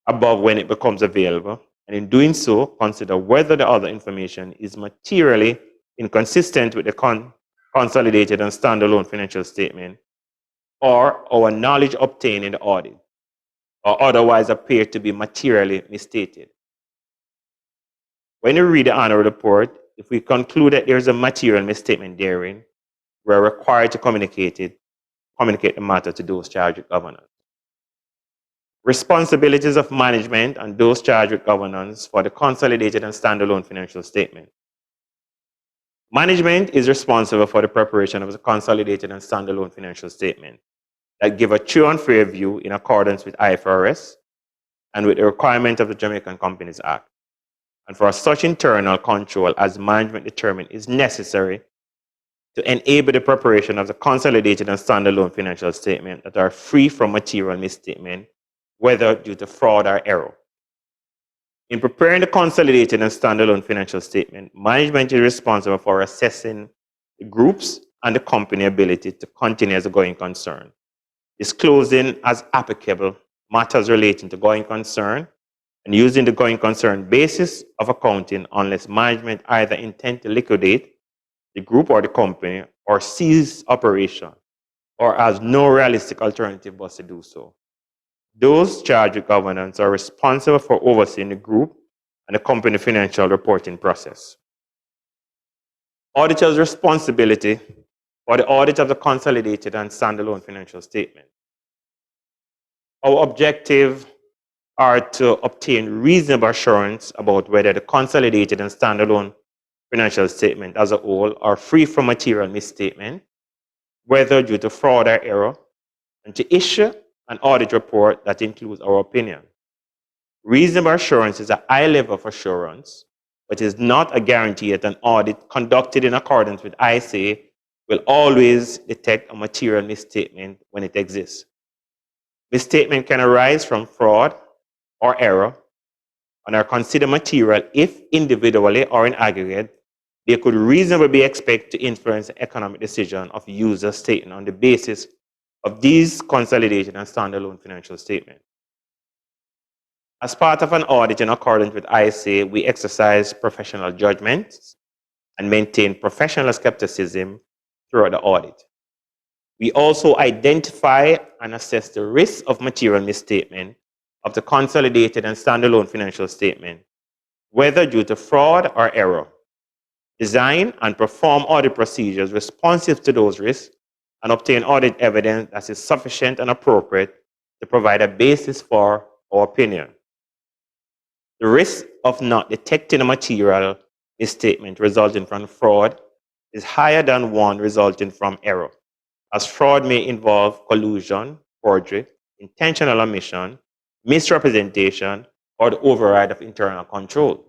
above when it becomes available, and in doing so, consider whether the other information is materially inconsistent with the consolidated and standalone financial statement, or our knowledge obtained in the audit, or otherwise appear to be materially misstated. When you read the annual report, if we conclude that there is a material misstatement therein, we are required to communicate the matter to those charged with governance. Responsibilities of management and those charged with governance for the consolidated and standalone financial statement. Management is responsible for the preparation of the consolidated and standalone financial statement that give a true and fair view in accordance with IFRS and with the requirement of the Jamaican Companies Act, and for such internal control as management determine is necessary to enable the preparation of the consolidated and standalone financial statement that are free from material misstatement, whether due to fraud or error. In preparing the consolidated and standalone financial statement, management is responsible for assessing the group's and the company ability to continue as a going concern, disclosing as applicable matters relating to going concern, and using the going concern basis of accounting unless management either intend to liquidate the group or the company or cease operation, or has no realistic alternative but to do so. Those charged with governance are responsible for overseeing the group and the company financial reporting process. Auditor's responsibility for the audit of the consolidated and standalone financial statement. Our objective are to obtain reasonable assurance about whether the consolidated and standalone financial statement as a whole are free from material misstatement, whether due to fraud or error, and to issue an audit report that includes our opinion. Reasonable assurance is a high level of assurance, but is not a guarantee that an audit conducted in accordance with ISA will always detect a material misstatement when it exists. Misstatement can arise from fraud or error and are considered material if individually or in aggregate they could reasonably be expected to influence the economic decision of users stating on the basis of these consolidated and standalone financial statements. As part of an audit in accordance with ISA, we exercise professional judgment and maintain professional skepticism throughout the audit. We also identify and assess the risk of material misstatement of the consolidated and standalone financial statement, whether due to fraud or error, design and perform audit procedures responsive to those risks, and obtain audit evidence that is sufficient and appropriate to provide a basis for our opinion. The risk of not detecting a material misstatement resulting from fraud is higher than one resulting from error, as fraud may involve collusion, forgery, intentional omission, misrepresentation, or the override of internal control.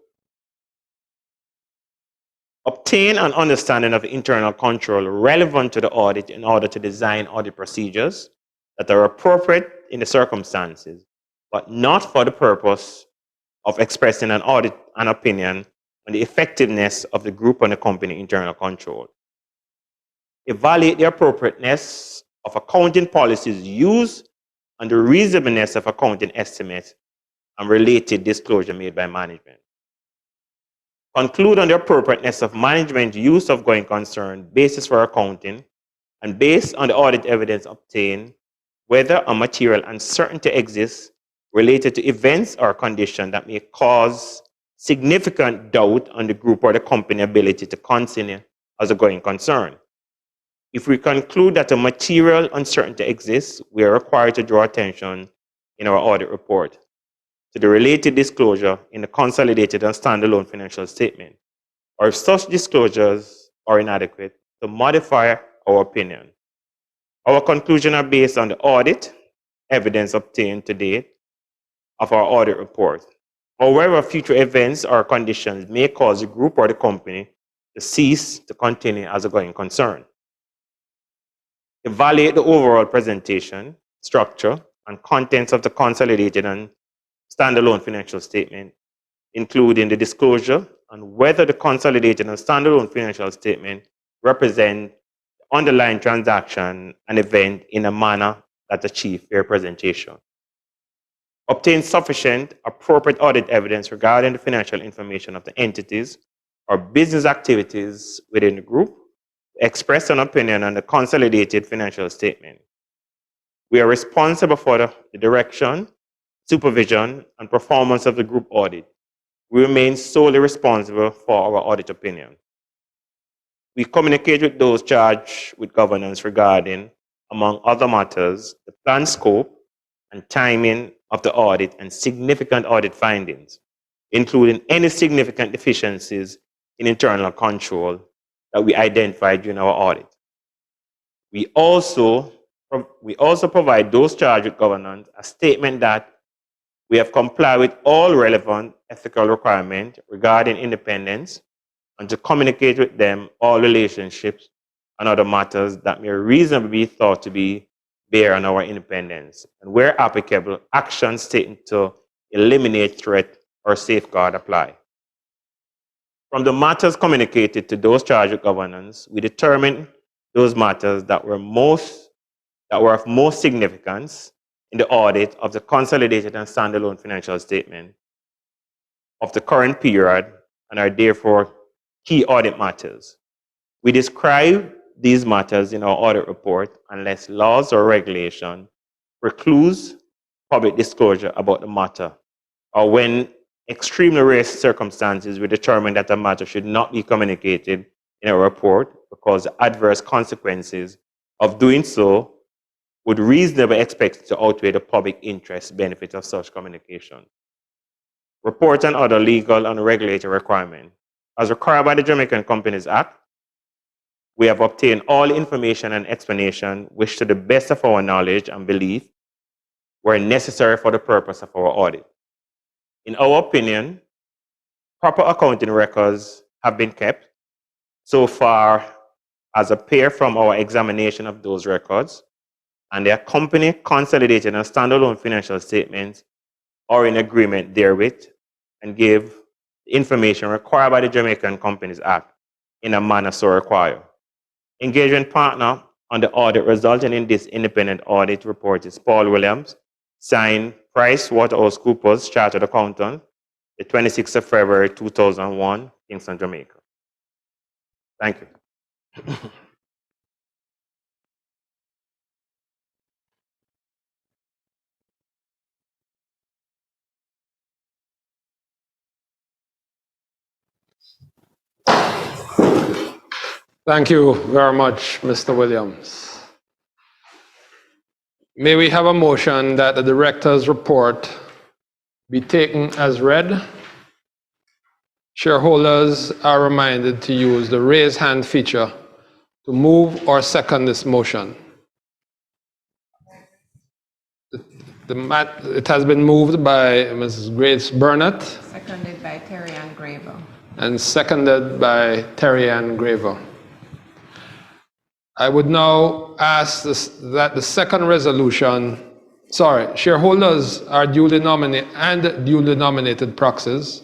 Obtain an understanding of internal control relevant to the audit in order to design audit procedures that are appropriate in the circumstances, but not for the purpose of expressing an opinion on the effectiveness of the group and the company internal control. Evaluate the appropriateness of accounting policies used and the reasonableness of accounting estimates and related disclosure made by management. Conclude on the appropriateness of management use of going concern basis for accounting, and based on the audit evidence obtained, whether a material uncertainty exists related to events or conditions that may cause significant doubt on the group or the company ability to continue as a going concern. If we conclude that a material uncertainty exists, we are required to draw attention in our audit report to the related disclosure in the consolidated and standalone financial statement, or if such disclosures are inadequate, to modify our opinion. Our conclusions are based on the audit evidence obtained to date of our audit report. However, future events or conditions may cause the group or the company to cease to continue as a going concern. Evaluate the overall presentation, structure, and contents of the consolidated and standalone financial statement, including the disclosure on whether the consolidated and standalone financial statement represent the underlying transaction and event in a manner that achieves fair presentation. Obtain sufficient, appropriate audit evidence regarding the financial information of the entities or business activities within the group. Express an opinion on the consolidated financial statement. We are responsible for the direction, supervision, and performance of the group audit. We remain solely responsible for our audit opinion. We communicate with those charged with governance regarding, among other matters, the planned scope and timing of the audit and significant audit findings, including any significant deficiencies in internal control that we identified during our audit. We also provide those charged with governance a statement that we have complied with all relevant ethical requirements regarding independence and to communicate with them all relationships and other matters that may reasonably be thought to be bear on our independence, and where applicable, actions taken to eliminate threat or safeguard apply. From the matters communicated to those charged with governance, we determined those matters that were of most significance in the audit of the consolidated and standalone financial statement of the current period and are therefore key audit matters. We describe these matters in our audit report unless laws or regulation precludes public disclosure about the matter, or when extremely rare circumstances we determine that the matter should not be communicated in our report because the adverse consequences of doing so would reasonably expect to outweigh the public interest benefit of such communication. Report and other legal and regulatory requirements. As required by the Jamaican Companies Act, we have obtained all information and explanation which, to the best of our knowledge and belief, were necessary for the purpose of our audit. In our opinion, proper accounting records have been kept so far as appear from our examination of those records, and the accompanying consolidated and standalone financial statements are in agreement therewith and give the information required by the Jamaican Companies Act in a manner so required. Engagement partner on the audit resulting in this independent audit report is Paul Williams, signed PricewaterhouseCoopers Chartered Accountant, the 26th of February 2001, Kingston, Jamaica. Thank you. Thank you very much, Mr. Williams. May we have a motion that the director's report be taken as read? Shareholders are reminded to use the raise hand feature to move or second this motion. It has been moved by Mrs. Grace Burnett. Seconded by Terry Ann Graver. And seconded by Terry Ann Graver. I would now ask that the second resolution, shareholders are duly nominated proxies.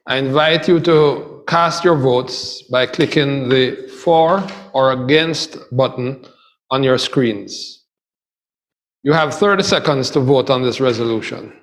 I invite you to cast your votes by clicking the for or against button on your screens. You have 30 seconds to vote on this resolution.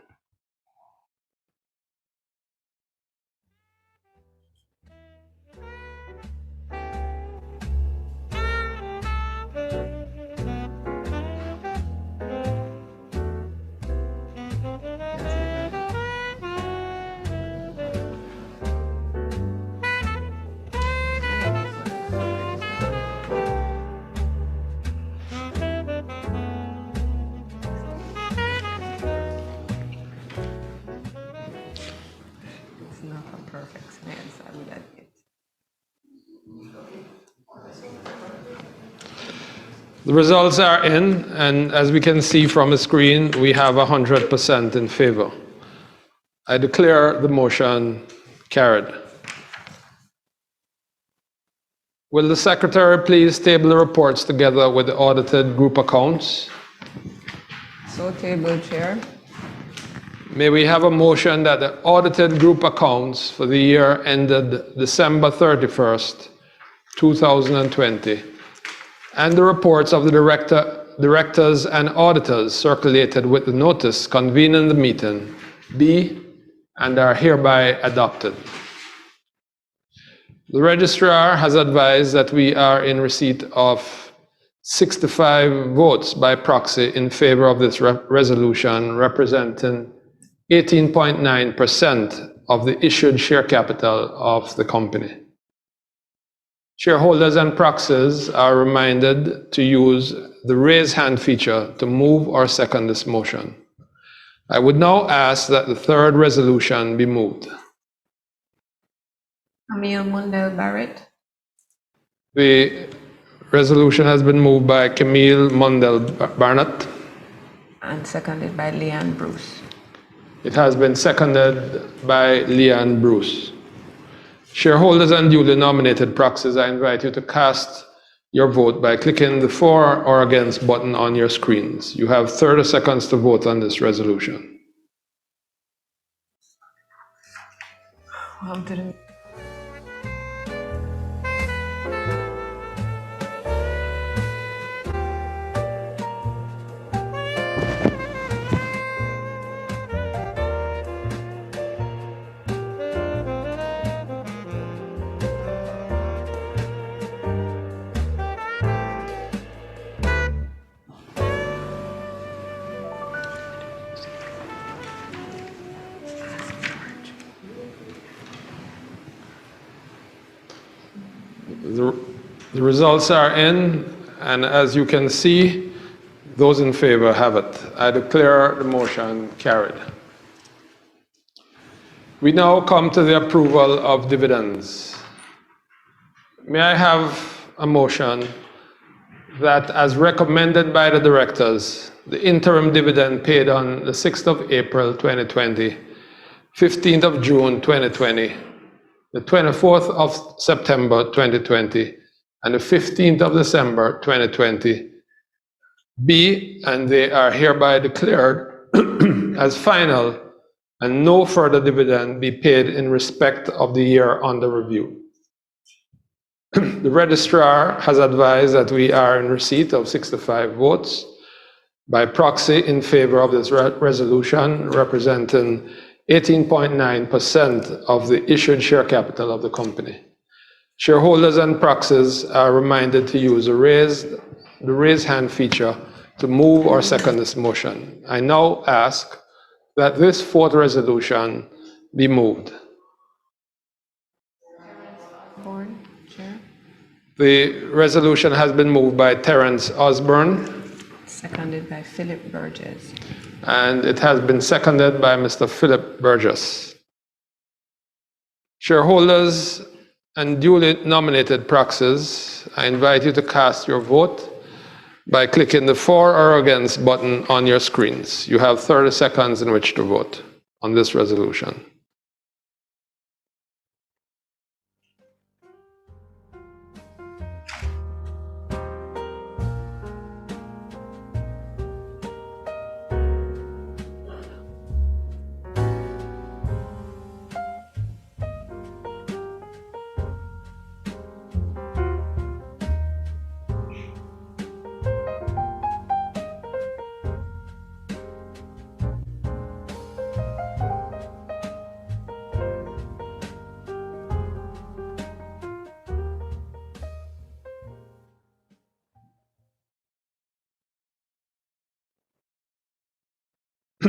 The results are in, and as we can see from the screen, we have 100% in favor. I declare the motion carried. Will the secretary please table the reports together with the audited group accounts? So tabled, Chair. May we have a motion that the audited group accounts for the year ended December 31st, 2020, and the reports of the directors and auditors circulated with the notice convening the meeting be and are hereby adopted. The registrar has advised that we are in receipt of 65 votes by proxy in favor of this resolution, representing 18.9% of the issued share capital of the company. Shareholders and proxies are reminded to use the raise hand feature to move or second this motion. I would now ask that the third resolution be moved. Camille Mundell Barrett. The resolution has been moved by Camille Mundell Barnett. And seconded by Leanne Bruce. It has been seconded by Leanne Bruce. Shareholders and duly nominated proxies, I invite you to cast your vote by clicking the for or against button on your screens. You have 30 seconds to vote on this resolution. The results are in, and as you can see, those in favor have it. I declare the motion carried. We now come to the approval of dividends. May I have a motion that, as recommended by the directors, the interim dividend paid on the 6th of April 2020, 15th of June 2020, the 24th of September 2020, and the 15th of December 2020 be, and they are hereby declared as final, and no further dividend be paid in respect of the year under review. The registrar has advised that we are in receipt of 65 votes by proxy in favor of this resolution, representing 18.9% of the issued share capital of the company. Shareholders and proxies are reminded to use the raise hand feature to move or second this motion. I now ask that this fourth resolution be moved. Chair. The resolution has been moved by Terence Osborne. Seconded by Philip Burgess. And it has been seconded by Mr. Philip Burgess. Shareholders and duly nominated proxies, I invite you to cast your vote by clicking the for or against button on your screens. You have 30 seconds in which to vote on this resolution.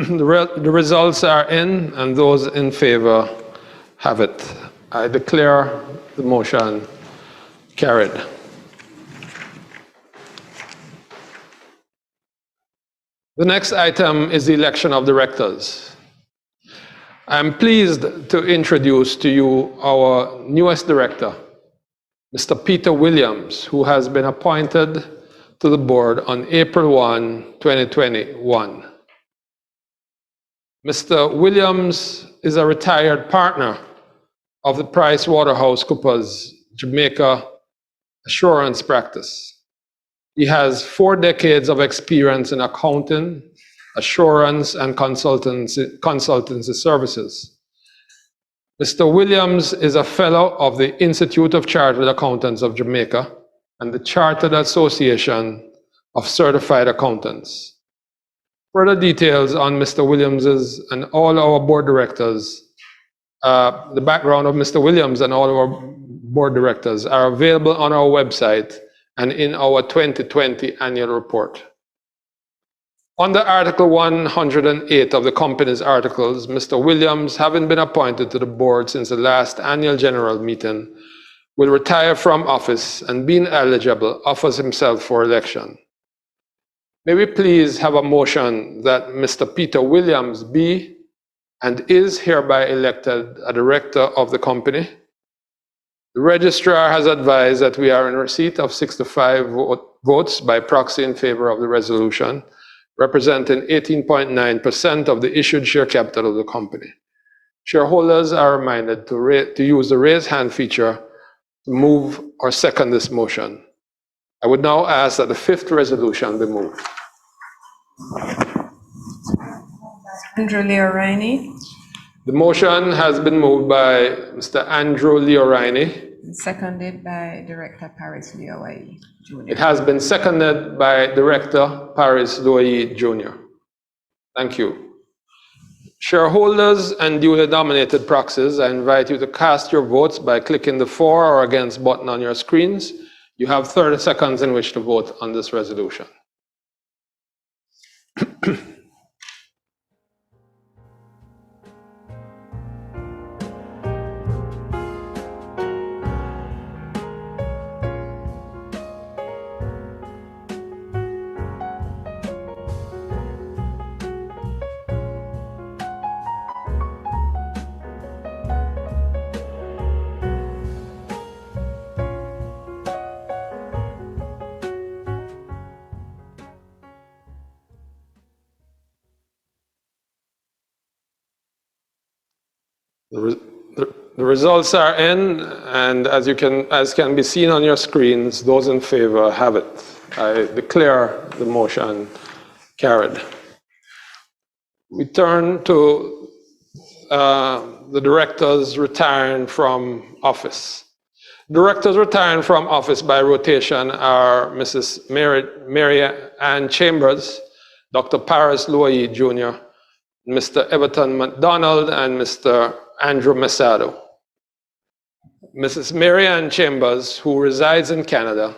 The results are in, and those in favor have it. I declare the motion carried. The next item is the election of directors. I'm pleased to introduce to you our newest director, Mr. Peter Williams, who has been appointed to the board on April 1, 2021. Mr. Williams is a retired partner of the PricewaterhouseCoopers Jamaica assurance practice. He has 4 decades of experience in accounting, assurance, and consultancy services. Mr. Williams is a fellow of the Institute of Chartered Accountants of Jamaica and the Chartered Association of Certified Accountants. Further details on Mr. Williams's and all our board directors, the background of Mr. Williams and all our board directors are available on our website and in our 2020 annual report. Under Article 108 of the company's articles, Mr. Williams, having been appointed to the board since the last annual general meeting, will retire from office and, being eligible, offers himself for election. May we please have a motion that Mr. Peter Williams be and is hereby elected a director of the company. The registrar has advised that we are in receipt of 65 votes by proxy in favor of the resolution, representing 18.9% of the issued share capital of the company. Shareholders are reminded to use the raise hand feature to move or second this motion. I would now ask that the fifth resolution be moved. Andrew Leorini, The motion has been moved by Mr. Andrew Leorini. seconded by Director Paris Leowai Jr. It has been seconded by Director Paris Loyi Jr. Thank you. Shareholders and duly nominated proxies, I invite you to cast your votes by clicking the for or against button on your screens. You have 30 seconds in which to vote on this resolution. The results are in, and as can be seen on your screens, those in favor have it. I declare the motion carried. We turn to the directors retiring from office. Directors retiring from office by rotation are Mrs. Mary Ann Chambers, Dr. Paris Loyi Jr., Mr. Everton McDonald, and Mr. Andrew Masado. Mrs. Mary Ann Chambers, who resides in Canada,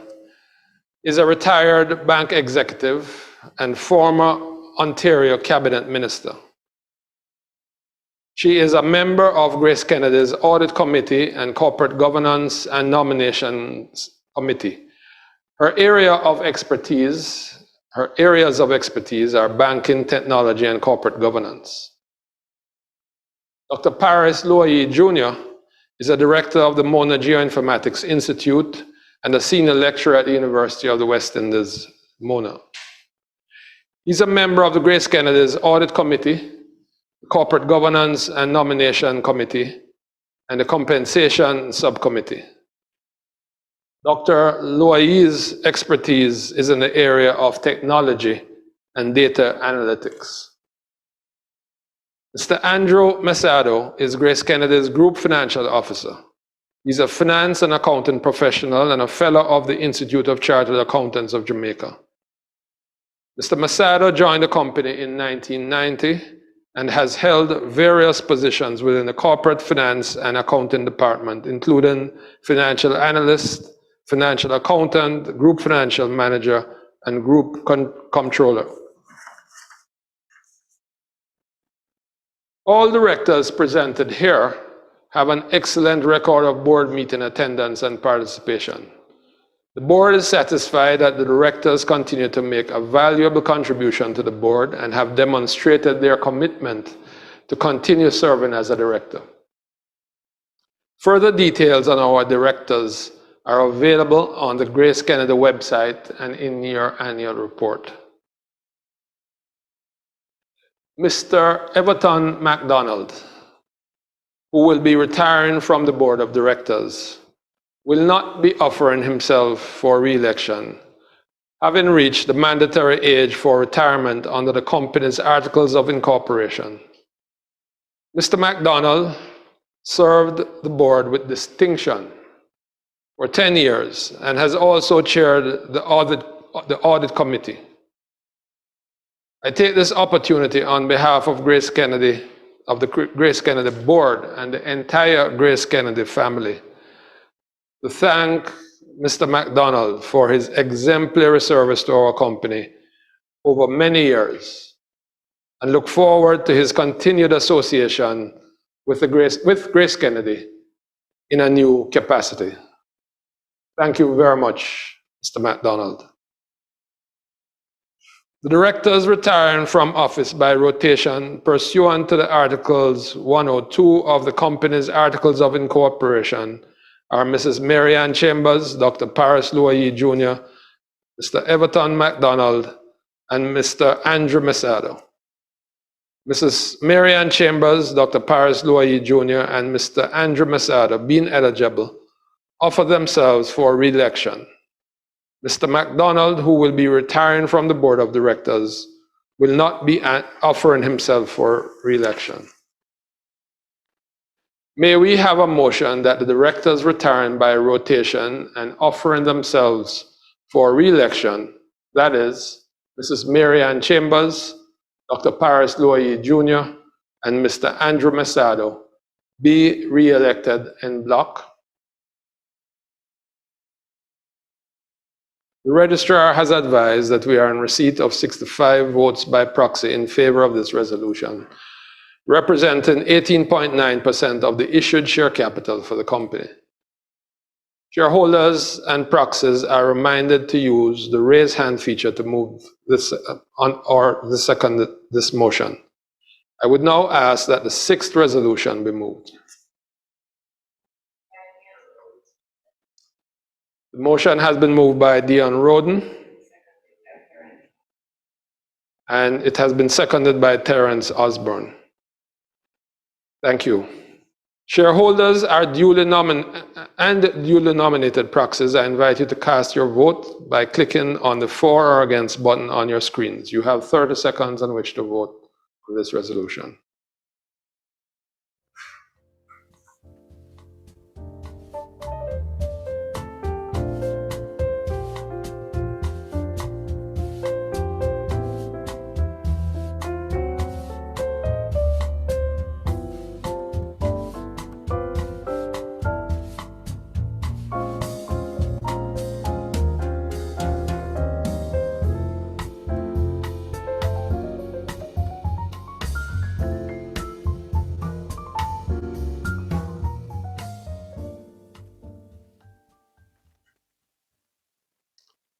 is a retired bank executive and former Ontario Cabinet Minister. She is a member of GraceKennedy's Audit Committee and Corporate Governance and Nominations Committee. Her areas of expertise are banking, technology, and corporate governance. Dr. Paris Loyi Jr. is a director of the Mona Geoinformatics Institute and a senior lecturer at the University of the West Indies, Mona. He's a member of the GraceKennedy's Audit Committee, the Corporate Governance and Nomination Committee, and the Compensation Subcommittee. Dr. Loyi's expertise is in the area of technology and data analytics. Mr. Andrew Masado is GraceKennedy's Group Financial Officer. He's a finance and accounting professional and a fellow of the Institute of Chartered Accountants of Jamaica. Mr. Masado joined the company in 1990 and has held various positions within the corporate finance and accounting department, including financial analyst, financial accountant, group financial manager, and group controller. All directors presented here have an excellent record of board meeting attendance and participation. The board is satisfied that the directors continue to make a valuable contribution to the board and have demonstrated their commitment to continue serving as a director. Further details on our directors are available on the GraceKennedy website and in your annual report. Mr. Everton McDonald, who will be retiring from the board of directors, will not be offering himself for re-election, having reached the mandatory age for retirement under the company's Articles of Incorporation. Mr. MacDonald served the board with distinction for 10 years and has also chaired the audit committee. I take this opportunity on behalf of GraceKennedy, of the GraceKennedy board and the entire GraceKennedy family to thank Mr. MacDonald for his exemplary service to our company over many years and look forward to his continued association with GraceKennedy in a new capacity. Thank you very much, Mr. MacDonald. The directors retiring from office by rotation pursuant to the Articles 102 of the company's Articles of Incorporation are Mrs. Mary Ann Chambers, Dr. Paris Luayi Jr., Mr. Everton MacDonald, and Mr. Andrew Mesado. Mrs. Mary Ann Chambers, Dr. Paris Luayi Jr., and Mr. Andrew Mesado, being eligible, offer themselves for re-election. Mr. MacDonald, who will be retiring from the board of directors, will not be offering himself for re-election. May we have a motion that the directors retiring by rotation and offering themselves for re-election, that is, Mrs. Mary Ann Chambers, Dr. Paris Luayi Jr., and Mr. Andrew Mesado, be re-elected en bloc. The registrar has advised that we are in receipt of 65 votes by proxy in favor of this resolution, representing 18.9% of the issued share capital for the company. Shareholders and proxies are reminded to use the raise hand feature to move this second this motion. I would now ask that the sixth resolution be moved. The motion has been moved by Dion Roden, and it has been seconded by Terence Osborne. Thank you. Shareholders are duly nominated proxies. I invite you to cast your vote by clicking on the for or against button on your screens. You have 30 seconds on which to vote on this resolution.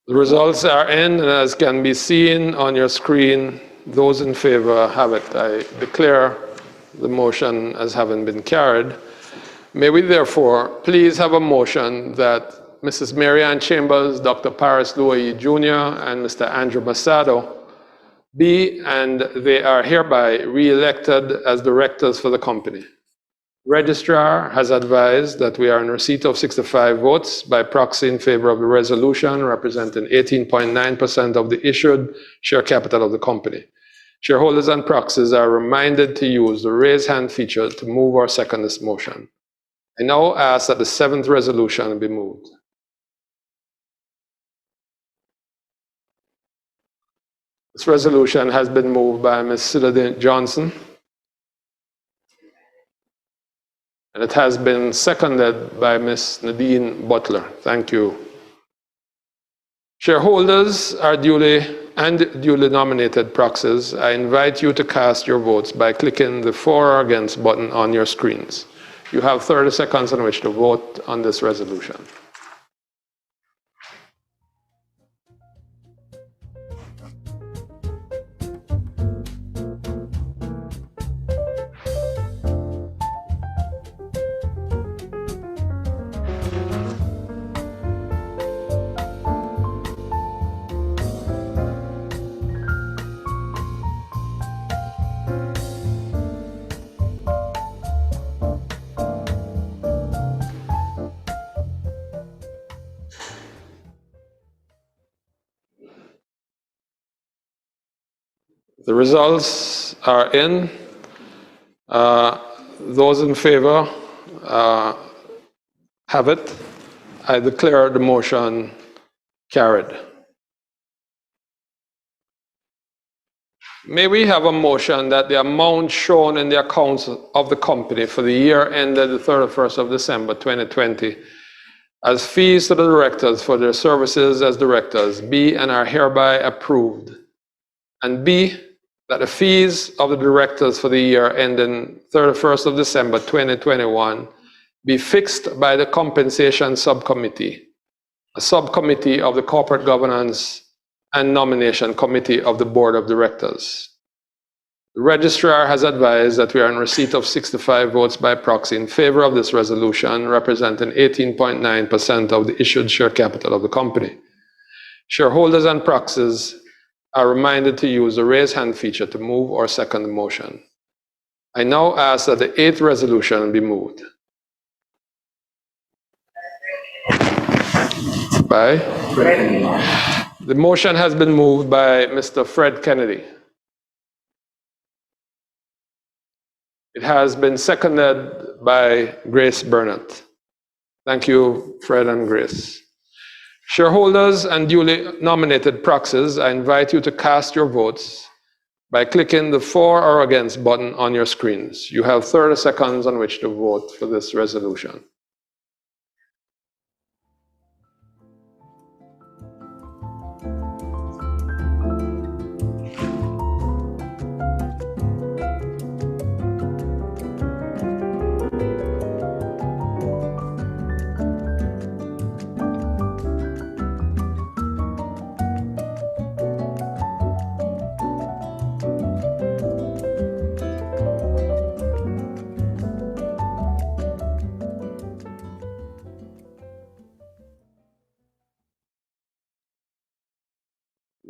The results are in, and as can be seen on your screen, those in favor have it. I declare the motion as having been carried. May we therefore please have a motion that Mrs. Mary Ann Chambers, Dr. Paris Luayi Jr., and Mr. Andrew Mesado be and they are hereby re-elected as directors for the company. Registrar has advised that we are in receipt of 65 votes by proxy in favor of the resolution, representing 18.9% of the issued share capital of the company. Shareholders and proxies are reminded to use the raise hand feature to move or second this motion. I now ask that the seventh resolution be moved. This resolution has been moved by Ms. Cilla Johnson, and it has been seconded by Ms. Nadine Butler. Thank you. Shareholders are duly nominated proxies. I invite you to cast your votes by clicking the for or against button on your screens. You have 30 seconds on which to vote on this resolution. The results are in. Those in favor have it. I declare the motion carried. May we have a motion that the amount shown in the accounts of the company for the year ended the 31st of December 2020 as fees to the directors for their services as directors be and are hereby approved, and B, that the fees of the directors for the year ending 31st of December 2021 be fixed by the Compensation Subcommittee, a subcommittee of the Corporate Governance and Nomination Committee of the Board of Directors. The registrar has advised that we are in receipt of 65 votes by proxy in favor of this resolution, representing 18.9% of the issued share capital of the company. Shareholders and proxies are reminded to use the raise hand feature to move or second the motion. I now ask that the 8th resolution be moved. By? The motion has been moved by Mr. Fred Kennedy. It has been seconded by Grace Burnett. Thank you, Fred and Grace. Shareholders and duly nominated proxies, I invite you to cast your votes by clicking the for or against button on your screens. You have 30 seconds on which to vote for this resolution.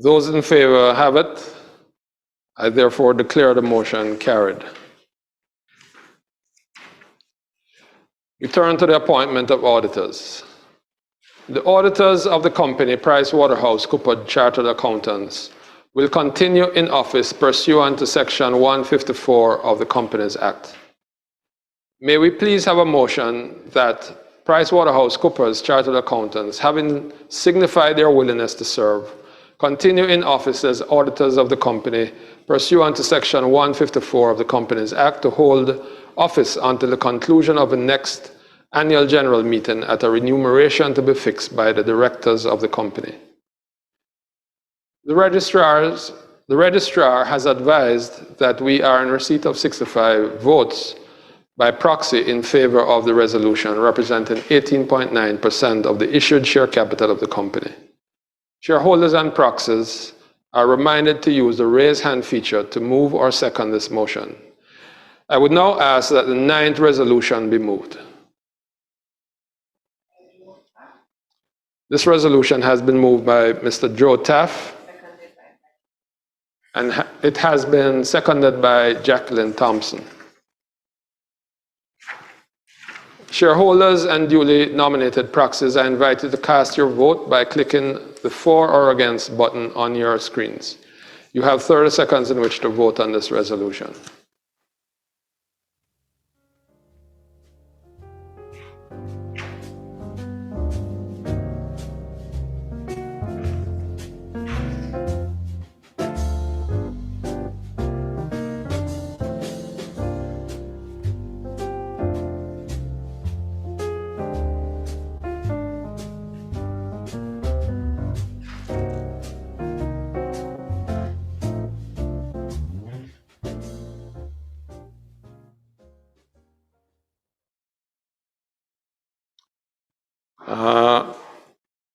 Those in favor have it. I therefore declare the motion carried. We turn to the appointment of auditors. The auditors of the company, PricewaterhouseCoopers Chartered Accountants, will continue in office pursuant to Section 154 of the Companies Act. May we please have a motion that PricewaterhouseCoopers Chartered Accountants, having signified their willingness to serve, continue in office as auditors of the company pursuant to Section 154 of the Companies Act to hold office until the conclusion of the next annual general meeting at a remuneration to be fixed by the directors of the company. The registrar has advised that we are in receipt of 65 votes by proxy in favor of the resolution, representing 18.9% of the issued share capital of the company. Shareholders and proxies are reminded to use the raise hand feature to move or second this motion. I would now ask that the 9th resolution be moved. This resolution has been moved by Mr. Joe Taff, and it has been seconded by Jacqueline Thompson. Shareholders and duly nominated proxies are invited to cast your vote by clicking the for or against button on your screens. You have 30 seconds in which to vote on this resolution.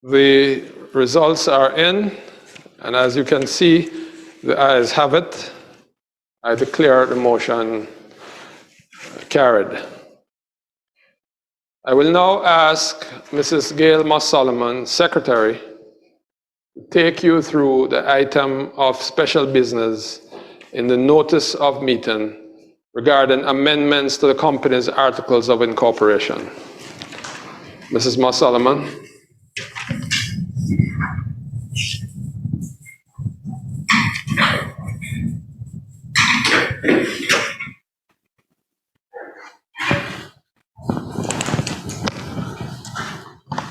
The results are in, and as you can see, the ayes have it. I declare the motion carried. I will now ask Mrs. Gail Moss-Solomon, Secretary, to take you through the item of special business in the notice of meeting regarding amendments to the company's articles of incorporation. Mrs. Moss-Solomon.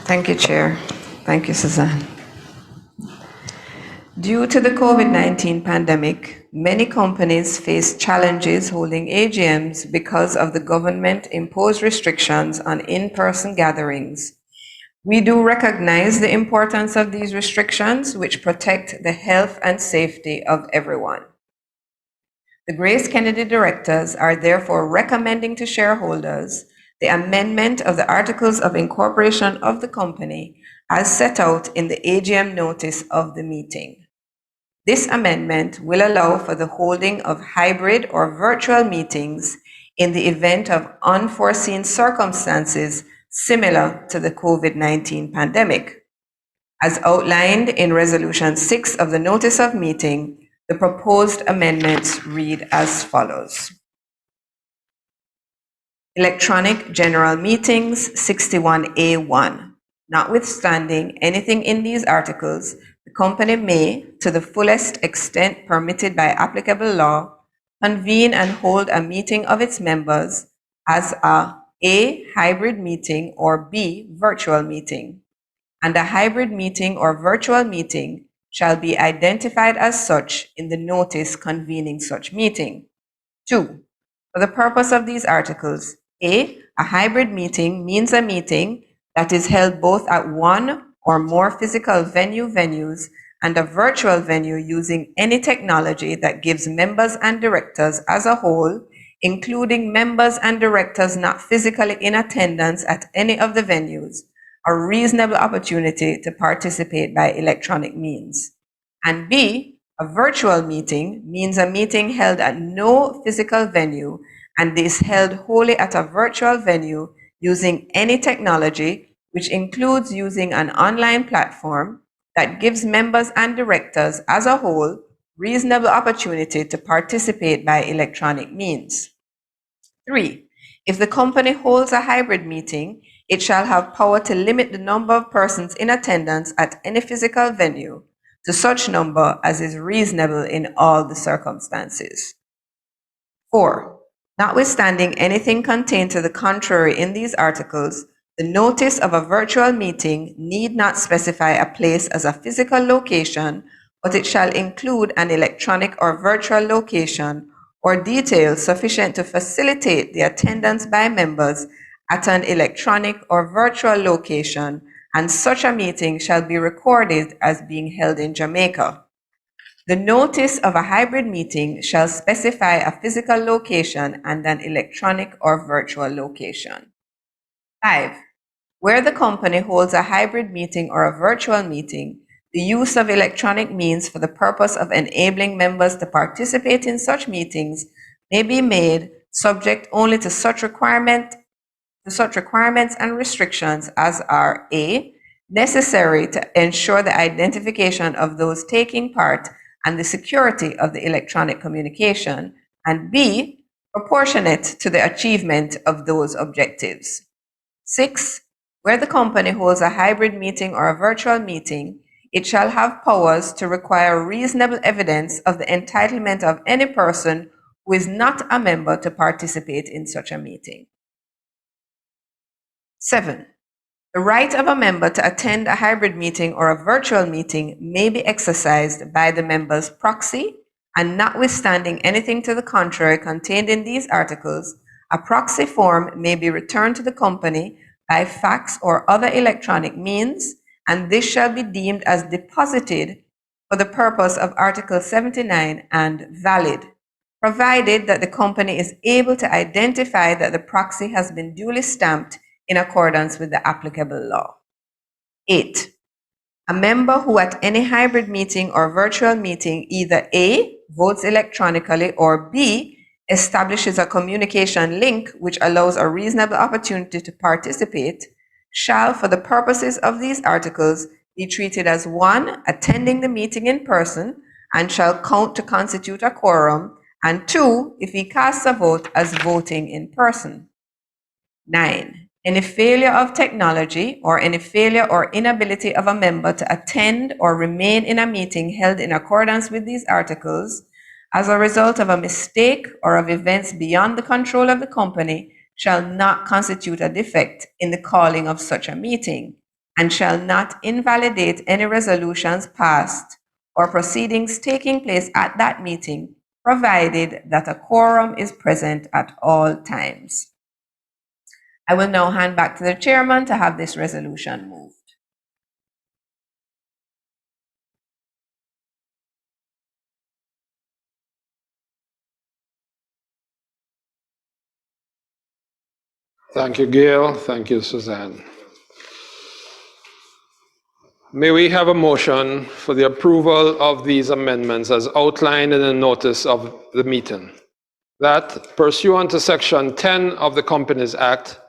Thank you, Chair. Thank you, Suzanne. Due to the COVID-19 pandemic, many companies face challenges holding AGMs because of the government-imposed restrictions on in-person gatherings. We do recognize the importance of these restrictions, which protect the health and safety of everyone. The GraceKennedy directors are therefore recommending to shareholders the amendment of the Articles of Incorporation of the company as set out in the AGM notice of the meeting. This amendment will allow for the holding of hybrid or virtual meetings in the event of unforeseen circumstances similar to the COVID-19 pandemic. As outlined in Resolution 6 of the Notice of Meeting, the proposed amendments read as follows. Electronic General Meetings 61A1. Notwithstanding anything in these articles, the company may, to the fullest extent permitted by applicable law, convene and hold a meeting of its members as a hybrid meeting or B, virtual meeting. And a hybrid meeting or virtual meeting shall be identified as such in the notice convening such meeting. 2. For the purpose of these articles, a hybrid meeting means a meeting that is held both at one or more physical venues and a virtual venue using any technology that gives members and directors as a whole, including members and directors not physically in attendance at any of the venues, a reasonable opportunity to participate by electronic means. And B, a virtual meeting means a meeting held at no physical venue and is held wholly at a virtual venue using any technology, which includes using an online platform that gives members and directors as a whole reasonable opportunity to participate by electronic means. 3. If the company holds a hybrid meeting, it shall have power to limit the number of persons in attendance at any physical venue to such number as is reasonable in all the circumstances. 4. Notwithstanding anything contained to the contrary in these articles, the notice of a virtual meeting need not specify a place as a physical location, but it shall include an electronic or virtual location or details sufficient to facilitate the attendance by members at an electronic or virtual location, and such a meeting shall be recorded as being held in Jamaica. The notice of a hybrid meeting shall specify a physical location and an electronic or virtual location. 5. Where the company holds a hybrid meeting or a virtual meeting, the use of electronic means for the purpose of enabling members to participate in such meetings may be made subject only to such requirements and restrictions as are A, necessary to ensure the identification of those taking part and the security of the electronic communication, and B, proportionate to the achievement of those objectives. 6. Where the company holds a hybrid meeting or a virtual meeting, it shall have powers to require reasonable evidence of the entitlement of any person who is not a member to participate in such a meeting. 7. The right of a member to attend a hybrid meeting or a virtual meeting may be exercised by the member's proxy, and notwithstanding anything to the contrary contained in these articles, a proxy form may be returned to the company by fax or other electronic means, and this shall be deemed as deposited for the purpose of Article 79 and valid, provided that the company is able to identify that the proxy has been duly stamped in accordance with the applicable law. 8. A member who at any hybrid meeting or virtual meeting either A, votes electronically, or B, establishes a communication link which allows a reasonable opportunity to participate, shall, for the purposes of these articles, be treated as 1, attending the meeting in person, and shall count to constitute a quorum, and 2, if he casts a vote, as voting in person. 9. Any failure of technology or any failure or inability of a member to attend or remain in a meeting held in accordance with these articles as a result of a mistake or of events beyond the control of the company shall not constitute a defect in the calling of such a meeting, and shall not invalidate any resolutions passed or proceedings taking place at that meeting, provided that a quorum is present at all times. I will now hand back to the chairman to have this resolution moved. Thank you, Gail. Thank you, Suzanne. May we have a motion for the approval of these amendments as outlined in the notice of the meeting? That pursuant to Section 10 of the Companies Act,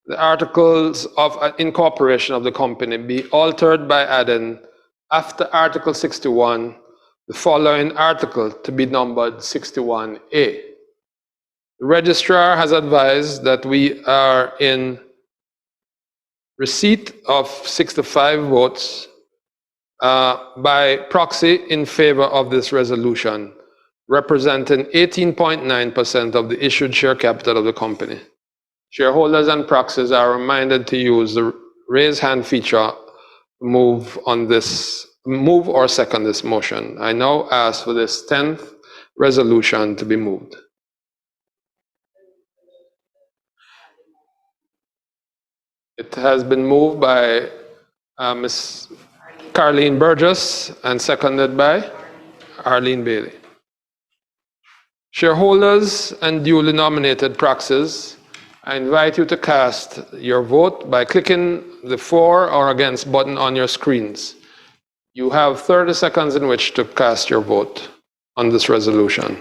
the articles of incorporation of the company be altered by adding, after Article 61, the following article to be numbered 61A. The registrar has advised that we are in receipt of 65 votes by proxy in favor of this resolution, representing 18.9% of the issued share capital of the company. Shareholders and proxies are reminded to use the raise hand feature to move or second this motion. I now ask for this 10th resolution to be moved. It has been moved by Ms. Carleen Burgess and seconded by Arlene Bailey. Shareholders and duly nominated proxies, I invite you to cast your vote by clicking the for or against button on your screens. You have 30 seconds in which to cast your vote on this resolution.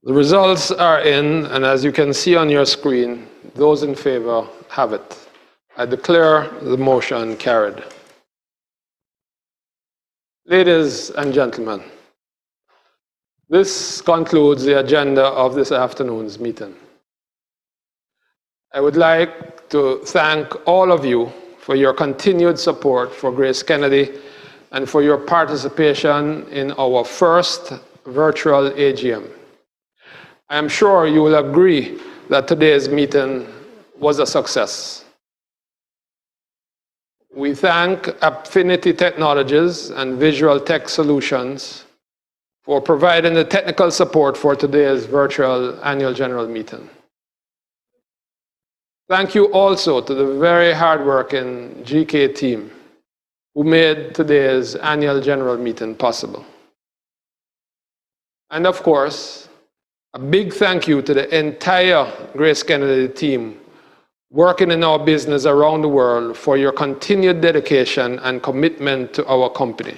The results are in, and as you can see on your screen, those in favor have it. I declare the motion carried. Ladies and gentlemen, this concludes the agenda of this afternoon's meeting. I would like to thank all of you for your continued support for GraceKennedy and for your participation in our first virtual AGM. I am sure you will agree that today's meeting was a success. We thank Affinity Technologies and Visual Tech Solutions for providing the technical support for today's virtual annual general meeting. Thank you also to the very hardworking GK team who made today's annual general meeting possible. And of course, a big thank you to the entire GraceKennedy team working in our business around the world for your continued dedication and commitment to our company.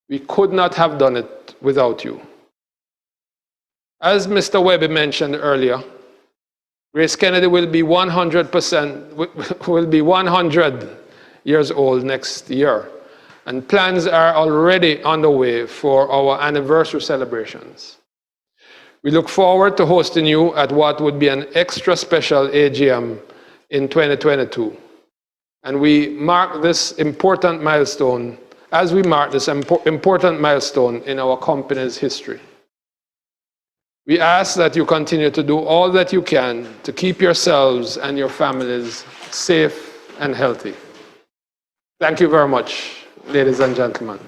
We could not have done it without you. As Mr. Webby mentioned earlier, GraceKennedy will be 100 years old next year, and plans are already underway for our anniversary celebrations. We look forward to hosting you at what would be an extra special AGM in 2022. And we mark this important milestone in our company's history. We ask that you continue to do all that you can to keep yourselves and your families safe and healthy. Thank you very much, ladies and gentlemen.